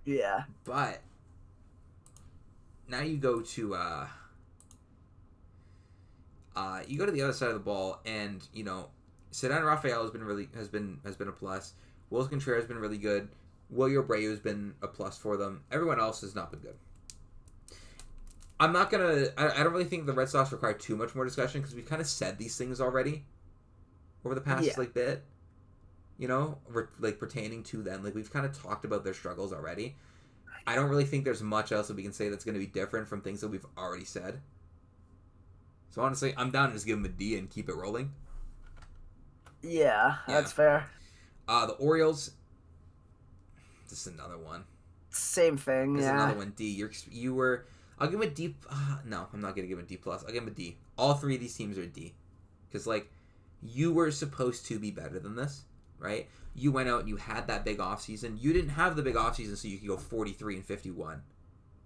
Yeah. But now you go to the other side of the ball, and Ceddanne Rafael has been a plus. Wilson Contreras has been really good. Wilyer Abreu has been a plus for them. Everyone else has not been good. I don't really think the Red Sox require too much more discussion because we've kind of said these things already over the past bit. Pertaining to them. Like, we've kind of talked about their struggles already. I don't really think there's much else that we can say that's going to be different from things that we've already said. So honestly, I'm down to just give them a D and keep it rolling. Yeah, that's fair. The Orioles, this is another one. Same thing, This is another one, D. I'll give him a D. No, I'm not going to give him a D+. I'll give him a D. All three of these teams are a D. Because, like, you were supposed to be better than this, right? You went out and you had that big offseason. You didn't have the big offseason so you could go 43-51.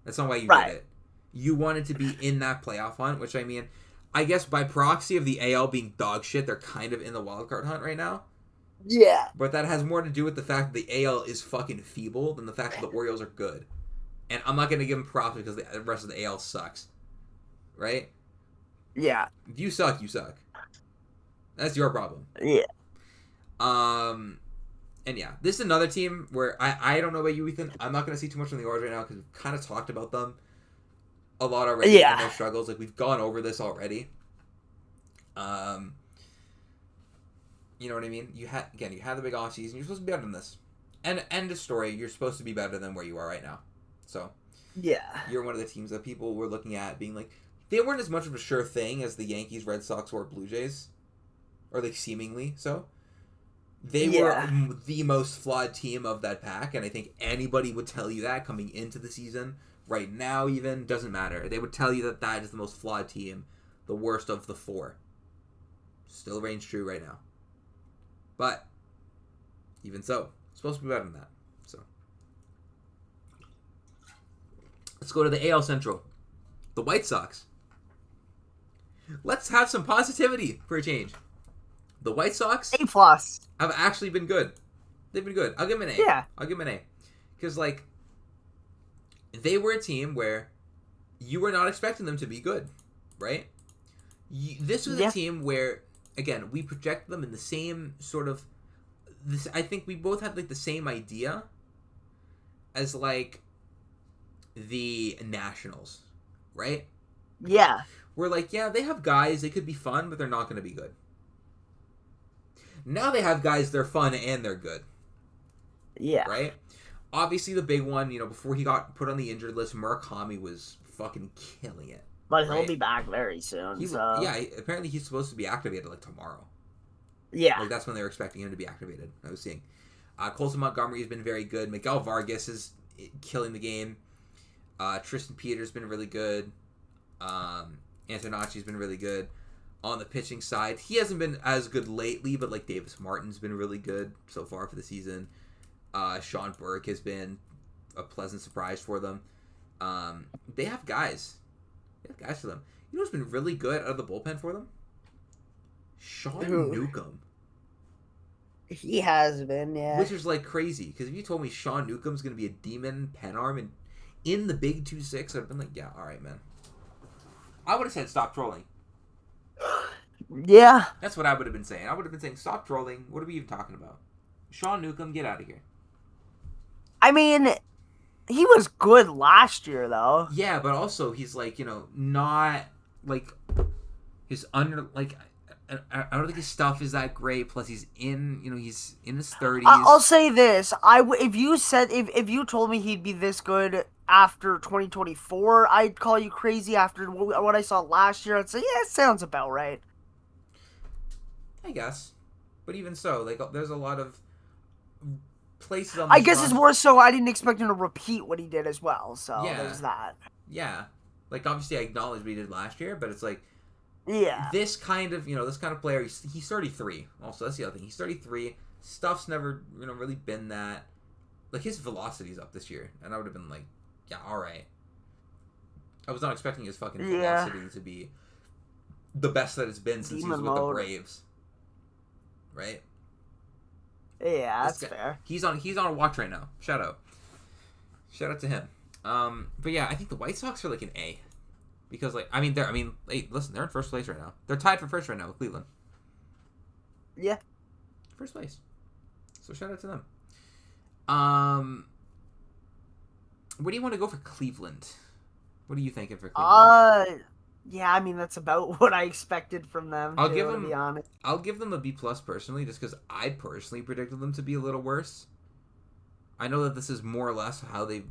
That's not why you did it. You wanted to be in that playoff hunt, which, I mean, I guess by proxy of the AL being dog shit, they're kind of in the wildcard hunt right now. Yeah. But that has more to do with the fact that the AL is fucking feeble than the fact that the Orioles are good. And I'm not going to give them props because the rest of the AL sucks. Right? Yeah. If you suck, you suck. That's your problem. Yeah. And yeah, this is another team where I don't know about you, Ethan. I'm not going to see too much from the Orioles right now because we've kind of talked about them a lot already and their struggles. Like, we've gone over this already. You know what I mean? You had the big offseason. You're supposed to be better than this. And end of story. You're supposed to be better than where you are right now. So you're one of the teams that people were looking at being like, they weren't as much of a sure thing as the Yankees, Red Sox, or Blue Jays, or like seemingly so. They were the most flawed team of that pack, and I think anybody would tell you that coming into the season. Right now, even doesn't matter. They would tell you that is the most flawed team, the worst of the four. Still reigns true right now. But even so, it's supposed to be better than that. So let's go to the AL Central. The White Sox. Let's have some positivity for a change. The White Sox A+. have actually been good. They've been good. I'll give them an A. Yeah. I'll give them an A. Because, like, they were a team where you were not expecting them to be good, right? This was a team where, again, we projected them in the same sort of... I think we both had, like, the same idea as, like, the Nationals, right? Yeah. We're like, yeah, they have guys, they could be fun, but they're not going to be good. Now they have guys, they're fun and they're good. Yeah. Right? Obviously, the big one, before he got put on the injured list, Murakami was fucking killing it. But he'll be back very soon. Yeah, apparently he's supposed to be activated, like, tomorrow. Yeah. Like, that's when they were expecting him to be activated, I was seeing. Colson Montgomery has been very good. Miguel Vargas is killing the game. Tristan Peter's been really good. Antonacci's been really good. On the pitching side, he hasn't been as good lately, but, like, Davis Martin's been really good so far for the season. Sean Burke has been a pleasant surprise for them. They have guys. They have guys for them. You know who's been really good out of the bullpen for them? Sean Newcomb. He has been, yeah. Which is, like, crazy, because if you told me Sean Newcomb's going to be a demon pen arm in the big 2-6, I'd have been like, yeah, all right, man. I would have said stop trolling. Yeah. That's what I would have been saying. I would have been saying, stop trolling. What are we even talking about? Sean Newcomb, get out of here. I mean, he was good last year, though. Yeah, but also he's, like, not, like, his I don't think his stuff is that great. Plus, he's in his 30s. I'll say this: if you told me he'd be this good after 2024, I'd call you crazy. After what I saw last year, I'd say, yeah, it sounds about right. I guess, but even so, like, there's a lot of places on. I guess it's more so I didn't expect him to repeat what he did as well. So there's that. Yeah, like, obviously I acknowledge what he did last year, but it's like. Yeah. This kind of player, he's 33. Also, that's the other thing. He's 33. Stuff's never, really been that. Like, his velocity's up this year. And I would have been like, yeah, all right. I was not expecting his fucking velocity to be the best that it's been since he was with the Braves. Right? Yeah, that's fair. He's on a watch right now. Shout out to him. But yeah, I think the White Sox are like an A. Because, like, hey, listen, they're in first place right now. They're tied for first right now with Cleveland. Yeah. First place. So shout out to them. Where do you want to go for Cleveland? What are you thinking for Cleveland? Yeah, I mean, that's about what I expected from them, to be honest. I'll give them a B+ personally, just because I personally predicted them to be a little worse. I know that this is more or less how they,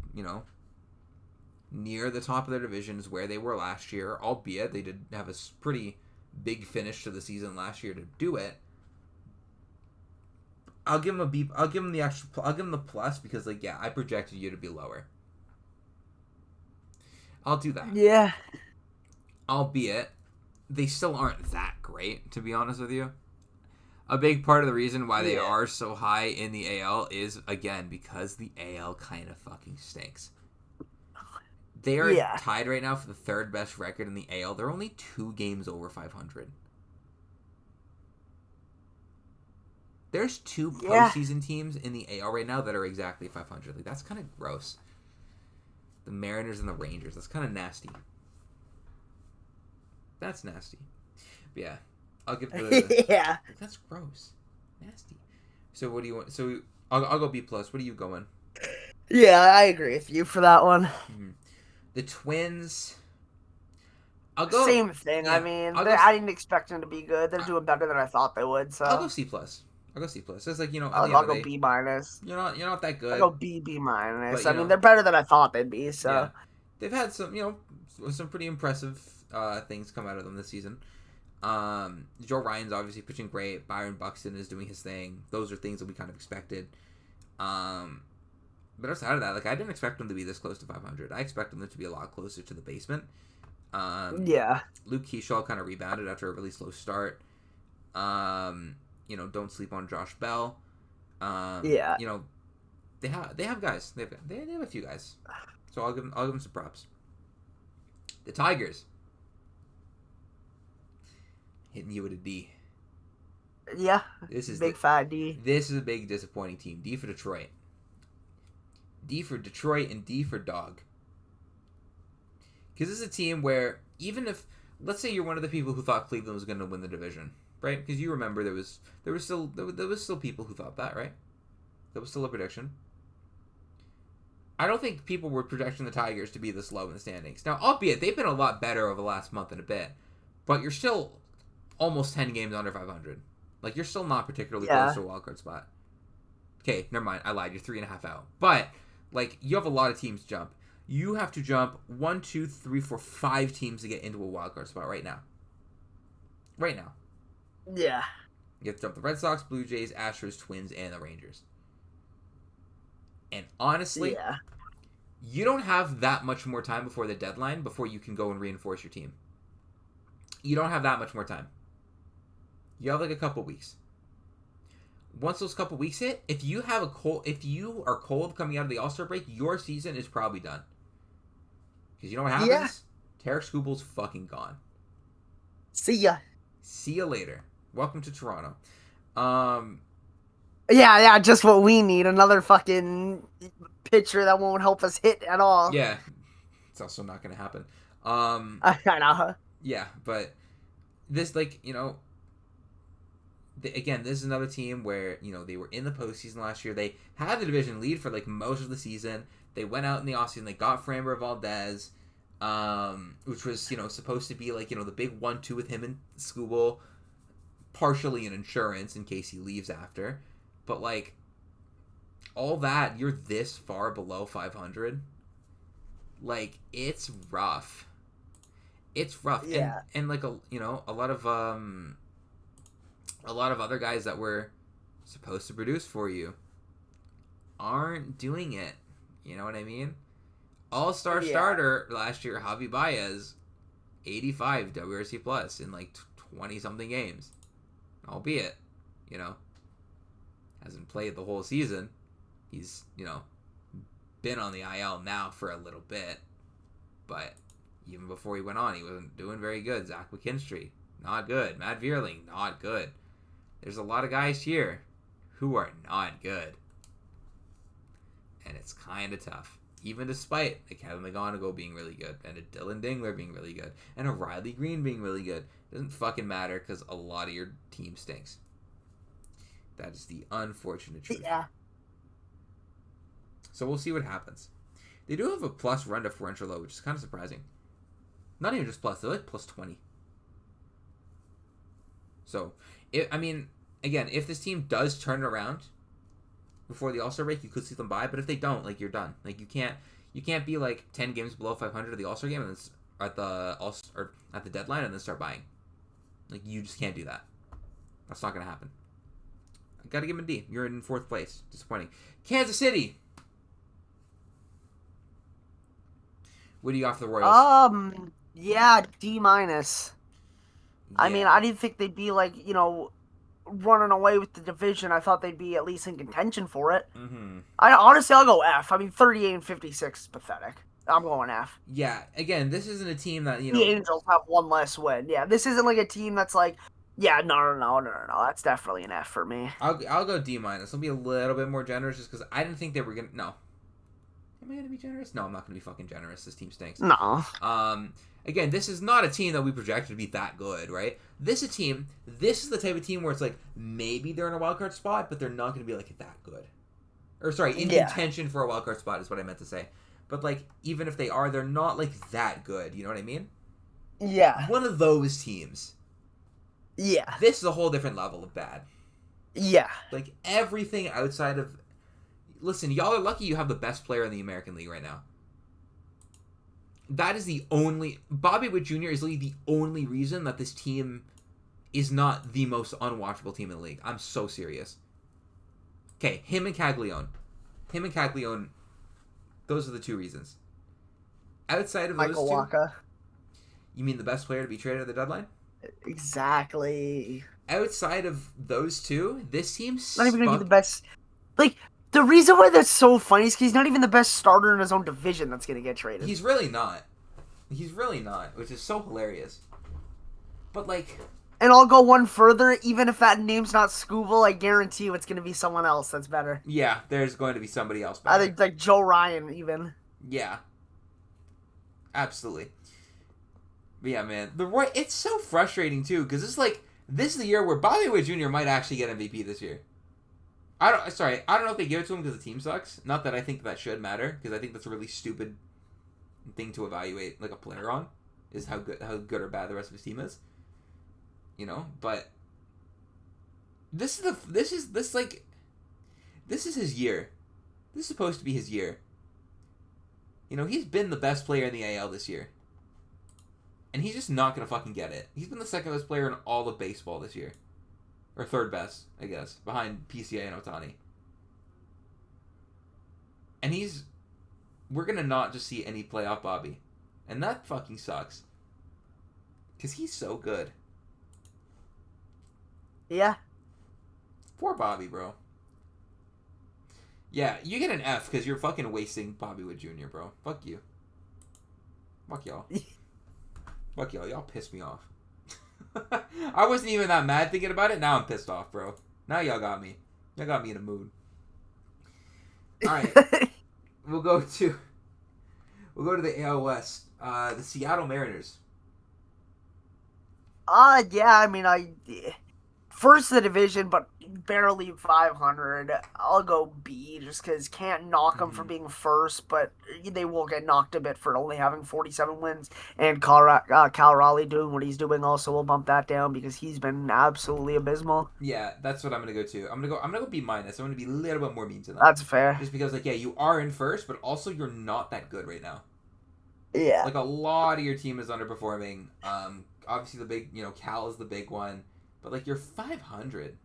near the top of their divisions where they were last year, albeit they did have a pretty big finish to the season last year to do it. I'll give them a B. I'll give them the plus because, like, yeah, I projected you to be lower. I'll do that. Yeah. Albeit, they still aren't that great, to be honest with you. A big part of the reason why they are so high in the AL is, again, because the AL kind of fucking stinks. They are tied right now for the third best record in the AL. They're only 2 games over 500. There's 2 postseason teams in the AL right now that are exactly 500. Like, that's kind of gross. The Mariners and the Rangers. That's kind of nasty. That's nasty. But yeah, I'll give the Like, that's gross, nasty. So what do you want? So I'll go B+. What are you going? Yeah, I agree with you for that one. Mm-hmm. The Twins. I'll go same thing. Yeah, I mean, I didn't expect them to be good. They're doing better than I thought they would. So I'll go C+. It's like, I'll go B-. You're not that good. I'll go B-. I mean, they're better than I thought they'd be. So yeah. They've had some pretty impressive things come out of them this season. Joe Ryan's obviously pitching great. Byron Buxton is doing his thing. Those are things that we kind of expected. But outside of that, like, I didn't expect them to be this close to 500. I expected them to be a lot closer to the basement. Luke Keyshaw kind of rebounded after a really slow start. Don't sleep on Josh Bell. They have guys. They have a few guys. So I'll give them some props. The Tigers. Hitting you with a D. Yeah, This is big fat D. This is a big disappointing team. D for Detroit. D for Detroit and D for Dog. Because this is a team where even if, let's say you're one of the people who thought Cleveland was going to win the division, right? Because you remember there was still people who thought that, right? That was still a prediction. I don't think people were projecting the Tigers to be this low in the standings. Now, albeit they've been a lot better over the last month and a bit, but you're still almost 10 games under 500. Like, you're still not particularly close to a wildcard spot. Okay, never mind. I lied. You're 3.5 out. But, like, you have a lot of teams to jump. You have to jump 1, 2, 3, 4, 5 teams to get into a wildcard spot right now. Right now. Yeah. You have to jump the Red Sox, Blue Jays, Astros, Twins, and the Rangers. And honestly, you don't have that much more time before the deadline before you can go and reinforce your team. You don't have that much more time. You have like a couple weeks. Once those couple weeks hit, if you are cold coming out of the All-Star break, your season is probably done. Because you know what happens? Yeah. Tarek Skubal's fucking gone. See ya. See you later. Welcome to Toronto. Yeah, just what we need. Another fucking pitcher that won't help us hit at all. Yeah. It's also not going to happen. I know. Yeah, but this, like, you know, again, this is another team where, you know, they were in the postseason last year. They had the division lead for, like, most of the season. They went out in the offseason. They got Framber Valdez, which was, you know, supposed to be, like, you know, the big 1-2 with him and Skubal, partially an insurance in case he leaves after. But, like, all that, you're this far below 500. Like, it's rough. It's rough. Yeah. And like, you know, a lot of other guys that were supposed to produce for you aren't doing it. You know what I mean? All-star starter last year, Javi Baez, 85 WRC plus in like 20-something games. Albeit, you know, hasn't played the whole season. He's, you know, been on the IL now for a little bit. But even before he went on, he wasn't doing very good. Zach McKinstry, not good. Matt Vierling, not good. There's a lot of guys here who are not good. And it's kind of tough. Even despite a Kevin McGonigal being really good, and a Dylan Dingler being really good, and a Riley Green being really good. Doesn't fucking matter because a lot of your team stinks. That is the unfortunate truth. Yeah. So we'll see what happens. They do have a plus run differential, though, which is kind of surprising. Not even just plus, they're like plus 20. So, I mean, again, if this team does turn it around before the All-Star break, you could see them by. But if they don't, like, you're done. Like, you can't be like 10 games below 500 at the All-Star game and then at the deadline and then start buying. Like, you just can't do that. That's not gonna happen. I gotta give him a D. You're in 4th place. Disappointing. Kansas City. What do you got for the Royals? Yeah, D-. Yeah. I mean, I didn't think they'd be like, you know, running away with the division. I thought they'd be at least in contention for it. Mm-hmm. Honestly, I'll go F. I mean, 38-56 is pathetic. I'm going F. Yeah, again, this isn't a team that, you know... The Angels have one less win. Yeah, this isn't like a team that's like, yeah, no. That's definitely an F for me. I'll go D-. I'll be a little bit more generous just because I didn't think they were going to... No. Am I going to be generous? No, I'm not going to be fucking generous. This team stinks. No. Again, this is not a team that we projected to be that good, right? This is the type of team where it's like, maybe they're in a wildcard spot, but they're not going to be like that good. Or sorry, in contention for a wildcard spot is what I meant to say. But like, even if they are, they're not like that good. You know what I mean? Yeah. One of those teams. Yeah. This is a whole different level of bad. Yeah. Like, everything outside of... Listen, y'all are lucky you have the best player in the American League right now. That is the only... Bobby Witt Jr. is literally the only reason that this team is not the most unwatchable team in the league. I'm so serious. Okay, him and Caglione. Those are the two reasons. Outside of Michael those two... Wacha. You mean the best player to be traded at the deadline? Exactly. Outside of those two, this team's... Not even going to be the best... Like... The reason why that's so funny is because he's not even the best starter in his own division that's going to get traded. He's really not. Which is so hilarious. But, like, And I'll go one further. Even if that name's not Scooble, I guarantee you it's going to be someone else that's better. Yeah, there's going to be somebody else I better. think like Joe Ryan even. Yeah, absolutely. But yeah, man, the Roy. It's so frustrating too because it's like this is the year where Bobby Witt Jr. might actually get MVP this year. I don't know if they give it to him because the team sucks. Not that I think that should matter because I think that's a really stupid thing to evaluate like a player on, is how good or bad the rest of his team is. But this is his year. This is supposed to be his year. He's been the best player in the AL this year. And he's just not going to fucking get it. He's been the second best player in all of baseball this year. Or third best, I guess, behind PCA and Otani. And we're going to not just see any playoff Bobby. And that fucking sucks. Because he's so good. Yeah. Poor Bobby, bro. Yeah, you get an F because you're fucking wasting Bobby Witt Jr., bro. Fuck you. Fuck y'all. Fuck y'all. Y'all pissed me off. I wasn't even that mad thinking about it. Now I'm pissed off, bro. Now y'all got me. Y'all got me in a mood. Alright. We'll go to the AL West. The Seattle Mariners. Yeah, I mean, first the division, but barely 500. I'll go B just because can't knock them for being first, but they will get knocked a bit for only having 47 wins. And Cal Raleigh doing what he's doing also will bump that down because he's been absolutely abysmal. Yeah, that's what I'm gonna go to. I'm gonna go B minus. I'm gonna be a little bit more mean to them. That's fair. Just because, you are in first, but also you're not that good right now. Yeah. Like a lot of your team is underperforming. Obviously the big, Cal is the big one. But, you're 500.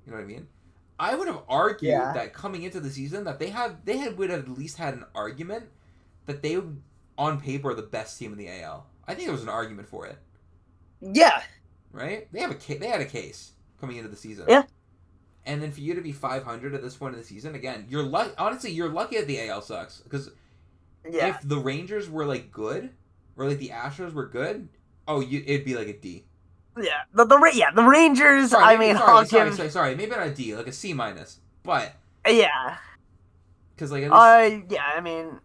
You know what I mean? I would have argued that coming into the season that would have at least had an argument that they, on paper, are the best team in the AL. I think there was an argument for it. Yeah. Right? They had a case coming into the season. Yeah. And then for you to be 500 at this point in the season, again, you're lucky. Honestly, you're lucky that the AL sucks. Because if the Rangers were, good, or, the Astros were good, it'd be, a D. Yeah, the Rangers. Sorry, maybe not a D, a C minus, but yeah, because yeah, I mean,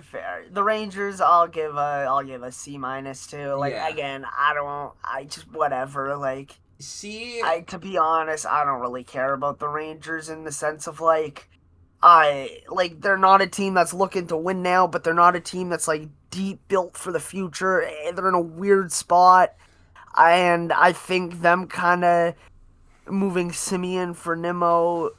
fair. The Rangers, I'll give a C minus too. Again, I just whatever. C. To be honest, I don't really care about the Rangers in the sense of they're not a team that's looking to win now, but they're not a team that's deep built for the future. They're in a weird spot. And I think them kind of moving Simeon for Nimmo,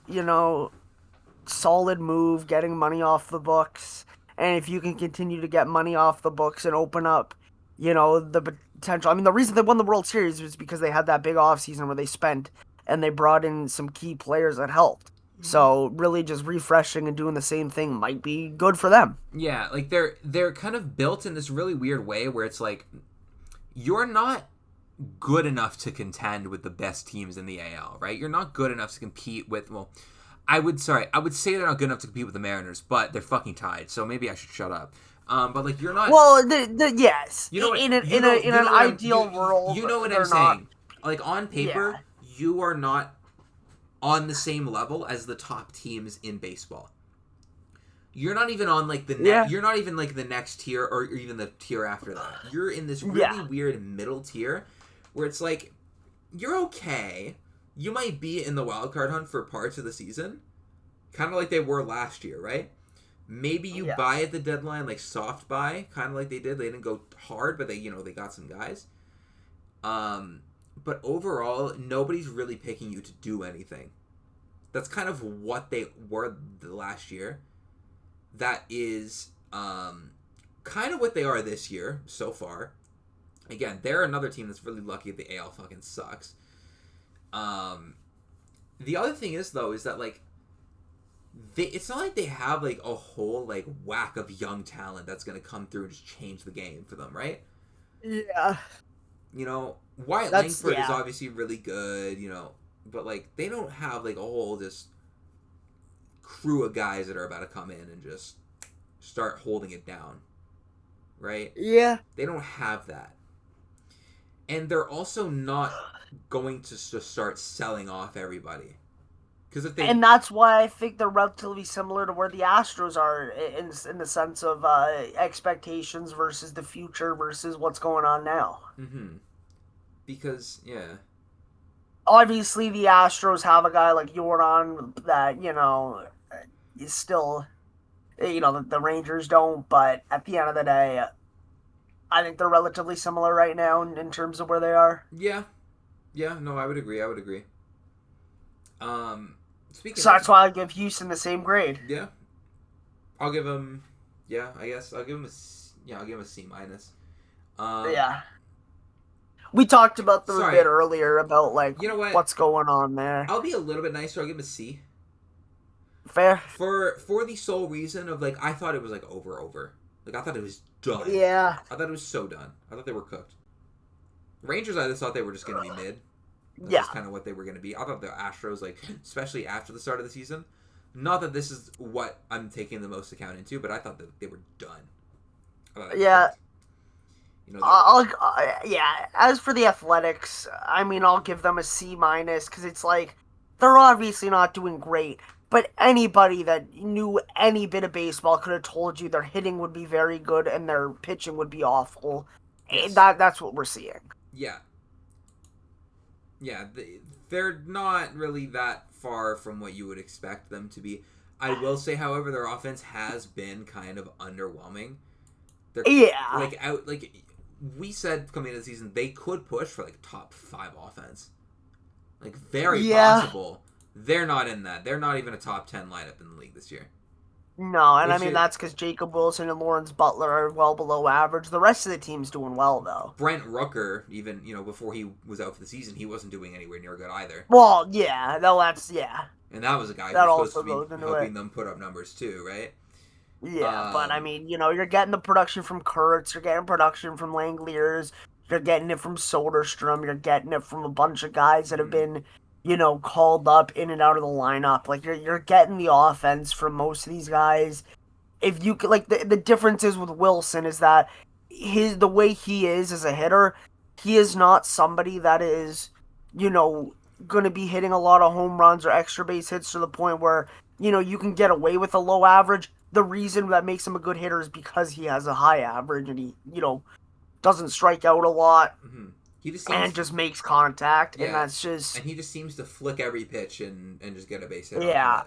solid move, getting money off the books. And if you can continue to get money off the books and open up, the potential. I mean, the reason they won the World Series was because they had that big offseason where they spent and they brought in some key players that helped. So really just refreshing and doing the same thing might be good for them. Yeah, they're kind of built in this really weird way where it's you're not good enough to contend with the best teams in the AL, right? You're not good enough to compete with, I would say they're not good enough to compete with the Mariners, but they're fucking tied, so maybe I should shut up. But you're not. Well, yes. You know what, in an ideal world, you know what I'm saying. On paper, you are not on the same level as the top teams in baseball. You're not even on you're not even the next tier or even the tier after that. You're in this really weird middle tier where it's you're okay. You might be in the wild card hunt for parts of the season, kind of like they were last year, right? Maybe you buy at the deadline, soft buy, kind of like they did. They didn't go hard, but they got some guys. But overall, nobody's really picking you to do anything. That's kind of what they were the last year. That is kind of what they are this year so far. Again, they're another team that's really lucky the AL fucking sucks. The other thing is, though, is that, it's not like they have, a whole, whack of young talent that's going to come through and just change the game for them, right? Yeah. Wyatt Langford is obviously really good, but, they don't have, a whole just crew of guys that are about to come in and just start holding it down, right? Yeah. They don't have that. And they're also not going to just start selling off everybody. Because if they... And that's why I think they're relatively similar to where the Astros are in the sense of expectations versus the future versus what's going on now. Mm-hmm. Because, yeah. Obviously, the Astros have a guy like Jordan that, is still, the Rangers don't, but at the end of the day, I think they're relatively similar right now in terms of where they are. Yeah. Yeah, no, I would agree. Speaking So of... that's why I give Houston the same grade. Yeah. I'll give him... Yeah, I guess. I'll give him a... Yeah, I'll give him a C minus. Yeah. We talked about them a bit earlier about, like, you know what? what's going on there. I'll be a little bit nicer. I'll give him a C. Fair. For the sole reason of, like, I thought it was, like, over. Like, I thought it was done. Yeah. I thought it was so done. I thought they were cooked. Rangers, I just thought they were just going to be mid. That's just kind of what they were going to be. I thought the Astros, like, especially after the start of the season, not that this is what I'm taking the most account into, but I thought that they were done. Yeah. Yeah. As for the Athletics, I mean, I'll give them a C minus because it's like they're obviously not doing great. But anybody that knew any bit of baseball could have told you their hitting would be very good and their pitching would be awful. Yes. That's what we're seeing. Yeah. Yeah, they're not really that far from what you would expect them to be. I will say, however, their offense has been kind of underwhelming. Like we said coming into the season, they could push for like top 5 offense. Like very possible. They're not in that. They're not even a top 10 lineup in the league this year. No, and I mean that's because Jacob Wilson and Lawrence Butler are well below average. The rest of the team's doing well though. Brent Rooker, even before he was out for the season, he wasn't doing anywhere near good either. Well, yeah, that's And that was a guy who was supposed to be helping them put up numbers too, right? Yeah, but I mean, you're getting the production from Kurtz, you're getting production from Langeliers, you're getting it from Soderstrom, you're getting it from a bunch of guys that have been, called up in and out of the lineup. Like you're getting the offense from most of these guys. If you could, like the difference is with Wilson is that the way he is as a hitter, he is not somebody that is, going to be hitting a lot of home runs or extra base hits to the point where, you can get away with a low average. The reason that makes him a good hitter is because he has a high average and he, doesn't strike out a lot. Mm-hmm. He just makes contact, yeah, and that's just... And he just seems to flick every pitch and just get a base hit. Yeah.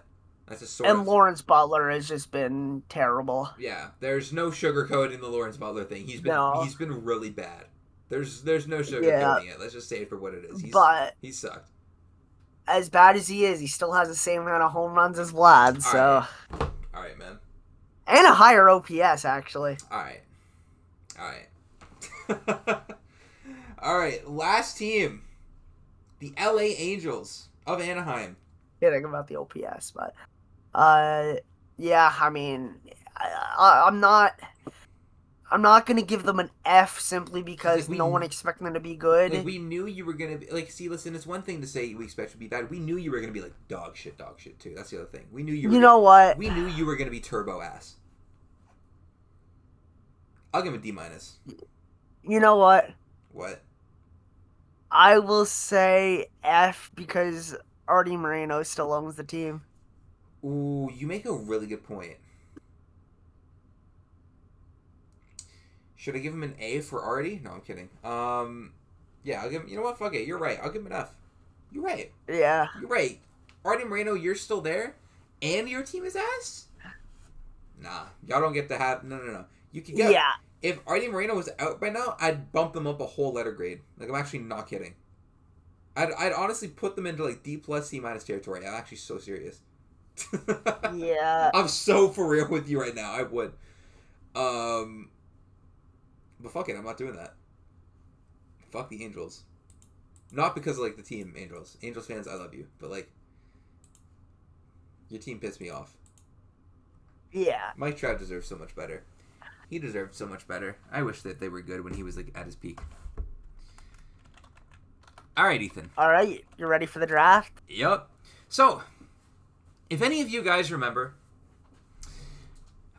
That's just and Lawrence Butler has just been terrible. Yeah, there's no sugarcoating the Lawrence Butler thing. He's been really bad. There's no sugarcoating it. Let's just say it for what it is. He sucked. As bad as he is, he still has the same amount of home runs as Vlad, so... All right, man. And a higher OPS, actually. All right. All right, last team, the LA Angels of Anaheim. Kidding about the OPS, but yeah, I mean, I'm not gonna give them an F simply because no one expected them to be good. Like we knew you were gonna be like. See, listen, it's one thing to say we expect you to be bad. We knew you were gonna be like dog shit too. That's the other thing. We knew you. What? We knew you were gonna be turbo ass. I'll give him a D minus. You know what? What? I will say F because Artie Moreno still owns the team. Ooh, you make a really good point. Should I give him an A for Artie? No, I'm kidding. Yeah, I'll give him... You know what? Fuck it. You're right. I'll give him an F. You're right. Yeah. You're right. Artie Moreno, you're still there? And your team is ass? Nah. Y'all don't get to have... No. You can get... Yeah. If Artie Moreno was out by now, I'd bump them up a whole letter grade. Like, I'm actually not kidding. I'd honestly put them into, like, D plus C minus territory. I'm actually so serious. Yeah. I'm so for real with you right now. I would. But fuck it, I'm not doing that. Fuck the Angels. Not because of, like, the team Angels. Angels fans, I love you. But, like, your team pissed me off. Yeah. Mike Trout deserves so much better. He deserved so much better. I wish that they were good when he was, like, at his peak. All right, Ethan. All right, you ready for the draft? Yep. So, if any of you guys remember,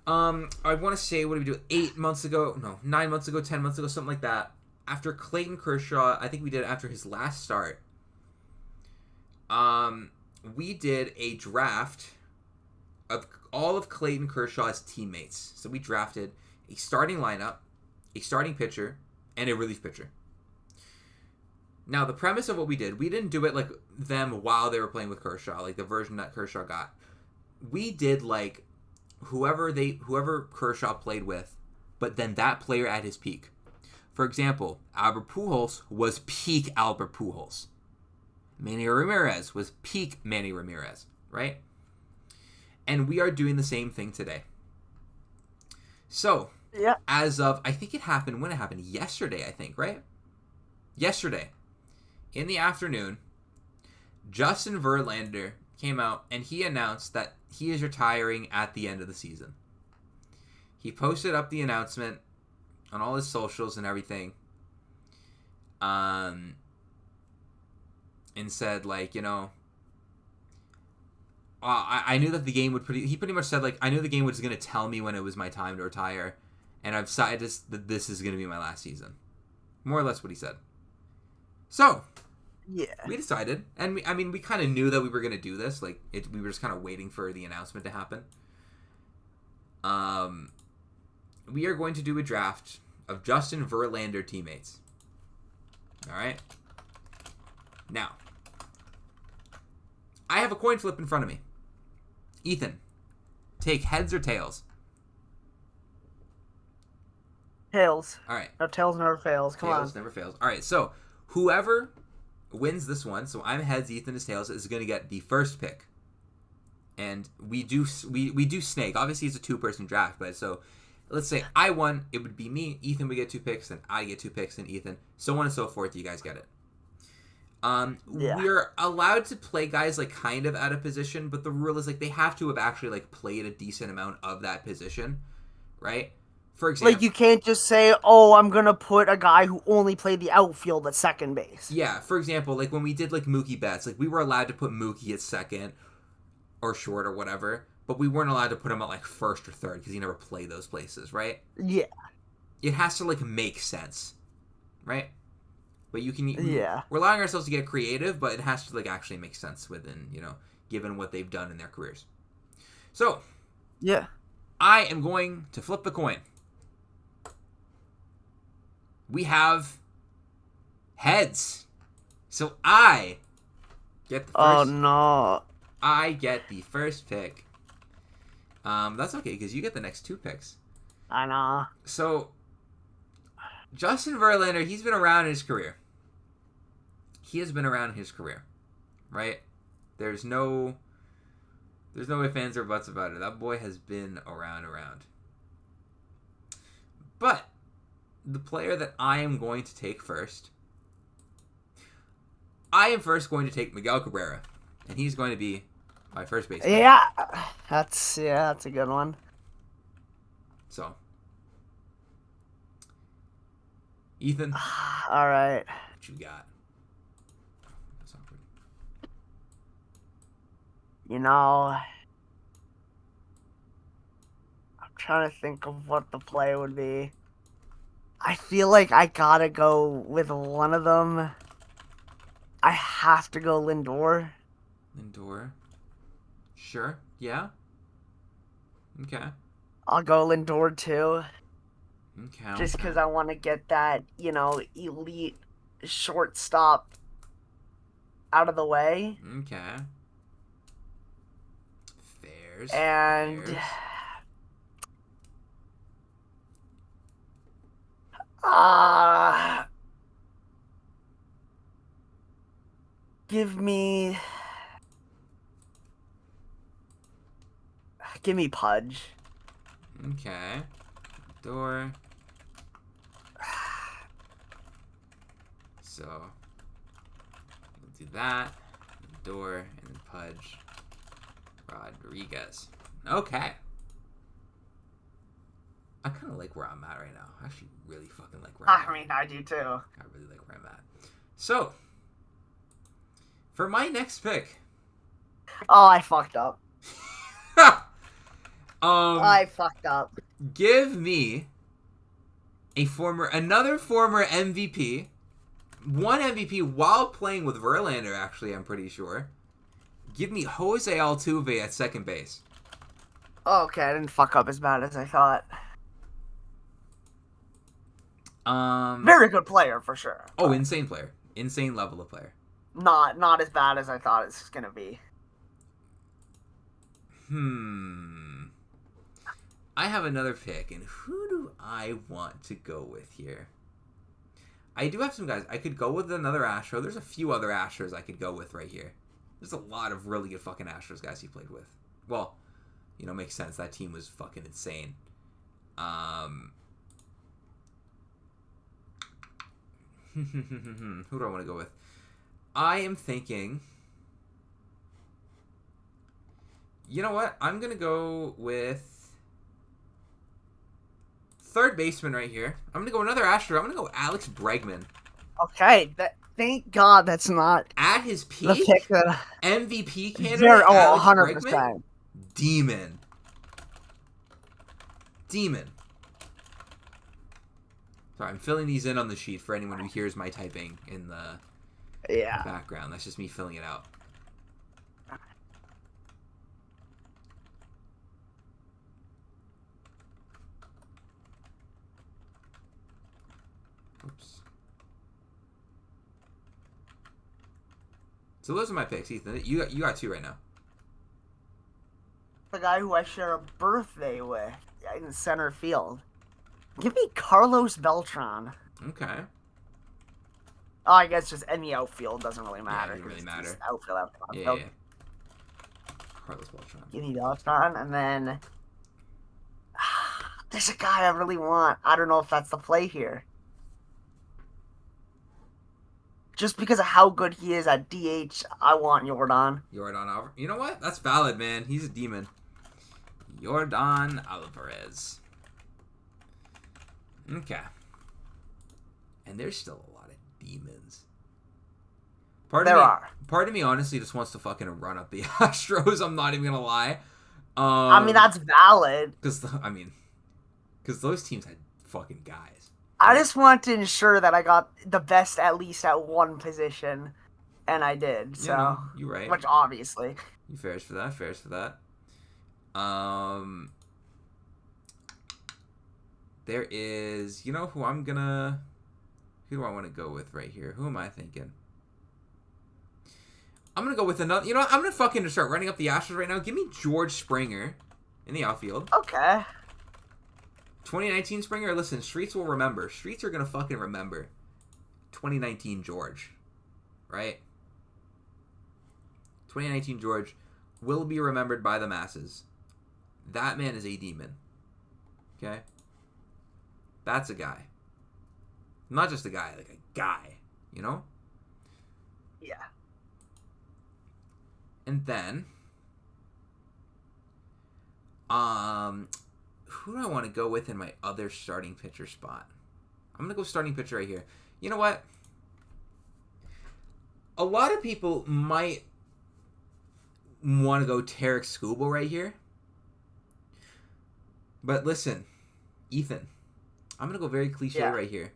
I want to say, what did we do? 8 months ago? No, 9 months ago, 10 months ago, something like that. after Clayton Kershaw, I think we did it after his last start. We did a draft of all of Clayton Kershaw's teammates. So we drafted a starting lineup, a starting pitcher, and a relief pitcher. Now, the premise of what we didn't do it like them while they were playing with Kershaw, like the version that Kershaw got. We did like whoever Kershaw played with, but then that player at his peak. For example, Albert Pujols was peak Albert Pujols. Manny Ramirez was peak Manny Ramirez, right? And we are doing the same thing today. So, yeah. As of, I think it happened, when it happened? Yesterday, I think, right? Yesterday. In the afternoon, Justin Verlander came out and he announced that he is retiring at the end of the season. He posted up the announcement on all his socials and everything. And said, like, you know, I knew that the game would he pretty much said, like, I knew the game was going to tell me when it was my time to retire, and I've decided that this is going to be my last season. More or less what he said. So, yeah, we decided, and we kind of knew that we were going to do this, like, we were just kind of waiting for the announcement to happen. We are going to do a draft of Justin Verlander teammates. Alright? Now, I have a coin flip in front of me. Ethan, take heads or tails? Tails. All right. No, tails never fails. Come on. Tails never fails. All right, so whoever wins this one, so I'm heads, Ethan is tails, is going to get the first pick. And we do snake. Obviously, it's a two-person draft, but so let's say I won, it would be me, Ethan would get 2 picks, then I get 2 picks, and Ethan, so on and so forth, you guys get it. We're allowed to play guys like kind of out of position, but the rule is like they have to have actually like played a decent amount of that position, right? For example, like you can't just say, "Oh, I'm gonna put a guy who only played the outfield at second base." Yeah, for example, like when we did like Mookie Betts, like we were allowed to put Mookie at second or short or whatever, but we weren't allowed to put him at like first or third because he never played those places, right? Yeah. It has to like make sense, right? But you can, yeah. We're allowing ourselves to get creative, but it has to like actually make sense within, you know, given what they've done in their careers. So, yeah, I am going to flip the coin. We have heads, so I get the first. Oh no! I get the first pick. That's okay because you get the next 2 picks. I know. So, Justin Verlander, he's been around in his career. He has been around in his career, right? There's no ifs, ands, or buts about it. That boy has been around. But the player that I am going to take first, I am first going to take Miguel Cabrera, and he's going to be my first baseman. Yeah, that's a good one. So, Ethan, all right, what you got? You know, I'm trying to think of what the play would be. I feel like I gotta go with one of them. I have to go Lindor. Lindor. Sure. Yeah. Okay. I'll go Lindor too. Okay. Just because I want to get that, you know, elite shortstop out of the way. Okay. Fairs. And give me Pudge. Okay. Door. So we'll do that. Door and then Pudge. Rodriguez. Okay. I kind of like where I'm at right now. I actually really fucking like where I'm at. I mean, I do too. I really like where I'm at. So, for my next pick. Oh, I fucked up. I fucked up. Give me Another former MVP. One MVP while playing with Verlander, actually, I'm pretty sure. Give me Jose Altuve at second base. Okay, I didn't fuck up as bad as I thought. Very good player, for sure. Oh, insane player. Insane level of player. Not as bad as I thought it's going to be. I have another pick, and who do I want to go with here? I do have some guys. I could go with another Astro. There's a few other Astros I could go with right here. There's a lot of really good fucking Astros guys he played with. Well, makes sense. That team was fucking insane. Who do I want to go with? I am thinking... You know what? I'm going to go with... third baseman right here. I'm going to go another Astro. I'm going to go Alex Bregman. Okay, thank God that's not... At his peak, the pick that... MVP candidate, Alex 100%. Bregman? Demon. Sorry, I'm filling these in on the sheet for anyone who hears my typing in the background. That's just me filling it out. Oops. So those are my picks, Ethan. You got two right now. The guy who I share a birthday with in center field. Give me Carlos Beltran. Okay. Oh, I guess just any outfield doesn't really matter. Yeah, it doesn't really matter. Outfield. Yeah. Carlos Beltran. Give me Beltran, and then... there's a guy I really want. I don't know if that's the play here. Just because of how good he is at DH, I want Yordan. Yordan Alvarez. You know what? That's valid, man. He's a demon. Yordan Alvarez. Okay. And there's still a lot of demons. Part of me honestly just wants to fucking run up the Astros. I'm not even gonna lie. I mean, that's valid. Because those teams had fucking guys. I just want to ensure that I got the best at least at one position, and I did. So you're right. Which obviously. You fairs for that. There is, who do I want to go with right here? Who am I thinking? I'm going to go with another, I'm going to fucking start running up the Astros right now. Give me George Springer in the outfield. Okay. 2019 Springer, listen, Streets will remember. Streets are going to fucking remember 2019 George, right? 2019 George will be remembered by the masses. That man is a demon. Okay? That's a guy. Not just a guy, like a guy, Yeah. And then, who do I want to go with in my other starting pitcher spot? I'm going to go starting pitcher right here. You know what? A lot of people might want to go Tarek Skubal right here. But listen, Ethan, I'm going to go very cliche right here.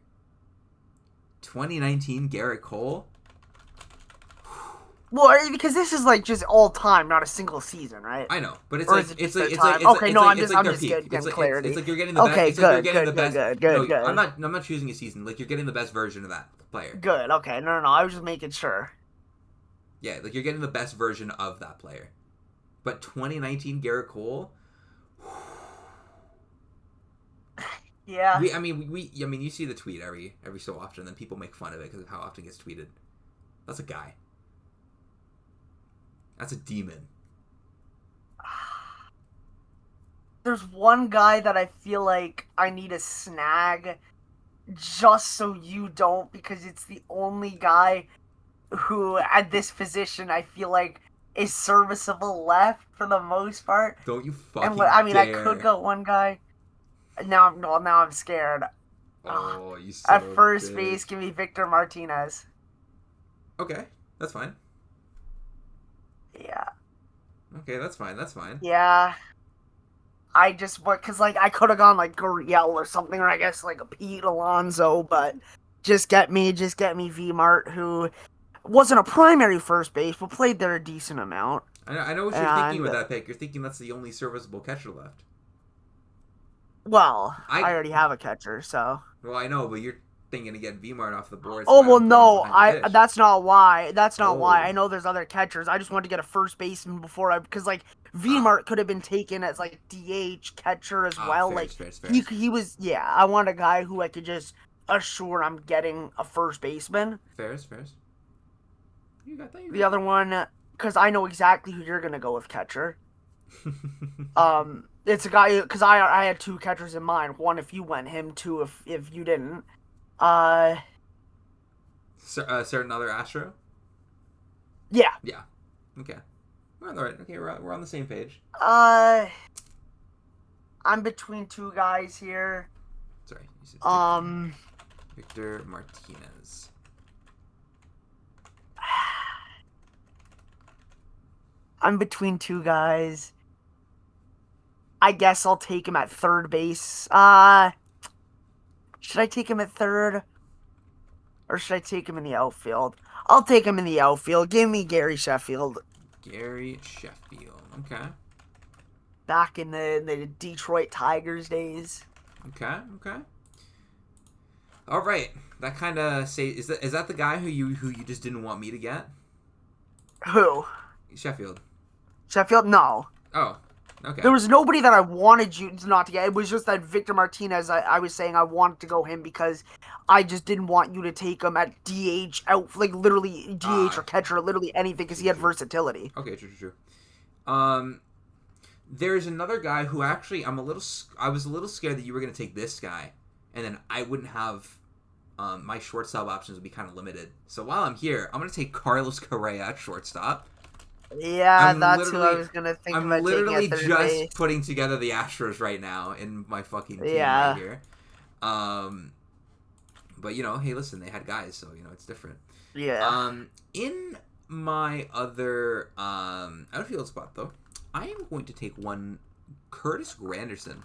2019 Garrett Cole. Well, because this is like just all time, not a single season, right? I know, but it's or like is it it's just like it's their like time? it's Okay, like, no, it's I'm like just their peak. getting It's clarity. like you're getting the best. Okay, It's like you're getting the good. best. Good. I'm not choosing a season. Like you're getting the best version of that player. Good. Okay. No. I was just making sure. Yeah, like you're getting the best version of that player. But 2019 Garrett Cole. Yeah. I mean, you see the tweet every so often, and then people make fun of it because of how often it gets tweeted. That's a guy. That's a demon. There's one guy that I feel like I need to snag just so you don't, because it's the only guy who, at this position, I feel like is serviceable left for the most part. Don't you fucking I mean, dare. I could go one guy. Now I'm scared. Oh, you so at first base, give me Victor Martinez. Okay, that's fine. Yeah. Okay, that's fine. Yeah. I just, because, like, I could have gone, like, Gurriel or something, or I guess, like, a Pete Alonso, but just get me V-Mart, who wasn't a primary first base, but played there a decent amount. I know what you're thinking with that pick. You're thinking that's the only serviceable catcher left. Well, I already have a catcher, so. Well, I know, but you're thinking to get V-Mart off the board. Oh, well, no, that's not why. That's not why. I know there's other catchers. I just wanted to get a first baseman because, like, V-Mart could have been taken as, like, DH catcher as well. Fair. He was, I want a guy who I could just assure I'm getting a first baseman. Fair. You got that. The other one, because I know exactly who you're going to go with catcher. It's a guy, because I had two catchers in mind. One if you went him, two if you didn't. Certain other Astro? Yeah. Yeah. Okay. We're on the right. Okay, we're on the same page. I'm between two guys here. Sorry. Victor Martinez. I'm between two guys. I guess I'll take him at third base. Should I take him at third? Or should I take him in the outfield? I'll take him in the outfield. Give me Gary Sheffield. Gary Sheffield. Okay. Back in the Detroit Tigers days. Okay. All right. That kind of is that the guy who you just didn't want me to get? Who? Sheffield. No. Oh. Okay. There was nobody that I wanted you not to get. It was just that Victor Martinez, I was saying I wanted to go him because I just didn't want you to take him at DH, out, like, literally DH or catcher, or literally anything, because he had versatility. Okay, true. There's another guy who actually I was a little scared that you were going to take this guy, and then I wouldn't have, my shortstop options would be kind of limited. So while I'm here, I'm going to take Carlos Correa at shortstop. Yeah, that's who I was gonna think about. I'm literally just base. Putting together the Astros right now in my fucking team right here. But hey, listen, they had guys, so it's different. Yeah. In my other outfield spot though, I am going to take one Curtis Granderson.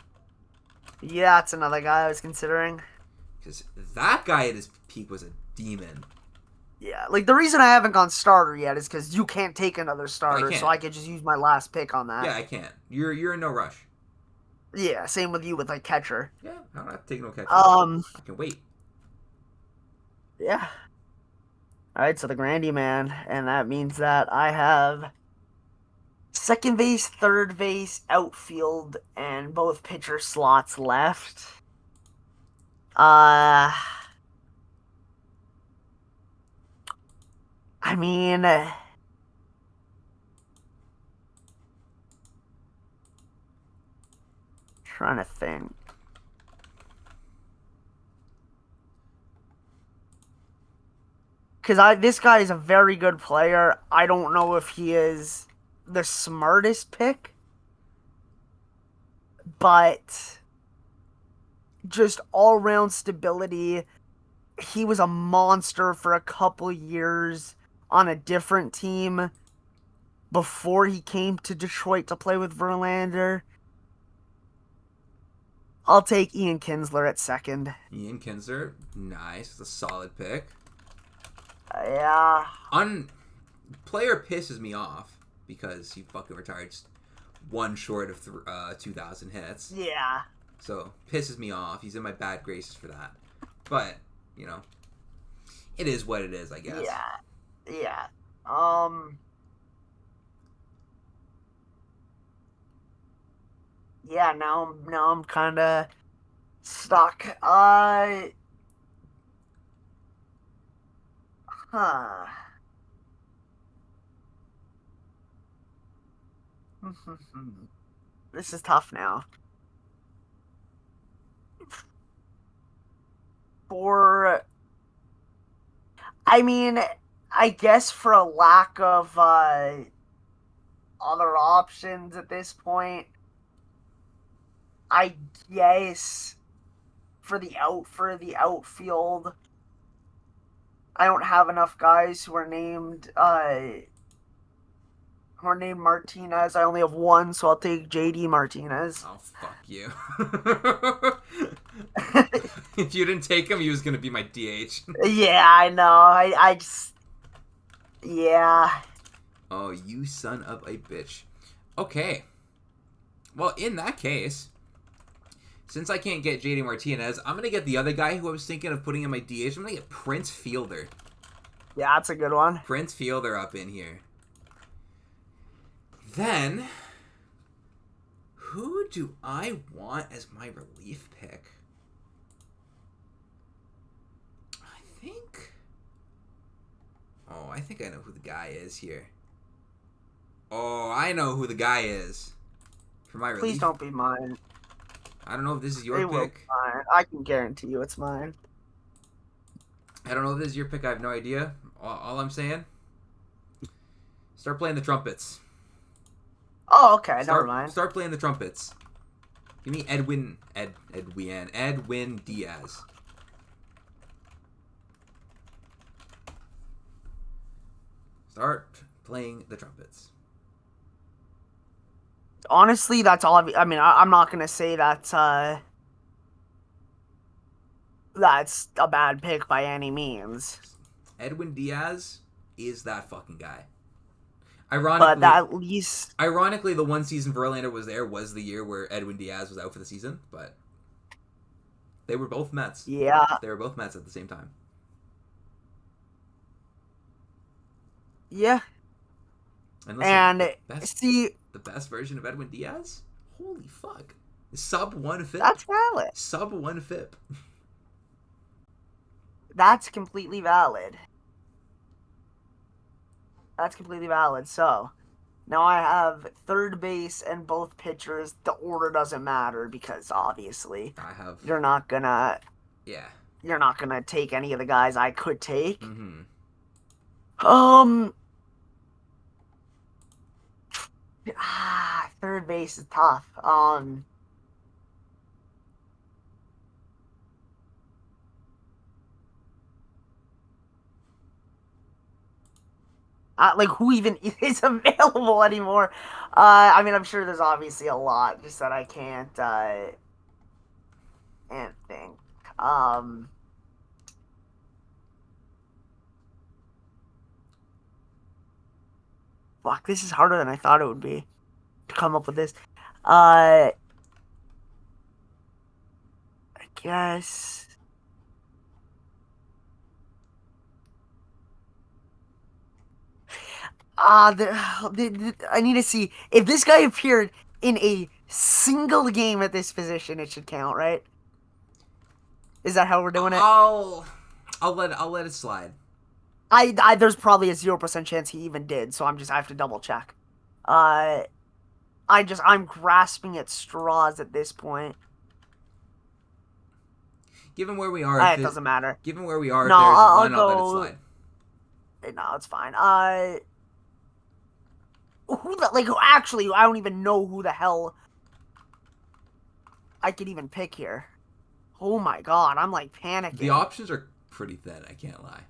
Yeah, that's another guy I was considering. Because that guy at his peak was a demon. Yeah, like, the reason I haven't gone starter yet is because you can't take another starter, so I could just use my last pick on that. Yeah, I can't. You're in no rush. Yeah, same with you with, like, catcher. Yeah, I don't have to take no catcher. I can wait. Yeah. Alright, so the Grandy man, and that means that I have second base, third base, outfield, and both pitcher slots left. I mean, trying to think. Because this guy is a very good player. I don't know if he is the smartest pick, but just all-around stability. He was a monster for a couple years on a different team before he came to Detroit to play with Verlander. I'll take Ian Kinsler at second. Ian Kinsler, nice. It's a solid pick. Yeah. Player pisses me off because he fucking retired just one short of 2,000 hits. Yeah. So, pisses me off. He's in my bad graces for that. But, it is what it is, I guess. Yeah. Yeah, now I'm kind of stuck. This is tough now. I guess for a lack of other options at this point, I guess for the outfield, I don't have enough guys who are named Or named Martinez. I only have one, so I'll take JD Martinez. Oh, fuck you. If you didn't take him, he was going to be my DH. Yeah, I know. I just... Yeah. Oh, you son of a bitch. Okay. Well, in that case, since I can't get JD Martinez, I'm going to get the other guy who I was thinking of putting in my DH. I'm going to get Prince Fielder. Yeah, that's a good one. Prince Fielder up in here. Then, who do I want as my relief pick? I think I know who the guy is here. Oh, I know who the guy is. For my relief. Please don't be mine. I don't know if this is your It will be pick. mine. I can guarantee you it's mine. I don't know if this is your pick. I have no idea. All I'm saying, start playing the trumpets. Oh, okay. Never mind. Start playing the trumpets. Give me Edwin Diaz. Start playing the trumpets. Honestly, that's all. I mean, I'm not gonna say that's a bad pick by any means. Edwin Diaz is that fucking guy. But at least, ironically, the one season Verlander was the year where Edwin Diaz was out for the season, but they were both Mets. Yeah, they were both Mets at the same time. Yeah. And listen, and the best version of Edwin Diaz? Holy fuck. Sub 1 FIP. That's valid. Sub 1 FIP. That's completely valid. That's completely valid. So, now I have third base and both pitchers. The order doesn't matter because obviously you're not gonna take any of the guys I could take. Mm-hmm. Third base is tough. Like who even is available anymore? I mean, I'm sure there's obviously a lot, just that I can't think. Fuck, this is harder than I thought it would be to come up with this. I guess. I need to see if this guy appeared in a single game at this position. It should count, right? Is that how we're doing it? I'll let it slide. There's probably a 0% chance he even did, so I have to double check. I'm grasping at straws at this point. Given where we are, it doesn't matter. Given where we are, no, I'll let it slide. No, it's fine. Actually, I don't even know who the hell I could even pick here. Oh my god, I'm like panicking. The options are pretty thin, I can't lie.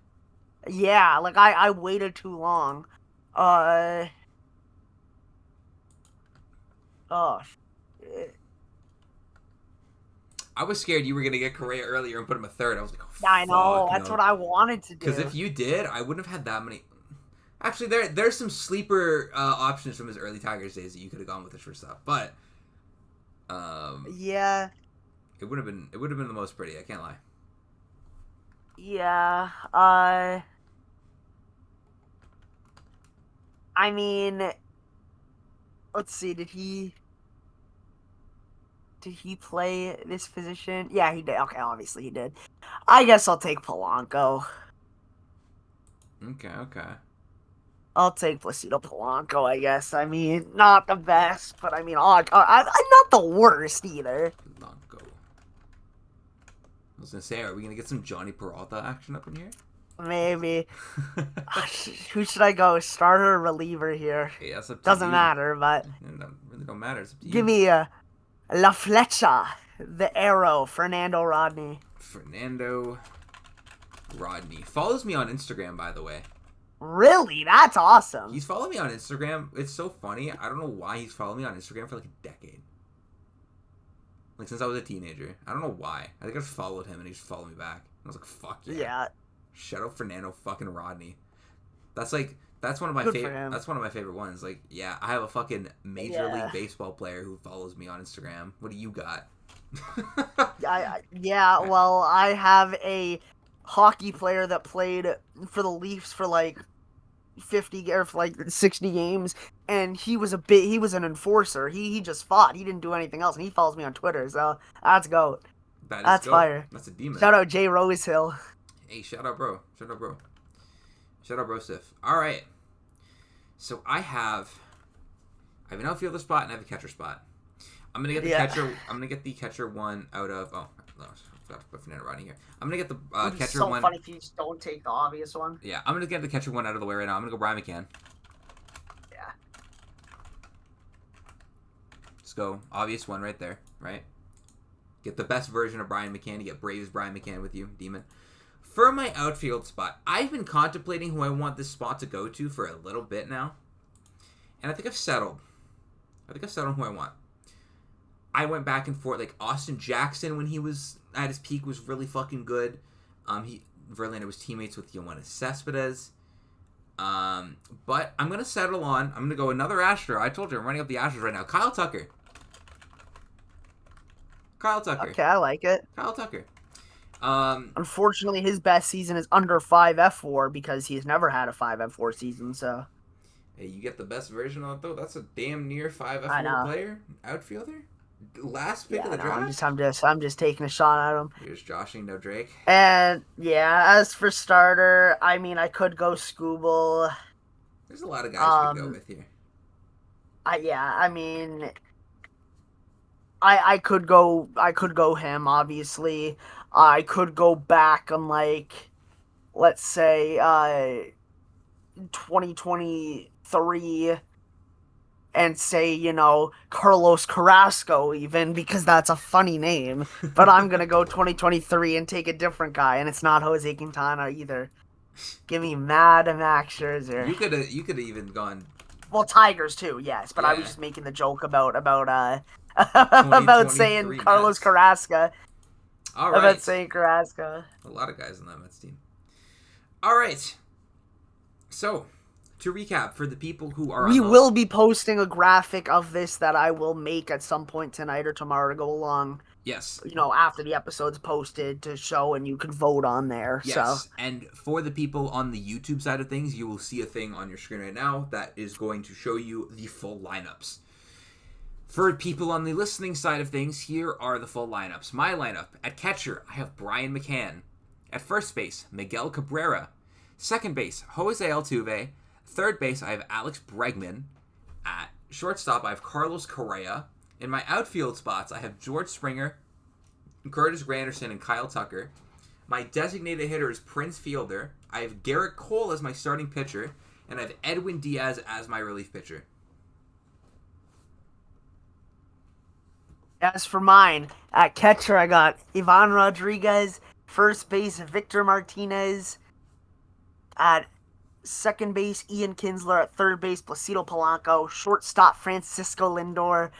Yeah, like I waited too long. Oh shit. I was scared you were gonna get Correa earlier and put him a third. I was like, oh, yeah, I know. That's what I wanted to do. Because if you did, I wouldn't have had that many. Actually, there's some sleeper options from his early Tigers days that you could have gone with the shortstop, but yeah, it would have been the most pretty. I can't lie. Yeah, I mean, let's see. Did he play this position? Yeah, he did. Okay, obviously he did. I guess I'll take Polanco. Okay. I'll take Placido Polanco, I guess. I mean, not the best, but I mean, I'm not the worst either. Polanco. I was gonna say, are we gonna get some Johnny Peralta action up in here? Maybe. Who should I go? Starter or reliever here? Yeah, that's up to Doesn't you. matter, but It really don't matter. It's up to you. Give me La Flecha, the arrow, Fernando Rodney. Fernando Rodney follows me on Instagram, by the way. Really? That's awesome. He's followed me on Instagram. It's so funny. I don't know why he's followed me on Instagram for like a decade. Like since I was a teenager. I don't know why. I think I just followed him and he just followed me back. I was like, fuck yeah. Yeah. Shout out Fernando fucking Rodney. That's one of my favorite. That's one of my favorite ones. Like, yeah, I have a fucking Major League Baseball player who follows me on Instagram. What do you got? Well, I have a hockey player that played for the Leafs for like 50 or for like 60 games, and he was an enforcer. He just fought. He didn't do anything else, and he follows me on Twitter. So that's goat. That's fire. That's a demon. Shout out Jay Rosehill. Hey, shout out bro. Shout out bro Sif. All right. So I have an outfielder spot and I have a catcher spot. I'm gonna get the catcher. I'm gonna get the catcher one out of. Oh no, I forgot to put Fernando Rodney here. I'm gonna get the catcher one. It's so funny if you just don't take the obvious one. Yeah, I'm gonna get the catcher one out of the way right now. I'm gonna go Brian McCann. Yeah. Let's go. Obvious one right there. Right. Get the best version of Brian McCann. You get Braves Brian McCann with you, Demon. For my outfield spot, I've been contemplating who I want this spot to go to for a little bit now. And I think I've settled. Who I want. I went back and forth. Like, Austin Jackson, when he was at his peak, was really fucking good. Verlander was teammates with Yoenis Cespedes. But I'm going to settle on, I'm going to go another Astro. I told you, I'm running up the Astros right now. Kyle Tucker. Okay, I like it. Kyle Tucker. Unfortunately, his best season is under 5 F4 because he's never had a 5 F4 season. So, hey, you get the best version of it though. That's a damn near 5 F4 player, outfielder, last pick of the draft. I'm just taking a shot at him. You're just joshing, no Drake. And yeah, as for starter, I mean, I could go Scooble. There's a lot of guys you could go with here. I could go him, obviously. I could go back on, like, let's say, 2023 and say, Carlos Carrasco even, because that's a funny name. But I'm going to go 2023 and take a different guy, and it's not Jose Quintana either. Give me Max Scherzer. You could have even gone... Well, Tigers too, yes, but yeah. I was just making the joke about saying Carlos Carrasco. All right. About saying Carrasco. A lot of guys on that Mets team. All right. So, to recap, for the people who are... We will be posting a graphic of this that I will make at some point tonight or tomorrow to go along. Yes. After the episode's posted to show, and you can vote on there. Yes, so. And for the people on the YouTube side of things, you will see a thing on your screen right now that is going to show you the full lineups. For people on the listening side of things, here are the full lineups. My lineup, at catcher, I have Brian McCann. At first base, Miguel Cabrera. Second base, Jose Altuve. Third base, I have Alex Bregman. At shortstop, I have Carlos Correa. In my outfield spots, I have George Springer, Curtis Granderson, and Kyle Tucker. My designated hitter is Prince Fielder. I have Garrett Cole as my starting pitcher. And I have Edwin Diaz as my relief pitcher. As for mine, at catcher, I got Ivan Rodriguez. First base, Victor Martinez. At second base, Ian Kinsler. At third base, Placido Polanco. Shortstop, Francisco Lindor.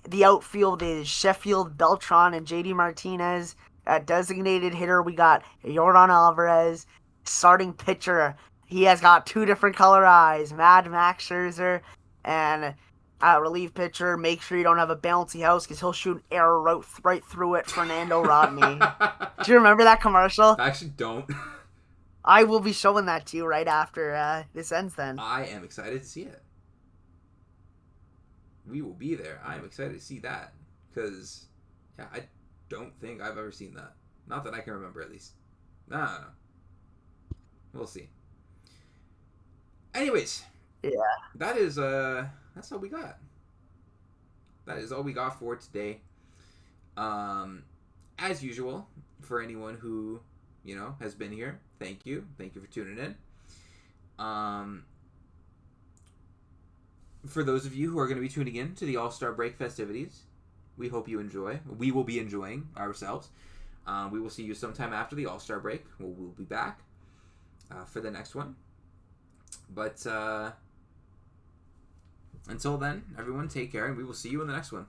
The outfield is Sheffield, Beltran, and JD Martinez. At designated hitter, we got Yordan Alvarez. Starting pitcher, he has got 2 different color eyes. Max Scherzer. And... relief pitcher, make sure you don't have a bouncy house because he'll shoot an arrow right through it, Fernando Rodney. Do you remember that commercial? I actually don't. I will be showing that to you right after this ends then. I am excited to see it. We will be there. I am excited to see that. Because, yeah, I don't think I've ever seen that. Not that I can remember, at least. No. We'll see. Anyways. Yeah. That is, that's all we got. That is all we got for today. As usual, for anyone who, has been here, thank you. Thank you for tuning in. For those of you who are going to be tuning in to the All-Star Break festivities, we hope you enjoy. We will be enjoying ourselves. We will see you sometime after the All-Star Break. We'll be back for the next one. But until then, everyone take care, and we will see you in the next one.